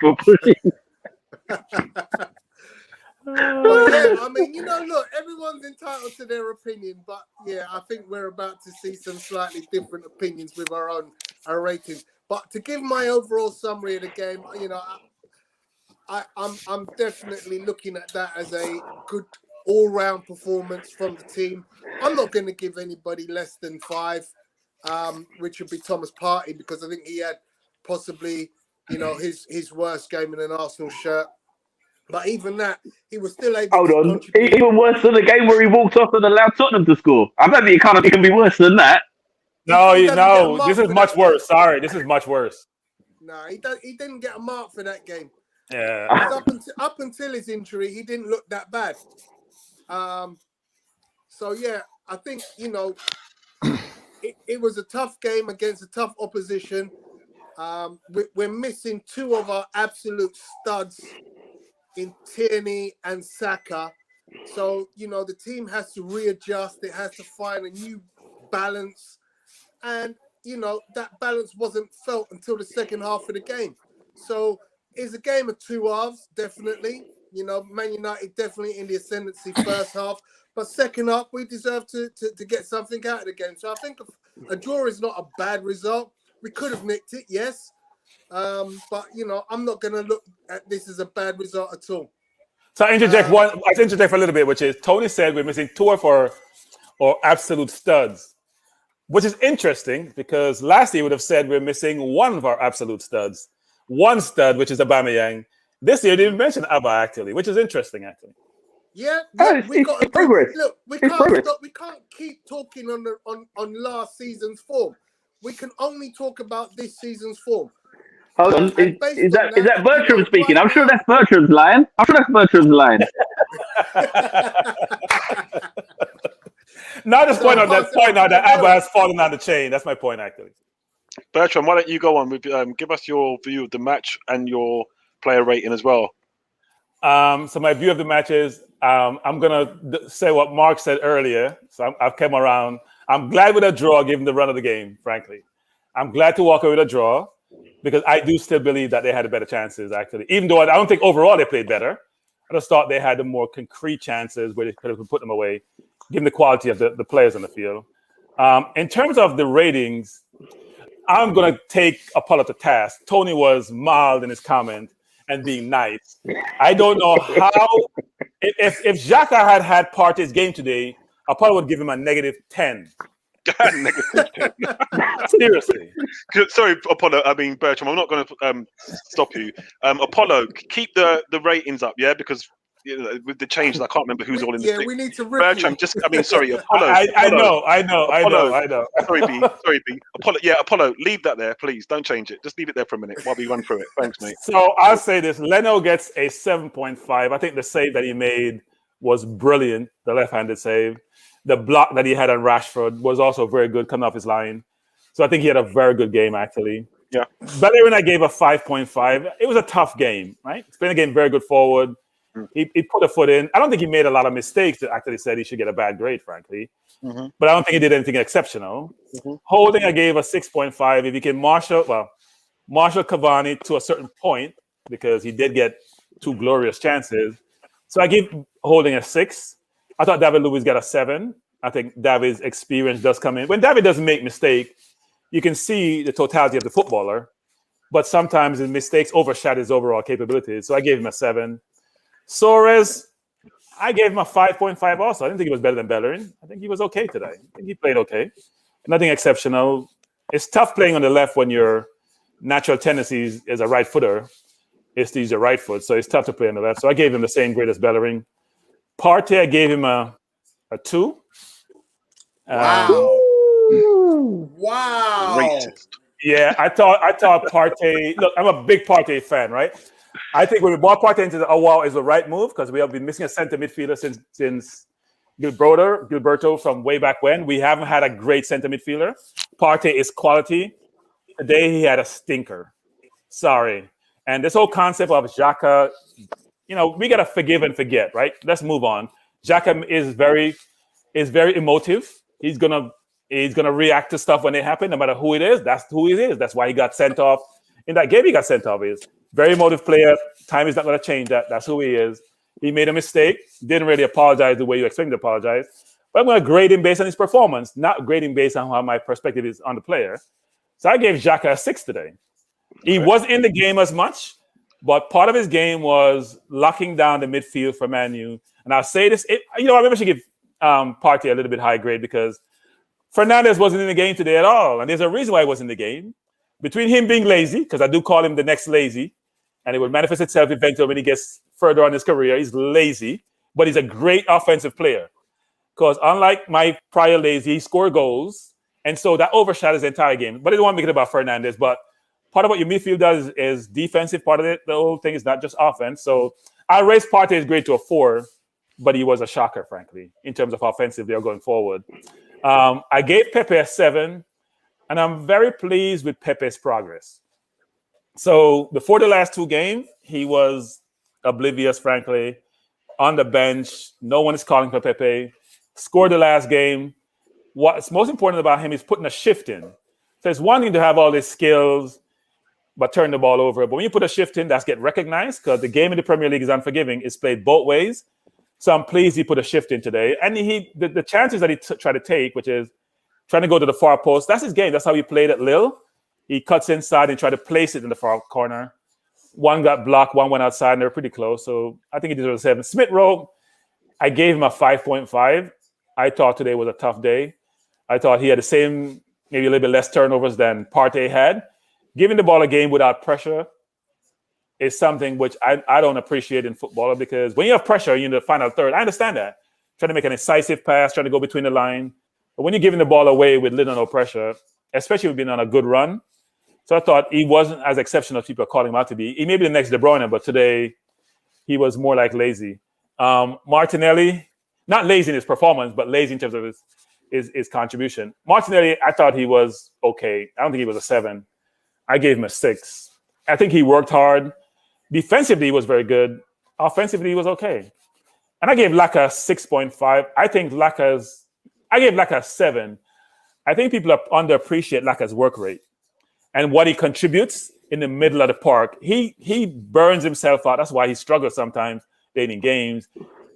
for pushing. But yeah, I mean, look, everyone's entitled to their opinion, but yeah, I think we're about to see some slightly different opinions with our ratings. But to give my overall summary of the game, I'm definitely looking at that as a good all-round performance from the team. I'm not going to give anybody less than 5, which would be Thomas Partey, because I think he had possibly, his worst game in an Arsenal shirt. But even that, he was still able to contribute. Even worse than the game where he walked off and allowed Tottenham to score. I don't think it can be worse than that. No, this is much worse. Sorry, this is much worse. No, he didn't get a mark for that game. Yeah. Up until his injury, he didn't look that bad. So yeah, I think it was a tough game against a tough opposition. We're missing 2 of our absolute studs in Tierney and Saka. So, the team has to readjust. It has to find a new balance. And, that balance wasn't felt until the second half of the game. So it's a game of 2 halves, definitely. Man United definitely in the ascendancy first half. But second half, we deserve to get something out of the game. So I think a draw is not a bad result. We could have nicked it, yes. But I'm not going to look at this as a bad result at all. So I interject for a little bit, which is Tony said we're missing 2 of our absolute studs, which is interesting because last year he would have said we're missing 1 of our absolute studs, 1 stud, which is Aubameyang. This year they didn't mention Abba actually, which is interesting actually. Yeah, it's progress. Look, we can't keep talking on last season's form. We can only talk about this season's form. Hold on. Is that Bertram speaking? I'm sure that's Bertram's line. No, I just point out that Abba has fallen down the chain. That's my point, actually. Bertram, why don't you go on with give us your view of the match and your player rating as well? So my view of the match is I'm gonna say what Mark said earlier. So I've come around. I'm glad with a draw, given the run of the game. Frankly, I'm glad to walk away with a draw. Because I do still believe that they had better chances, actually. Even though I don't think overall they played better. I just thought they had the more concrete chances where they could have put them away, given the quality of the players on the field. In terms of the ratings, I'm going to take Apollo to task. Tony was mild in his comment and being nice. I don't know how... If Xhaka had Partey's game today, Apollo would give him a -10. Seriously. Sorry, Apollo. I mean, Bertram, I'm not going to stop you. Apollo, keep the ratings up, yeah? Because with the changes, I can't remember who's all in the thing. We need to Bertram, sorry, Apollo. I know. Sorry, B. Apollo, leave that there, please. Don't change it. Just leave it there for a minute while we run through it. Thanks, mate. So I'll say this. Leno gets a 7.5. I think the save that he made was brilliant, the left-handed save. The block that he had on Rashford was also very good coming off his line. So I think he had a very good game, actually. Yeah. Bellerin, I gave a 5.5. It was a tough game, right? It's been a game very good forward. He put a foot in. I don't think he made a lot of mistakes that actually said he should get a bad grade, frankly. Mm-hmm. But I don't think he did anything exceptional. Mm-hmm. Holding, I gave a 6.5. If he can marshal Cavani to a certain point, because he did get 2 glorious chances. So I gave Holding a 6. I thought David Luiz got a 7. I think David's experience does come in. When David doesn't make mistake, you can see the totality of the footballer, but sometimes his mistakes overshadow his overall capabilities. So I gave him a 7. Suarez, I gave him a 5.5 also. I didn't think he was better than Bellerin. I think he was okay today. I think he played okay. Nothing exceptional. It's tough playing on the left when your natural tendencies is a right footer. is to use your right foot, so it's tough to play on the left. So I gave him the same grade as Bellerin. Partey, I gave him a 2. Wow. Wow. Racist. Yeah, I thought Partey. Look, I'm a big Partey fan, right? I think when we brought Partey into is the right move because we have been missing a center midfielder since Gilberto from way back when. We haven't had a great center midfielder. Partey is quality. Today he had a stinker. Sorry. And this whole concept of Xhaka, we gotta forgive and forget, right? Let's move on. Xhaka is very emotive. He's gonna react to stuff when it happens, no matter who it is. That's who he is. That's why he got sent off. In that game, he got sent off. He's very emotive player. Time is not gonna change that. That's who he is. He made a mistake. Didn't really apologize the way you expect him to apologize. But I'm gonna grade him based on his performance, not grade him based on how my perspective is on the player. So I gave Xhaka a 6 today. He wasn't in the game as much, but part of his game was locking down the midfield for Man U. And I'll say this, I maybe I should give Partey a little bit high grade because Fernandes wasn't in the game today at all. And there's a reason why he wasn't in the game. Between him being lazy, because I do call him the next lazy, and it will manifest itself eventually when he gets further on his career. He's lazy, but he's a great offensive player. Because unlike my prior lazy, he scored goals. And so that overshadows the entire game. But I don't want to make it about Fernandes, but part of what your midfield does is defensive part of it. The whole thing is not just offense. So I raised Partey's grade to a 4, but he was a shocker, frankly, in terms of offensive they are going forward. I gave Pepe a 7, and I'm very pleased with Pepe's progress. So before the last 2 games, he was oblivious, frankly, on the bench. No one is calling for Pepe. Scored the last game. What's most important about him is putting a shift in. So it's one thing to have all these skills, but turn the ball over. But when you put a shift in, that's get recognized because the game in the Premier League is unforgiving. It's played both ways. So I'm pleased he put a shift in today. And the chances that he tried to take, which is trying to go to the far post, that's his game. That's how he played at Lille. He cuts inside and tried to place it in the far corner. One got blocked, one went outside, and they were pretty close. So I think he deserves a 7. Smith Rowe, I gave him a 5.5. I thought today was a tough day. I thought he had the same, maybe a little bit less turnovers than Partey had. Giving the ball a game without pressure is something which I don't appreciate in football because when you have pressure, you're in the final third. I understand that. Trying to make an incisive pass, trying to go between the line. But when you're giving the ball away with little or no pressure, especially with being on a good run, so I thought he wasn't as exceptional as people are calling him out to be. He may be the next De Bruyne, but today he was more like lazy. Martinelli, not lazy in his performance, but lazy in terms of his contribution. Martinelli, I thought he was okay. I don't think he was a 7. I gave him a 6. I think he worked hard. Defensively, he was very good. Offensively, he was okay. And I gave Laka 6.5. I gave Laka a 7. I think people underappreciate Laka's work rate and what he contributes in the middle of the park. He burns himself out. That's why he struggles sometimes late in games.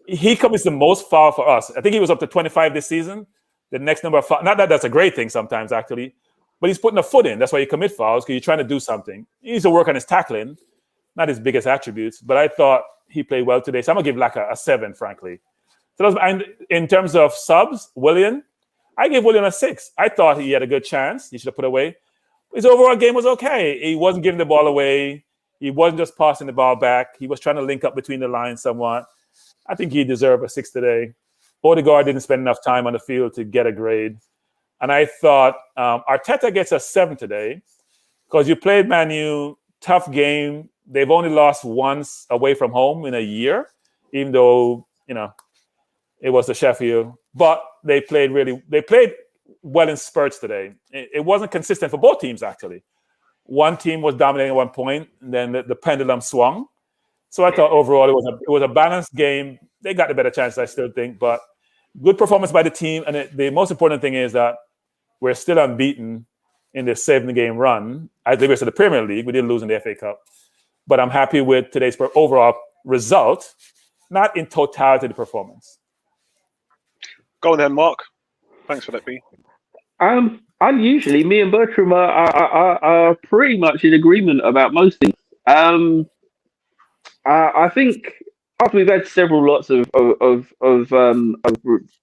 He commits the most foul for us. I think he was up to 25 this season. The next number of fouls, not that that's a great thing sometimes, actually, but he's putting a foot in. That's why you commit fouls, because you're trying to do something. He needs to work on his tackling, not his biggest attributes, but I thought he played well today. So I'm going to give Laka a 7, frankly. So and in terms of subs, Willian, I gave Willian a 6. I thought he had a good chance. He should have put away. His overall game was okay. He wasn't giving the ball away. He wasn't just passing the ball back. He was trying to link up between the lines somewhat. I think he deserved a 6 today. Odegaard didn't spend enough time on the field to get a grade. And I thought Arteta gets a 7 today because you played Man U, tough game. They've only lost once away from home in a year, even though, it was the Sheffield. But they played well in spurts today. It wasn't consistent for both teams, actually. One team was dominating at one point, and then the pendulum swung. So I thought overall it was a balanced game. They got the better chance, I still think, but good performance by the team. And the most important thing is that we're still unbeaten in this 7-game run. As the rest of the Premier League, we didn't lose in the FA Cup. But I'm happy with today's overall result, not in totality of the performance. Go on then, Mark. Thanks for that, B. Unusually, me and Bertram are pretty much in agreement about most things. I think after we've had several lots of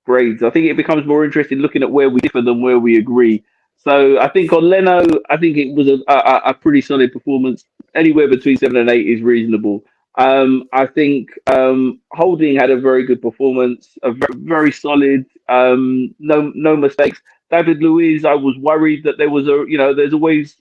grades, I think it becomes more interesting looking at where we differ than where we agree. So I think on Leno, I think it was a pretty solid performance. Anywhere between 7 and 8 is reasonable. I think Holding had a very good performance, a very solid, no mistakes. David Luiz, I was worried that there was there's always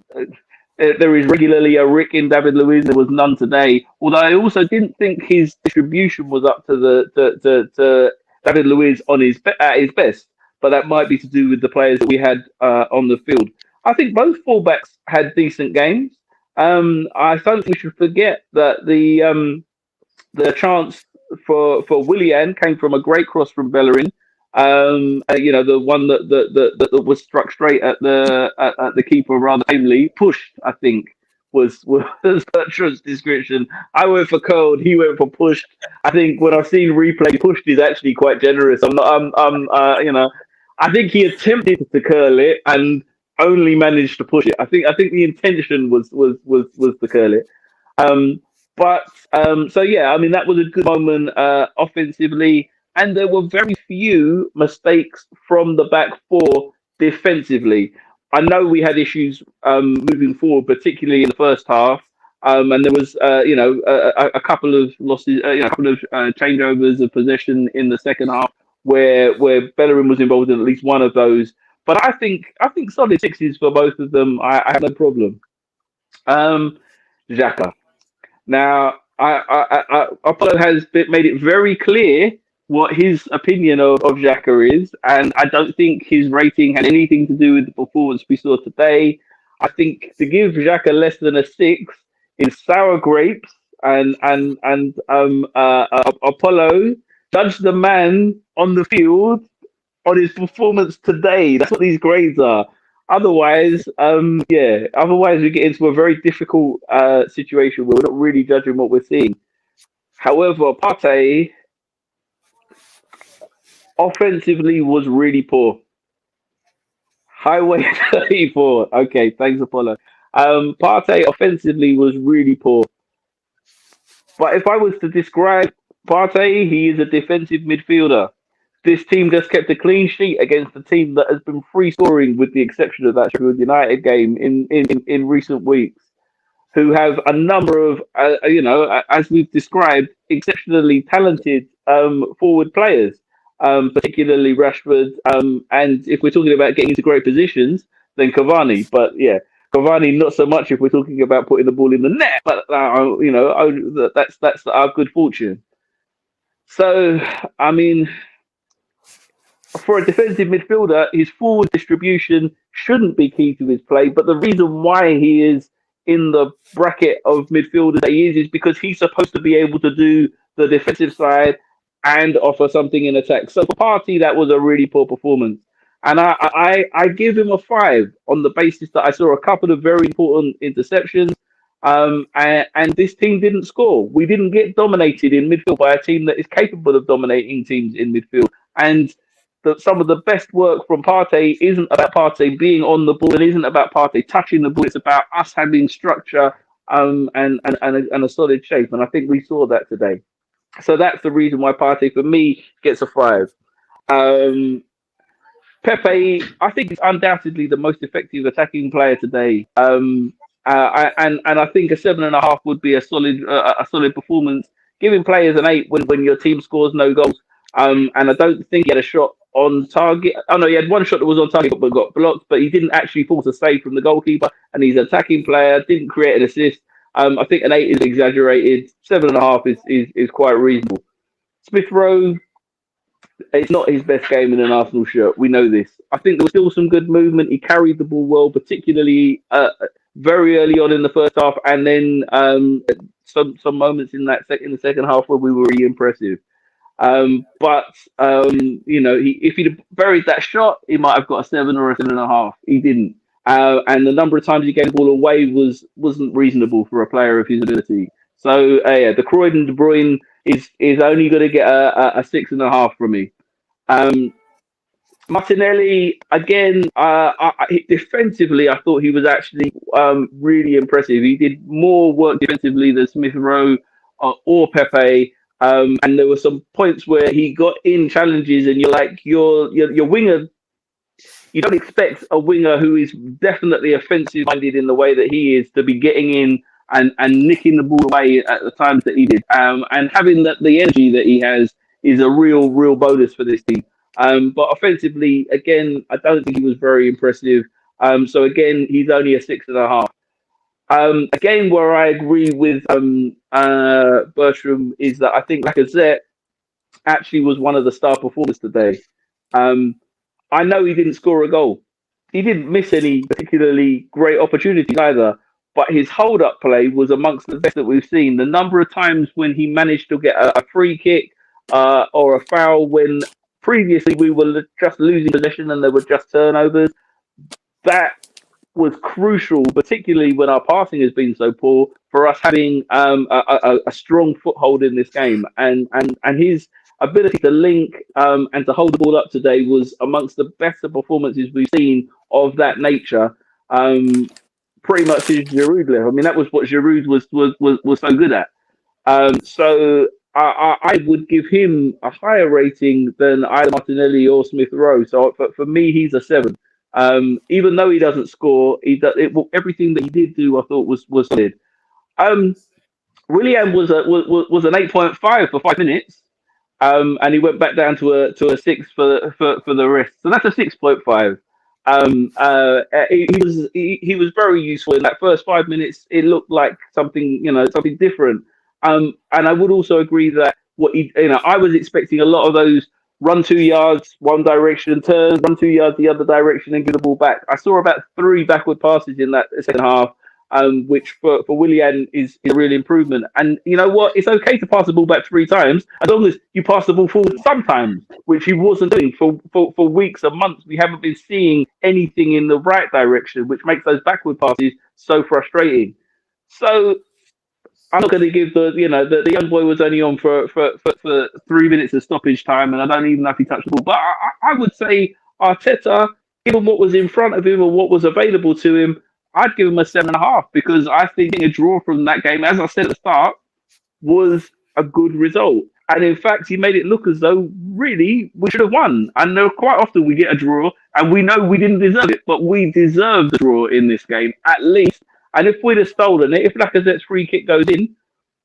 there is regularly a Rick in David Luiz. There was none today. Although I also didn't think his distribution was up to to David Luiz at his best. But that might be to do with the players that we had on the field. I think both fullbacks had decent games. I don't think we should forget that the chance for Willian came from a great cross from Bellerin. The one that was struck straight at the keeper rather aimlessly, pushed. I think was Bertrand's description. I went for curled, he went for pushed. I think when I've seen replay, pushed is actually quite generous. I think he attempted to curl it and only managed to push it. I think the intention was to curl it. That was a good moment offensively, and there were very few mistakes from the back four defensively. I know we had issues moving forward, particularly in the first half, and there was a couple of losses, a couple of changeovers of possession in the second half where Bellerin was involved in at least one of those. But I think solid sixes for both of them. I have no problem. Xhaka. Now, Apollo has made it very clear what his opinion of Xhaka is, and I don't think his rating had anything to do with the performance we saw today. I think to give Xhaka less than a 6 is sour grapes, and Apollo judge the man on the field on his performance today. That's what these grades are. Otherwise, we get into a very difficult situation where we're not really judging what we're seeing. However, Partey offensively was really poor. Highway 34. Okay, thanks, Apollo. Partey offensively was really poor. But if I was to describe Partey, he is a defensive midfielder. This team just kept a clean sheet against a team that has been free scoring, with the exception of that Sheffield United game in recent weeks, who have a number of, as we've described, exceptionally talented forward players, particularly Rashford. And if we're talking about getting into great positions, then Cavani. But yeah, Cavani not so much if we're talking about putting the ball in the net. But that's our good fortune. So I mean, for a defensive midfielder, his forward distribution shouldn't be key to his play. But the reason why he is in the bracket of midfielders that he is because he's supposed to be able to do the defensive side and offer something in attack. So for Partey, that was a really poor performance. And I give him a 5 on the basis that I saw a couple of very important interceptions. And this team didn't score. We didn't get dominated in midfield by a team that is capable of dominating teams in midfield. And some of the best work from Partey isn't about Partey being on the ball. It isn't about Partey touching the ball. It's about us having structure and a solid shape. And I think we saw that today. So that's the reason why Partey, for me, gets a 5. Pepe, I think, is undoubtedly the most effective attacking player today. And I think a 7.5 would be a solid performance. Giving players an 8 when your team scores no goals. And I don't think he had a shot on target. Oh no, he had one shot that was on target but got blocked. But he didn't actually force a save from the goalkeeper. And he's an attacking player. Didn't create an assist. I think an 8 is exaggerated. 7.5 is quite reasonable. Smith Rowe, it's not his best game in an Arsenal shirt. We know this. I think there was still some good movement. He carried the ball well, particularly very early on in the first half, and then some moments in the second half where we were really impressive. If he'd buried that shot, he might have got a 7 or a 7.5. He didn't. And the number of times he gave the ball away wasn't reasonable for a player of his ability. So the Croydon De Bruyne is only going to get a 6.5 from me. Martinelli, again, defensively, I thought he was actually really impressive. He did more work defensively than Smith Rowe or Pepe. And there were some points where he got in challenges, and you're like, your winger you don't expect a winger who is definitely offensive minded in the way that he is to be getting in and nicking the ball away at the times that he did. And having the energy that he has is a real bonus for this team. But offensively, again, I don't think he was very impressive. So again, he's only a 6.5. Again, where I agree with Bertram is that I think Lacazette actually was one of the star performers today. I know he didn't score a goal. He didn't miss any particularly great opportunities either, but his hold-up play was amongst the best that we've seen. The number of times when he managed to get a free kick or a foul when previously we were just losing possession and there were just turnovers, that was crucial, particularly when our passing has been so poor, for us having a strong foothold in this game. And his ability to link and to hold the ball up today was amongst the better performances we've seen of that nature. Pretty much since Giroud left. I mean, that was what Giroud was so good at. So I would give him a higher rating than either Martinelli or Smith Rowe. So for me, he's a 7. Even though he doesn't score, everything that he did do, I thought was solid. Willian was an 8.5 for 5 minutes, and he went back down to a 6 for the rest. So that's a 6.5. He was very useful in that first 5 minutes. It looked like something different. And I would also agree that I was expecting a lot of those run 2 yards one direction, turn, run 2 yards the other direction, and give the ball back. I saw about 3 backward passes in that second half, which for Willian is a real improvement. And you know what? It's okay to pass the ball back 3 times as long as you pass the ball forward sometimes, which he wasn't doing for weeks and months. We haven't been seeing anything in the right direction, which makes those backward passes so frustrating. So I'm not going to give the young boy was only on for 3 minutes of stoppage time, and I don't even know if he touched the ball. But I would say Arteta, given what was in front of him or what was available to him, I'd give him a 7.5 because I think a draw from that game, as I said at the start, was a good result. And in fact, he made it look as though really we should have won. And quite often we get a draw, and we know we didn't deserve it, but we deserved the draw in this game at least. And if we'd have stolen it, if Lacazette's free kick goes in,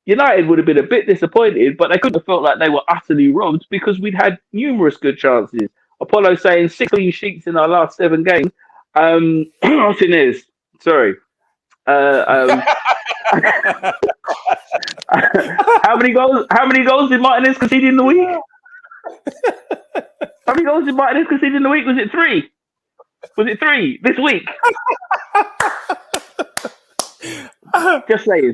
United would have been a bit disappointed, but they couldn't have felt like they were utterly robbed because we'd had numerous good chances. Apollo saying 6 clean sheets in our last 7 games. Martinez, sorry. How many goals did Martinez concede in the week? How many goals did Martinez concede in the week? Was it 3? Was it 3 this week? Just saying.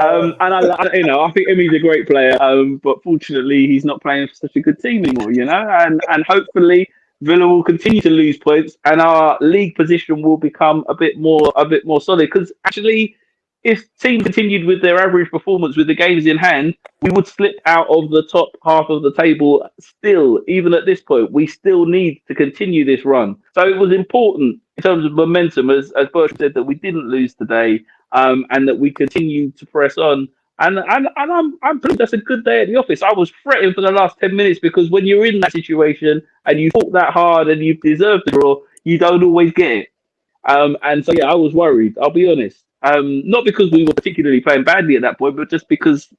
And I think Emi's a great player, but fortunately he's not playing for such a good team anymore, and hopefully Villa will continue to lose points and our league position will become a bit more solid, because actually if teams continued with their average performance with the games in hand, we would slip out of the top half of the table still. Even at this point, we still need to continue this run. So it was important in terms of momentum, as Bertrand said, that we didn't lose today, and that we continued to press on. And I'm pleased. That's a good day at the office. I was fretting for the last 10 minutes because when you're in that situation and you fought that hard and you deserve the draw, you don't always get it. And so yeah, I was worried. I'll be honest. Not because we were particularly playing badly at that point, but just because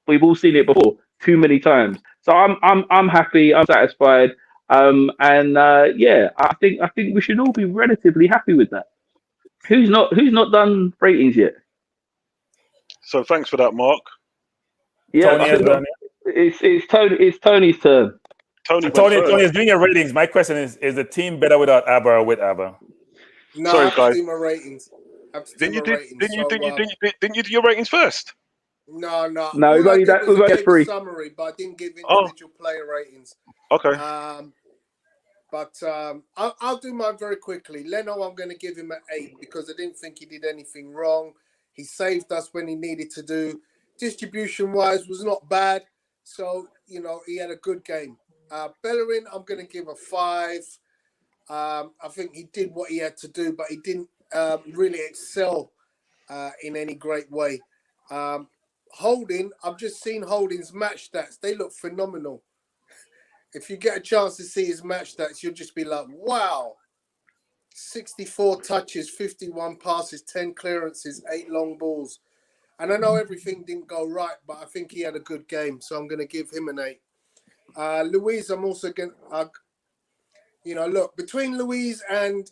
we've all seen it before too many times. So I'm happy. I'm satisfied. Yeah, I think we should all be relatively happy with that. Who's not done ratings yet? So thanks for that, Mark. Yeah, Tony it's Tony's turn. Tony is doing your ratings. My question is the team better without ABBA or with ABBA? No, sorry, I have guys. to do my ratings. Didn't you do your ratings first? No. No, we've only got 3. Summary, but I didn't give individual player ratings. Okay. I'll do mine very quickly. Leno, I'm going to give him an 8 because I didn't think he did anything wrong. He saved us when he needed to do. Distribution-wise was not bad. So, he had a good game. Bellerin, I'm going to give a 5. I think he did what he had to do, but he didn't really excel in any great way. Holding, I've just seen Holding's match stats. They look phenomenal. if you get a chance to see his match stats, you'll just be like, wow. 64 touches, 51 passes, 10 clearances, 8 long balls. And I know everything didn't go right, but I think he had a good game. So I'm going to give him an 8. Louise, I'm also going to, look, between Louise and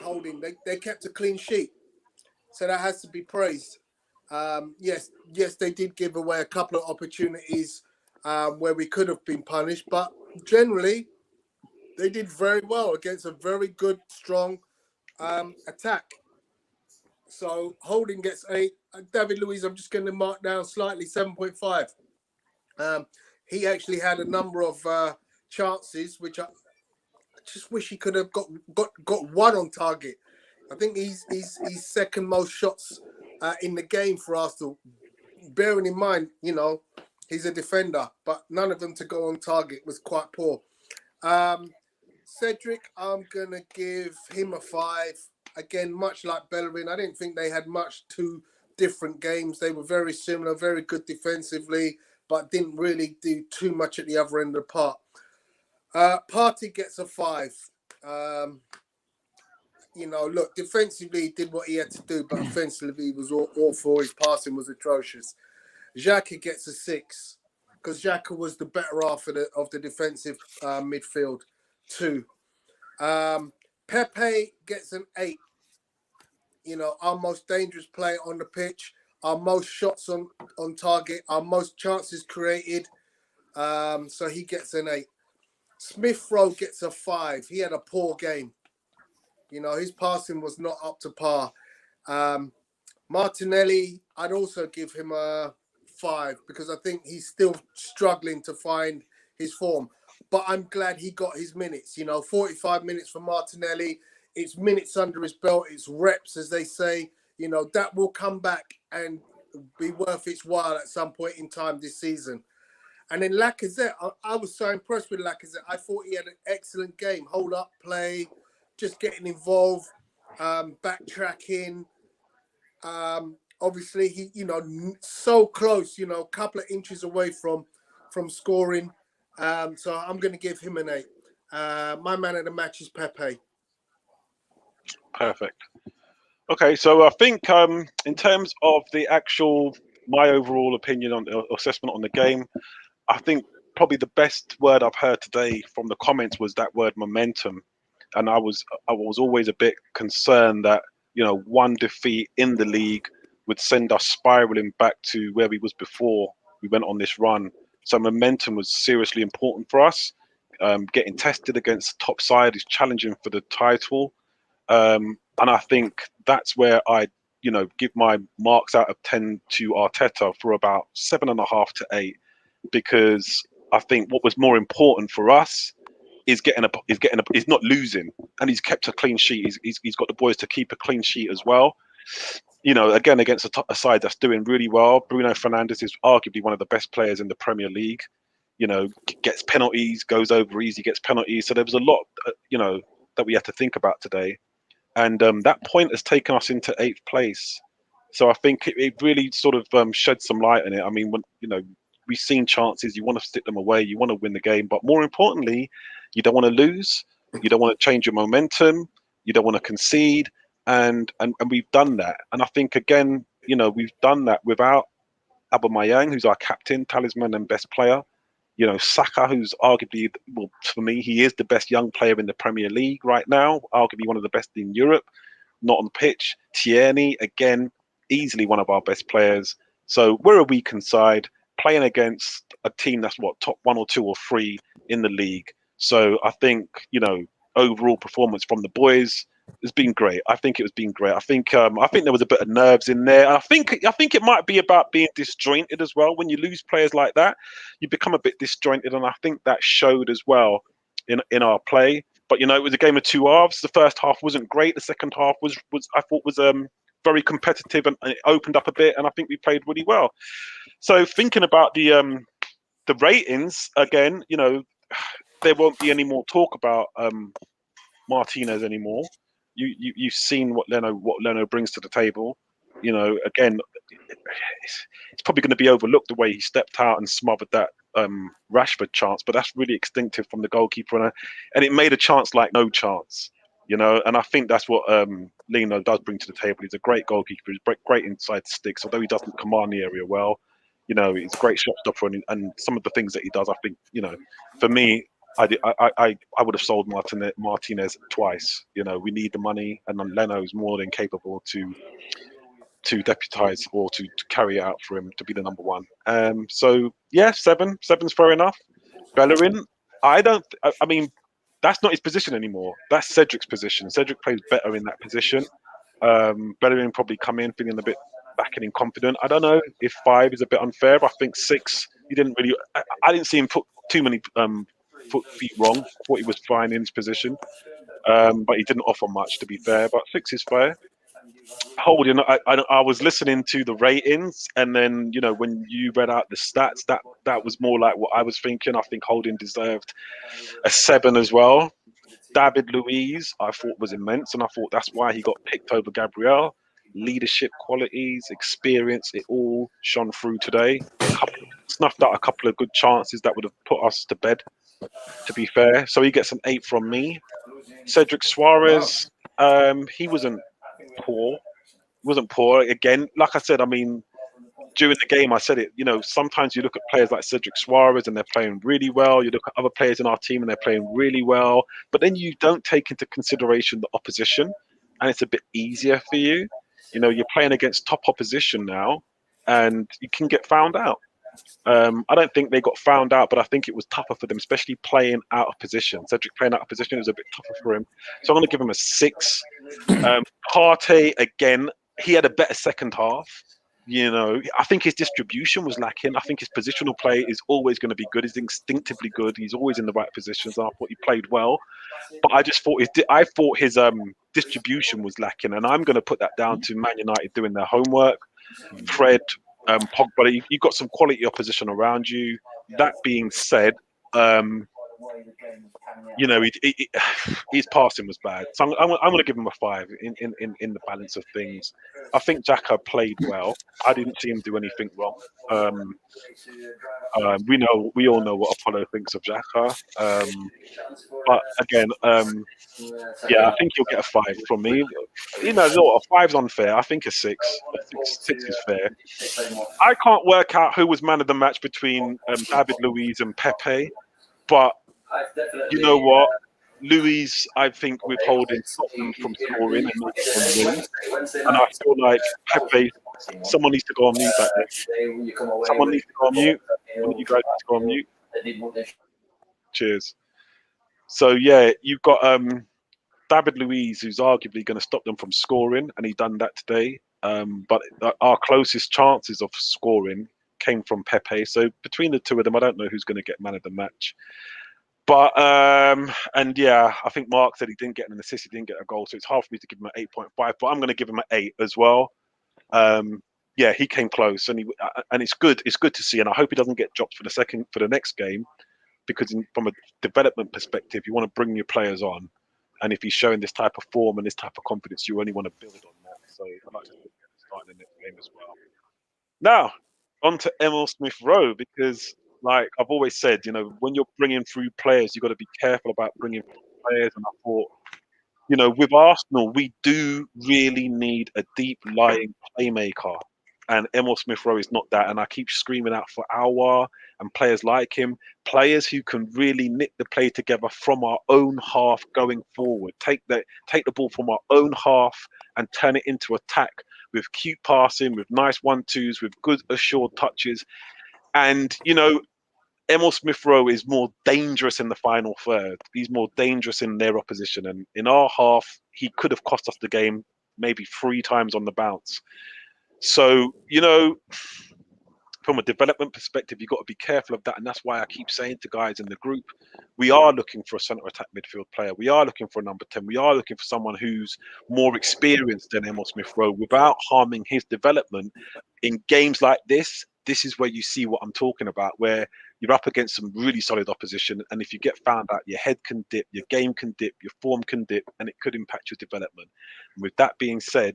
Holding, they kept a clean sheet. So that has to be praised. Yes, they did give away a couple of opportunities where we could have been punished, but generally they did very well against a very good, strong attack. So Holding gets 8. David Luiz, I'm just going to mark down slightly, 7.5. He actually had a number of chances, which I just wish he could have got one on target. I think he's second most shots in the game for Arsenal. Bearing in mind, he's a defender, but none of them to go on target was quite poor. Cedric, I'm going to give him a 5. Again, much like Bellerin, I didn't think they had much two different games. They were very similar, very good defensively, but didn't really do too much at the other end of the park. Partey gets a 5. Look, defensively, he did what he had to do, but offensively, he was awful. His passing was atrocious. Xhaka gets a 6 because Xhaka was the better half of the defensive midfield. 2. Pepe gets an 8. Our most dangerous player on the pitch, our most shots on target, our most chances created. So he gets an 8. Smith Rowe gets a 5. He had a poor game. His passing was not up to par. Martinelli, I'd also give him a 5 because I think he's still struggling to find his form. But I'm glad he got his minutes. 45 minutes for Martinelli. It's minutes under his belt. It's reps, as they say. That will come back and be worth its while at some point in time this season. And then Lacazette, I was so impressed with Lacazette. I thought he had an excellent game. Hold up play, just getting involved, backtracking. Obviously, he, so close, a couple of inches away from scoring. So I'm going to give him an 8. My man of the match is Pepe. Perfect. Okay, so I think in terms of my overall opinion on assessment on the game, I think probably the best word I've heard today from the comments was that word momentum. And I was always a bit concerned that, one defeat in the league would send us spiraling back to where we was before we went on this run. So momentum was seriously important for us. Getting tested against top side is challenging for the title. And I think that's where I, give my marks out of 10 to Arteta for about 7.5 to 8, because I think what was more important for us is not losing, and he's kept a clean sheet. He's got the boys to keep a clean sheet as well. Again, against a side that's doing really well. Bruno Fernandes is arguably one of the best players in the Premier League. Gets penalties, goes over easy, gets penalties. So there was a lot, that we had to think about today. And that point has taken us into 8th place. So I think it really sort of shed some light on it. I mean, when we've seen chances, you want to stick them away, you want to win the game, but more importantly, you don't want to lose, you don't want to change your momentum, you don't want to concede, and we've done that. And I think again, we've done that without Aubameyang, who's our captain, talisman, and best player. Saka, who's arguably, well, for me, he is the best young player in the Premier League right now, arguably one of the best in Europe, not on the pitch. Tierney, again, easily one of our best players. So we're a weakened side playing against a team that's top 1 or 2 or 3 in the league. So I think, overall performance from the boys has been great. I think it was been great. I think there was a bit of nerves in there. I think it might be about being disjointed as well. When you lose players like that, you become a bit disjointed, and I think that showed as well in our play. But it was a game of 2 halves. The first half wasn't great. The second half was very competitive, and it opened up a bit, and I think we played really well. So thinking about the ratings again, there won't be any more talk about Martinez anymore. You've seen what Leno brings to the table. Again, it's probably going to be overlooked the way he stepped out and smothered that Rashford chance, but that's really instinctive from the goalkeeper, and it made a chance like no chance, and I think that's what Lino does bring to the table. He's a great goalkeeper. He's great inside sticks, although he doesn't command the area well. He's a great shot stopper, and some of the things that he does, I think, for me, I would have sold Martinez twice. We need the money, and then Leno's more than capable to deputise or to carry it out for him to be the number one. So yeah, seven's fair enough. Bellerin, I mean, that's not his position anymore. That's Cedric's position. Cedric plays better in that position. Bellerin probably come in feeling a bit backing and confident. I don't know if 5 is a bit unfair, but I think 6, he didn't really. I didn't see him put too many feet wrong. I thought he was fine in his position, but he didn't offer much, to be fair. But 6 is fair. Holding, I was listening to the ratings, and then when you read out the stats, that was more like what I was thinking. I think Holding deserved a 7 as well. David Luiz, I thought was immense, and I thought that's why he got picked over Gabriel. Leadership qualities, experience, it all shone through today. Snuffed out a couple of good chances that would have put us to bed, to be fair. So he gets an 8 from me. Cedric Suarez, he wasn't poor. Again, like I said, I mean, during the game, I said it, sometimes you look at players like Cedric Suarez and they're playing really well. You look at other players in our team and they're playing really well. But then you don't take into consideration the opposition, and it's a bit easier for you. You're playing against top opposition now, and you can get found out. I don't think they got found out, but I think it was tougher for them, especially playing out of position. Cedric playing out of position was a bit tougher for him. So I'm going to give him a 6. Partey, again, he had a better second half. I think his distribution was lacking. I think his positional play is always going to be good. He's instinctively good. He's always in the right positions. I thought he played well, but I just thought his distribution was lacking, and I'm going to put that down to Man United doing their homework. Fred, Pogba, you've got some quality opposition around you. That being said, his passing was bad, so I'm going to give him a 5 in the balance of things. I think Xhaka played well. I didn't see him do anything wrong. We all know what Apollo thinks of Xhaka, but again, yeah, I think you'll get a 5 from me. A 5's unfair. I think a 6. Six is fair. I can't work out who was man of the match between David Luiz and Pepe, but you know what? Luiz, I think, withholding Tottenham from scoring and making them win. And I feel like Pepe, someone needs to go on mute back there. Someone needs to go on mute. One of you guys need to go on mute. Cheers. So, yeah, you've got David Luiz, who's arguably going to stop them from scoring, and he done that today. But our closest chances of scoring came from Pepe. So between the two of them, I don't know who's going to get man of the match. But and yeah, I think Mark said he didn't get an assist, he didn't get a goal, so it's hard for me to give him an 8.5. But I'm going to give him an 8 as well. Yeah, he came close, and it's good. It's good to see, and I hope he doesn't get dropped for the next game, because from a development perspective, you want to bring your players on, and if he's showing this type of form and this type of confidence, you only want to build on that. So I'd like to start in the next game as well. Now, on to Emil Smith Rowe, because like I've always said, when you're bringing through players, you've got to be careful about bringing through players. And I thought, with Arsenal, we do really need a deep lying playmaker. And Emil Smith Rowe is not that. And I keep screaming out for Aouar and players like him, players who can really knit the play together from our own half going forward. Take the ball from our own half and turn it into attack with cute passing, with nice 1-2s, with good assured touches. And, Emil Smith Rowe is more dangerous in the final third. He's more dangerous in their opposition. And in our half, he could have cost us the game maybe 3 times on the bounce. So, from a development perspective, you've got to be careful of that. And that's why I keep saying to guys in the group, we are looking for a centre attack midfield player. We are looking for a number 10. We are looking for someone who's more experienced than Emil Smith Rowe without harming his development. In games like this is where you see what I'm talking about, where you're up against some really solid opposition. And if you get found out, your head can dip, your game can dip, your form can dip, and it could impact your development. And with that being said,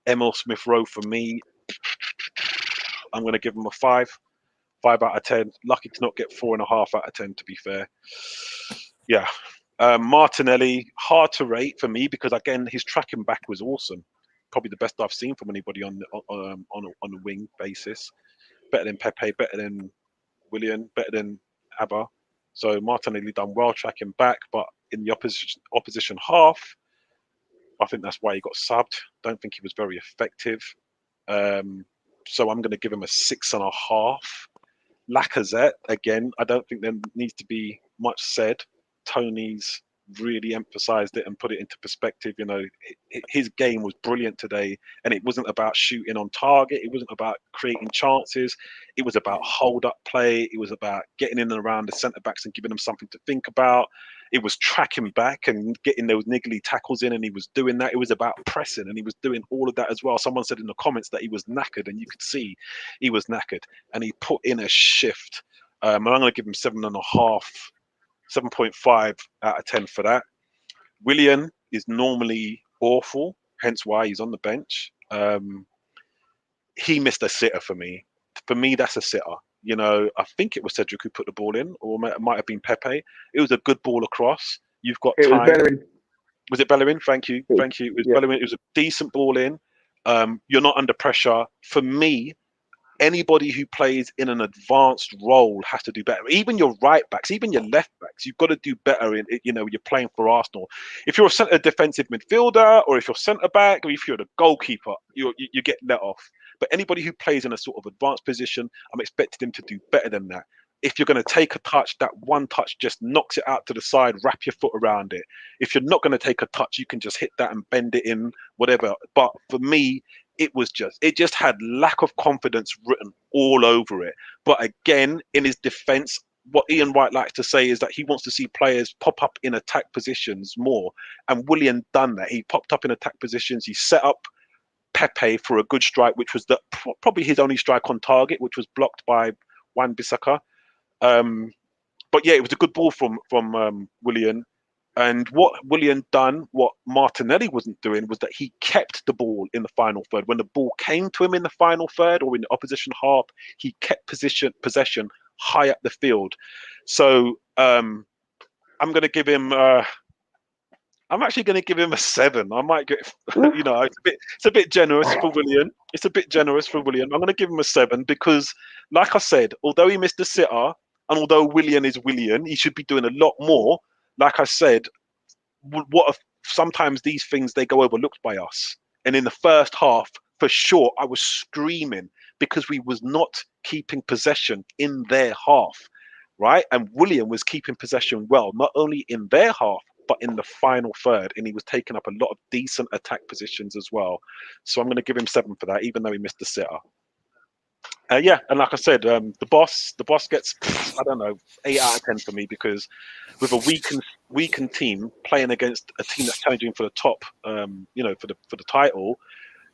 Emil Smith Rowe, for me, I'm going to give him a 5. 5 out of 10. Lucky to not get 4.5 out of 10, to be fair. Yeah. Martinelli, hard to rate for me because, again, his tracking back was awesome. Probably the best I've seen from anybody on a wing basis. Better than Pepe, better than Willian, better than Abba. So Martinelli done well tracking back, but in the opposition half, I think that's why he got subbed. Don't think he was very effective. So I'm going to give him a 6.5. Lacazette, again, I don't think there needs to be much said. Tony's really emphasized it and put it into perspective. You know, his game was brilliant today, and it wasn't about shooting on target. It wasn't about creating chances. It was about hold-up play. It was about getting in and around the centre-backs and giving them something to think about. It was tracking back and getting those niggly tackles in, and he was doing that. It was about pressing, and he was doing all of that as well. Someone said in the comments that he was knackered, and you could see he was knackered, and he put in a shift. And I'm going to give him 7.5 out of 10 for that. Willian is normally awful, hence why he's on the bench. He missed a sitter for me. For me, that's a sitter. You know, I think it was Cedric who put the ball in, or it might have been Pepe. It was a good ball across. You've got time. Was Bellerin. Was it Bellerin? Thank you. Thank you. It was Bellerin. It was a decent ball in. You're not under pressure. For me, anybody who plays in an advanced role has to do better. Even your right backs, even your left backs, you've got to do better in, you know, you're playing for Arsenal. If you're a centre defensive midfielder, or if you're centre back, or if you're the goalkeeper, you get let off. But anybody who plays in a sort of advanced position, I'm expecting them to do better than that. If you're going to take a touch, that one touch just knocks it out to the side, wrap your foot around it. If you're not going to take a touch, you can just hit that and bend it in, whatever. But for me, it just had lack of confidence written all over it. But again, in his defense, what Ian Wright likes to say is that he wants to see players pop up in attack positions more. And Willian done that. He popped up in attack positions. He set up Pepe for a good strike, which was probably his only strike on target, which was blocked by Wan-Bissaka. But yeah, it was a good ball from Willian. And what Willian done, what Martinelli wasn't doing, was that he kept the ball in the final third. When the ball came to him in the final third or in the opposition half, he kept possession high up the field. So I'm going to give him. I'm actually going to give him a 7. I might get, you know, it's a bit generous for Willian. It's a bit generous for Willian. I'm going to give him a 7 because, like I said, although he missed the sitter, and although Willian is Willian, he should be doing a lot more. Like I said, sometimes these things, they go overlooked by us. And in the first half, for sure, I was screaming because we was not keeping possession in their half, right? And William was keeping possession well, not only in their half, but in the final third. And he was taking up a lot of decent attack positions as well. So I'm going to give him 7 for that, even though he missed the sitter. Yeah, and like I said, the boss gets, I don't know, 8 out of 10 for me because with a weakened team playing against a team that's challenging for the top, you know, for the title,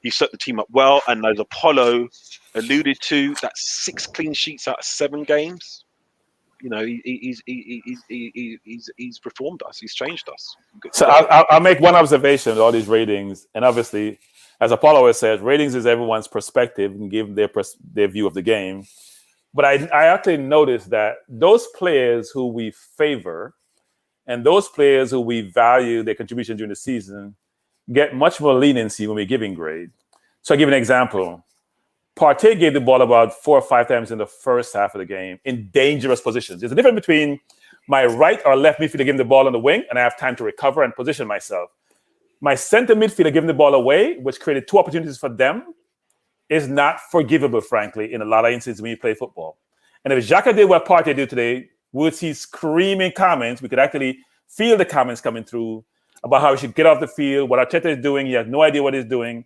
he set the team up well. And as Apollo alluded to, that's 6 clean sheets out of 7 games. You know, he's reformed us. He's changed us. So I'll make one observation with all these ratings, and obviously, as Apollo always says, ratings is everyone's perspective and give their view of the game. But I actually noticed that those players who we favor and those players who we value their contribution during the season get much more leniency when we're giving grade. So I'll give an example. Partey gave the ball about 4 or 5 times in the first half of the game in dangerous positions. There's a difference between my right or left midfielder giving the ball on the wing and I have time to recover and position myself. My center midfielder giving the ball away, which created 2 opportunities for them, is not forgivable, frankly, in a lot of instances when you play football. And if Xhaka did what Partey did today, we would see screaming comments. We could actually feel the comments coming through about how he should get off the field, what Arteta is doing. He has no idea what he's doing.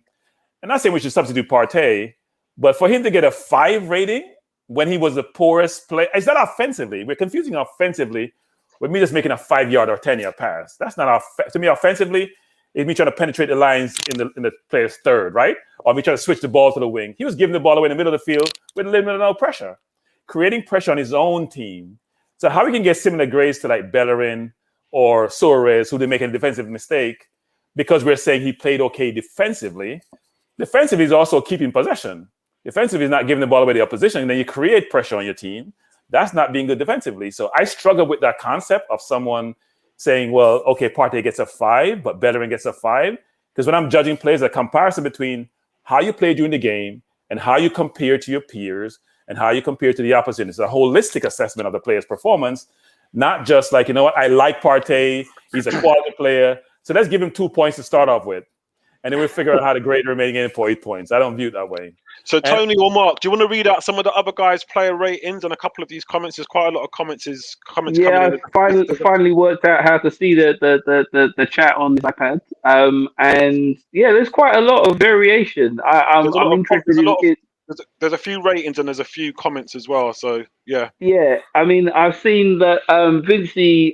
I'm not saying we should substitute Partey, but for him to get a 5 rating when he was the poorest player, it's not offensively. We're confusing offensively with me just making a 5-yard or 10-yard pass. That's not to me offensively. It's me trying to penetrate the lines in the player's third, right? Or me trying to switch the ball to the wing. He was giving the ball away in the middle of the field with limited no pressure, creating pressure on his own team. So how we can get similar grades to like Bellerin or Suarez, who didn't make a defensive mistake, because we're saying he played okay defensively. Defensively, he's also keeping possession. Defensively is not giving the ball away to the opposition, and then you create pressure on your team. That's not being good defensively. So I struggle with that concept of someone saying, well, okay, Partey gets a 5, but Bellerin gets a 5. Because when I'm judging players, a comparison between how you play during the game and how you compare to your peers and how you compare to the opposition. It's a holistic assessment of the player's performance, not just like, you know what, I like Partey, he's a quality player, so let's give him 2 points to start off with. And then we'll figure out how to grade the remaining game for 8 points. I don't view it that way. So, Tony or Mark, do you want to read out some of the other guys' player ratings and a couple of these comments? There's quite a lot of comments coming in. I finally worked out how to see the chat on the iPad. And yeah, there's quite a lot of variation. I'm interested in it. There's a few ratings and there's a few comments as well. So yeah. Yeah, I mean, I've seen that Vincey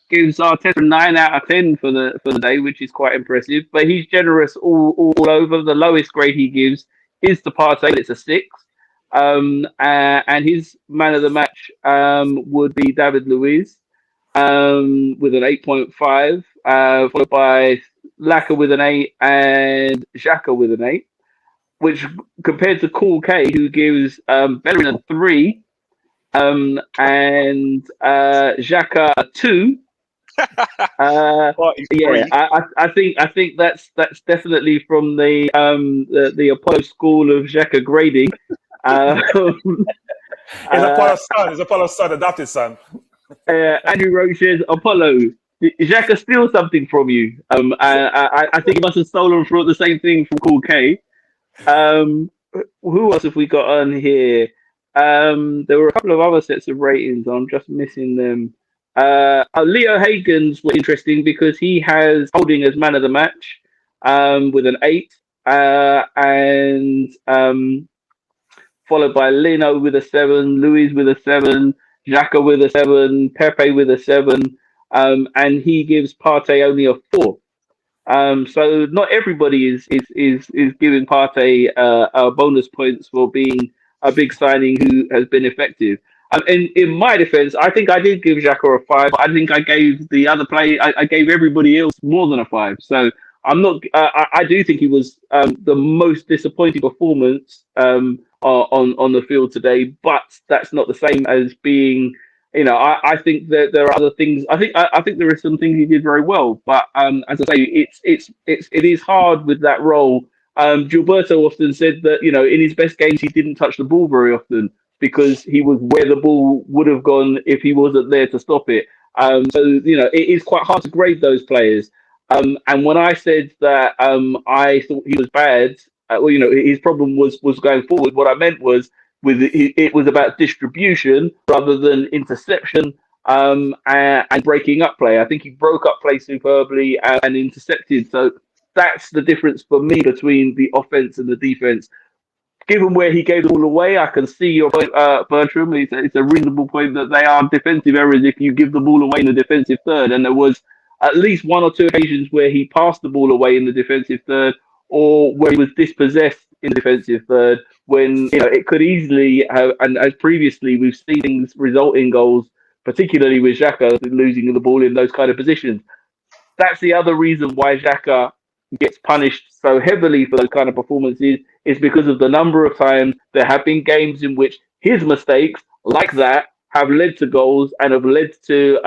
gives Arteta 9 out of 10 for the day, which is quite impressive. But he's generous all over. The lowest grade he gives is to Partey. It's a 6. And his man of the match would be David Luiz with an 8.5, followed by Laka with an 8 and Xhaka with an 8, which compared to Cool K, who gives Bellerin a 3 and Xhaka a 2. Yeah, I think that's definitely from the Apollo school of Xhaka grading. It's Apollo's son, adopted son. Andrew Roach says, Apollo, Xhaka steal something from you. I think he must have stolen for the same thing from Cool K. Who else have we got on here? There were a couple of other sets of ratings. I'm just missing them. Leo Hagen's were interesting because he has Holding as man of the match with an 8, and followed by Leno with a 7, Luis with a 7, Xhaka with a 7, Pepe with a 7, and he gives Partey only a 4. So not everybody is giving Partey bonus points for being a big signing who has been effective. And in my defense, I think I did give Xhaka a 5. I think I gave the other play. I gave everybody else more than a 5. So I'm not. I do think he was the most disappointing performance on the field today. But that's not the same as being. You know, I think that there are other things. I think there are some things he did very well. But as I say, it is hard with that role. Gilberto often said that in his best games he didn't touch the ball very often, because he was where the ball would have gone if he wasn't there to stop it. So it is quite hard to grade those players. And when I said that I thought he was bad, his problem was going forward. What I meant was it was about distribution rather than interception and breaking up play. I think he broke up play superbly and intercepted. So that's the difference for me between the offense and the defense. Given where he gave the ball away, I can see your point, Bertram. It's a reasonable point that they are defensive errors if you give the ball away in the defensive third. And there was at least 1 or 2 occasions where he passed the ball away in the defensive third, or where he was dispossessed in the defensive third, when it could easily have. And as previously, we've seen things result in goals, particularly with Xhaka losing the ball in those kind of positions. That's the other reason why Xhaka gets punished so heavily for those kind of performances, is because of the number of times there have been games in which his mistakes like that have led to goals and have led to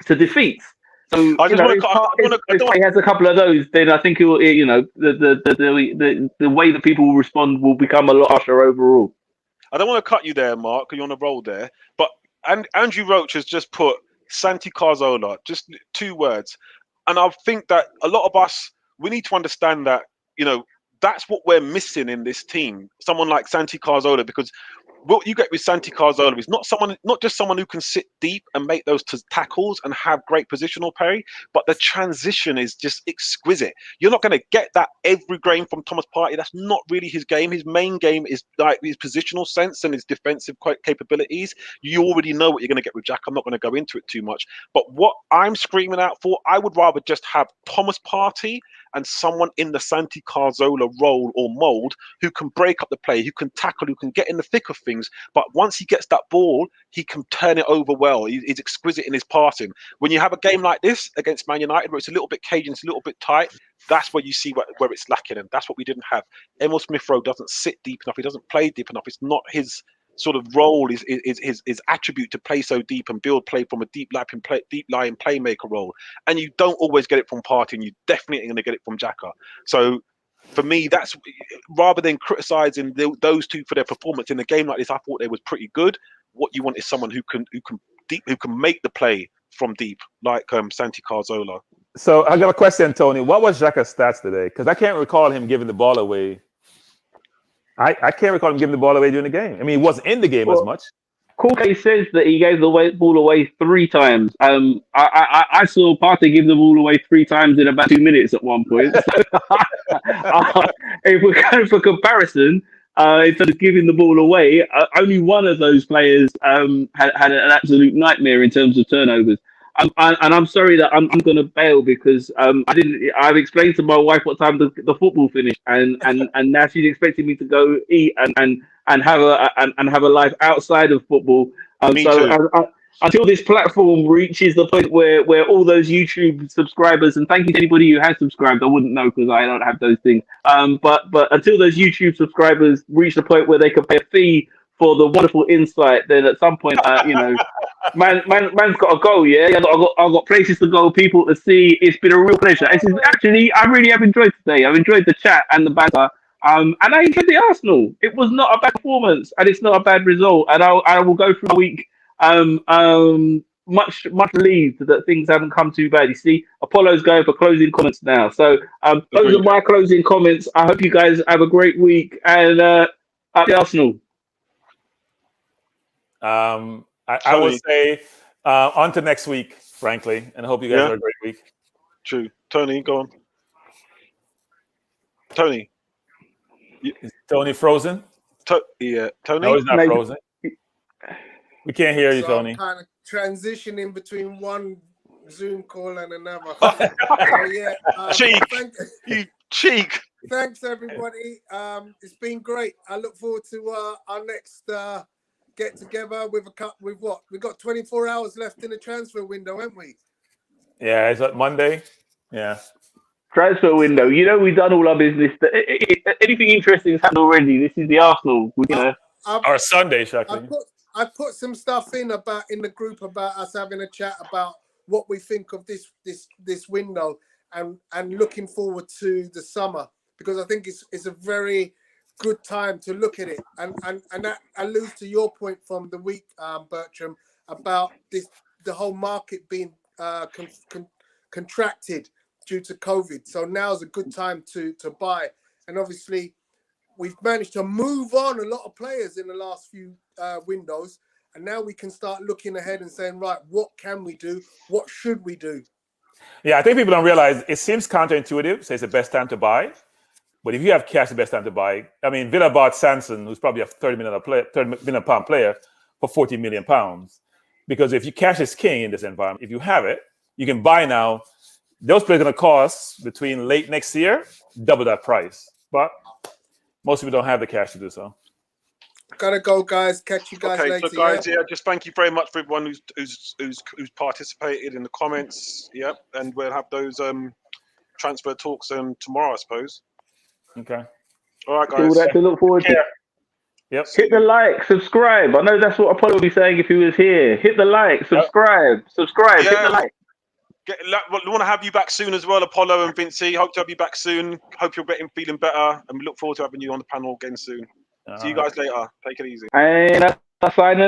defeats. So if he has a couple of those, then I think it will, the way that people will respond will become a lot harsher overall. I don't want to cut you there, Mark, because you're on a roll there. But Andrew Roach has just put Santi Cazorla, just 2 words. And I think that a lot of us, we need to understand that, that's what we're missing in this team. Someone like Santi Cazorla, because what you get with Santi Cazorla is not just someone who can sit deep and make those tackles and have great positional play, but the transition is just exquisite. You're not going to get that every game from Thomas Partey. That's not really his game. His main game is like his positional sense and his defensive capabilities. You already know what you're going to get with Jack. I'm not going to go into it too much. But what I'm screaming out for, I would rather just have Thomas Partey and someone in the Santi Cazorla role or mold who can break up the play, who can tackle, who can get in the thick of things. But once he gets that ball, he can turn it over well. He's exquisite in his passing. When you have a game like this against Man United, where it's a little bit cagey, it's a little bit tight, that's where you see where it's lacking, and that's what we didn't have. Emil Smith-Rowe doesn't sit deep enough. He doesn't play deep enough. It's not his sort of role, his attribute to play so deep and build play from a deep lying playmaker role. And you don't always get it from Partey, and you definitely going to get it from Xhaka. So for me, that's rather than criticising those two for their performance in a game like this, I thought they was pretty good. What you want is someone who can make the play from deep, like Santi Cazorla. So I got a question, Tony. What was Xhaka's stats today? Because I can't recall him giving the ball away. I can't recall him giving the ball away during the game. I mean, he wasn't in the game as much. Corke says that he gave the ball away 3 times. I saw Partey give the ball away 3 times in about 2 minutes at one point. If we're going for comparison, in terms of giving the ball away, only one of those players had an absolute nightmare in terms of turnovers. And I'm sorry that I'm going to bail because I've explained to my wife what time the football finished, and now she's expecting me to go eat and have a life outside of football. Until this platform reaches the point where all those YouTube subscribers, and thank you to anybody who has subscribed, I wouldn't know because I don't have those things. But until those YouTube subscribers reach the point where they can pay a fee for the wonderful insight, then at some point, man's got to go. Yeah, I've got places to go, people to see. It's been a real pleasure. Actually, I really have enjoyed today. I've enjoyed the chat and the banter. And I enjoyed the Arsenal. It was not a bad performance, and it's not a bad result. And I will go through the week much relieved that things haven't come too bad. You see, Apollo's going for closing comments now. So those are my closing comments. I hope you guys have a great week, and up the Arsenal. I would say on to next week, frankly, and I hope you guys have a great week. True. Tony, go on. Tony. Is Tony frozen? Yeah, Tony? No, he's not frozen. We can't hear you, Tony. I'm kind of transitioning between one Zoom call and another. So, yeah, cheek. You cheek. Thanks, everybody. It's been great. I look forward to our next get together with what? We've got 24 hours left in the transfer window, haven't we? Yeah, is that Monday? Yeah. Transfer window. You know, we've done all our business. Anything interesting has happened already. This is the Arsenal. Or Sunday, Shakti. I put some stuff in the group about us having a chat about what we think of this window and looking forward to the summer, because I think it's a very good time to look at it, and that alludes to your point from the week, Bertram, about the whole market being contracted due to COVID. So now is a good time to buy, and obviously we've managed to move on a lot of players in the last few windows, and now we can start looking ahead and saying, right, what can we do? What should we do? Yeah, I think people don't realize it seems counterintuitive. So it's the best time to buy. But if you have cash, the best time to buy. I mean, Villa bought Sanson, who's probably a £30 million player, for £40 million. Because if you cash is king in this environment, if you have it, you can buy now. Those players are going to cost between late next year, double that price. But most people don't have the cash to do so. Gotta go, guys. Catch you guys later. So guys, just thank you very much for everyone who's participated in the comments. Yep, and we'll have those transfer talks tomorrow, I suppose. Okay. All right, guys. All that to look forward to. Yep. Hit the like, subscribe. I know that's what Apollo would be saying if he was here. Hit the like, subscribe, hit the like. We want to have you back soon as well, Apollo and Vincey. Hope to have you back soon. Hope you're feeling better, and we look forward to having you on the panel again soon. See you guys later. Take it easy. And that's signing.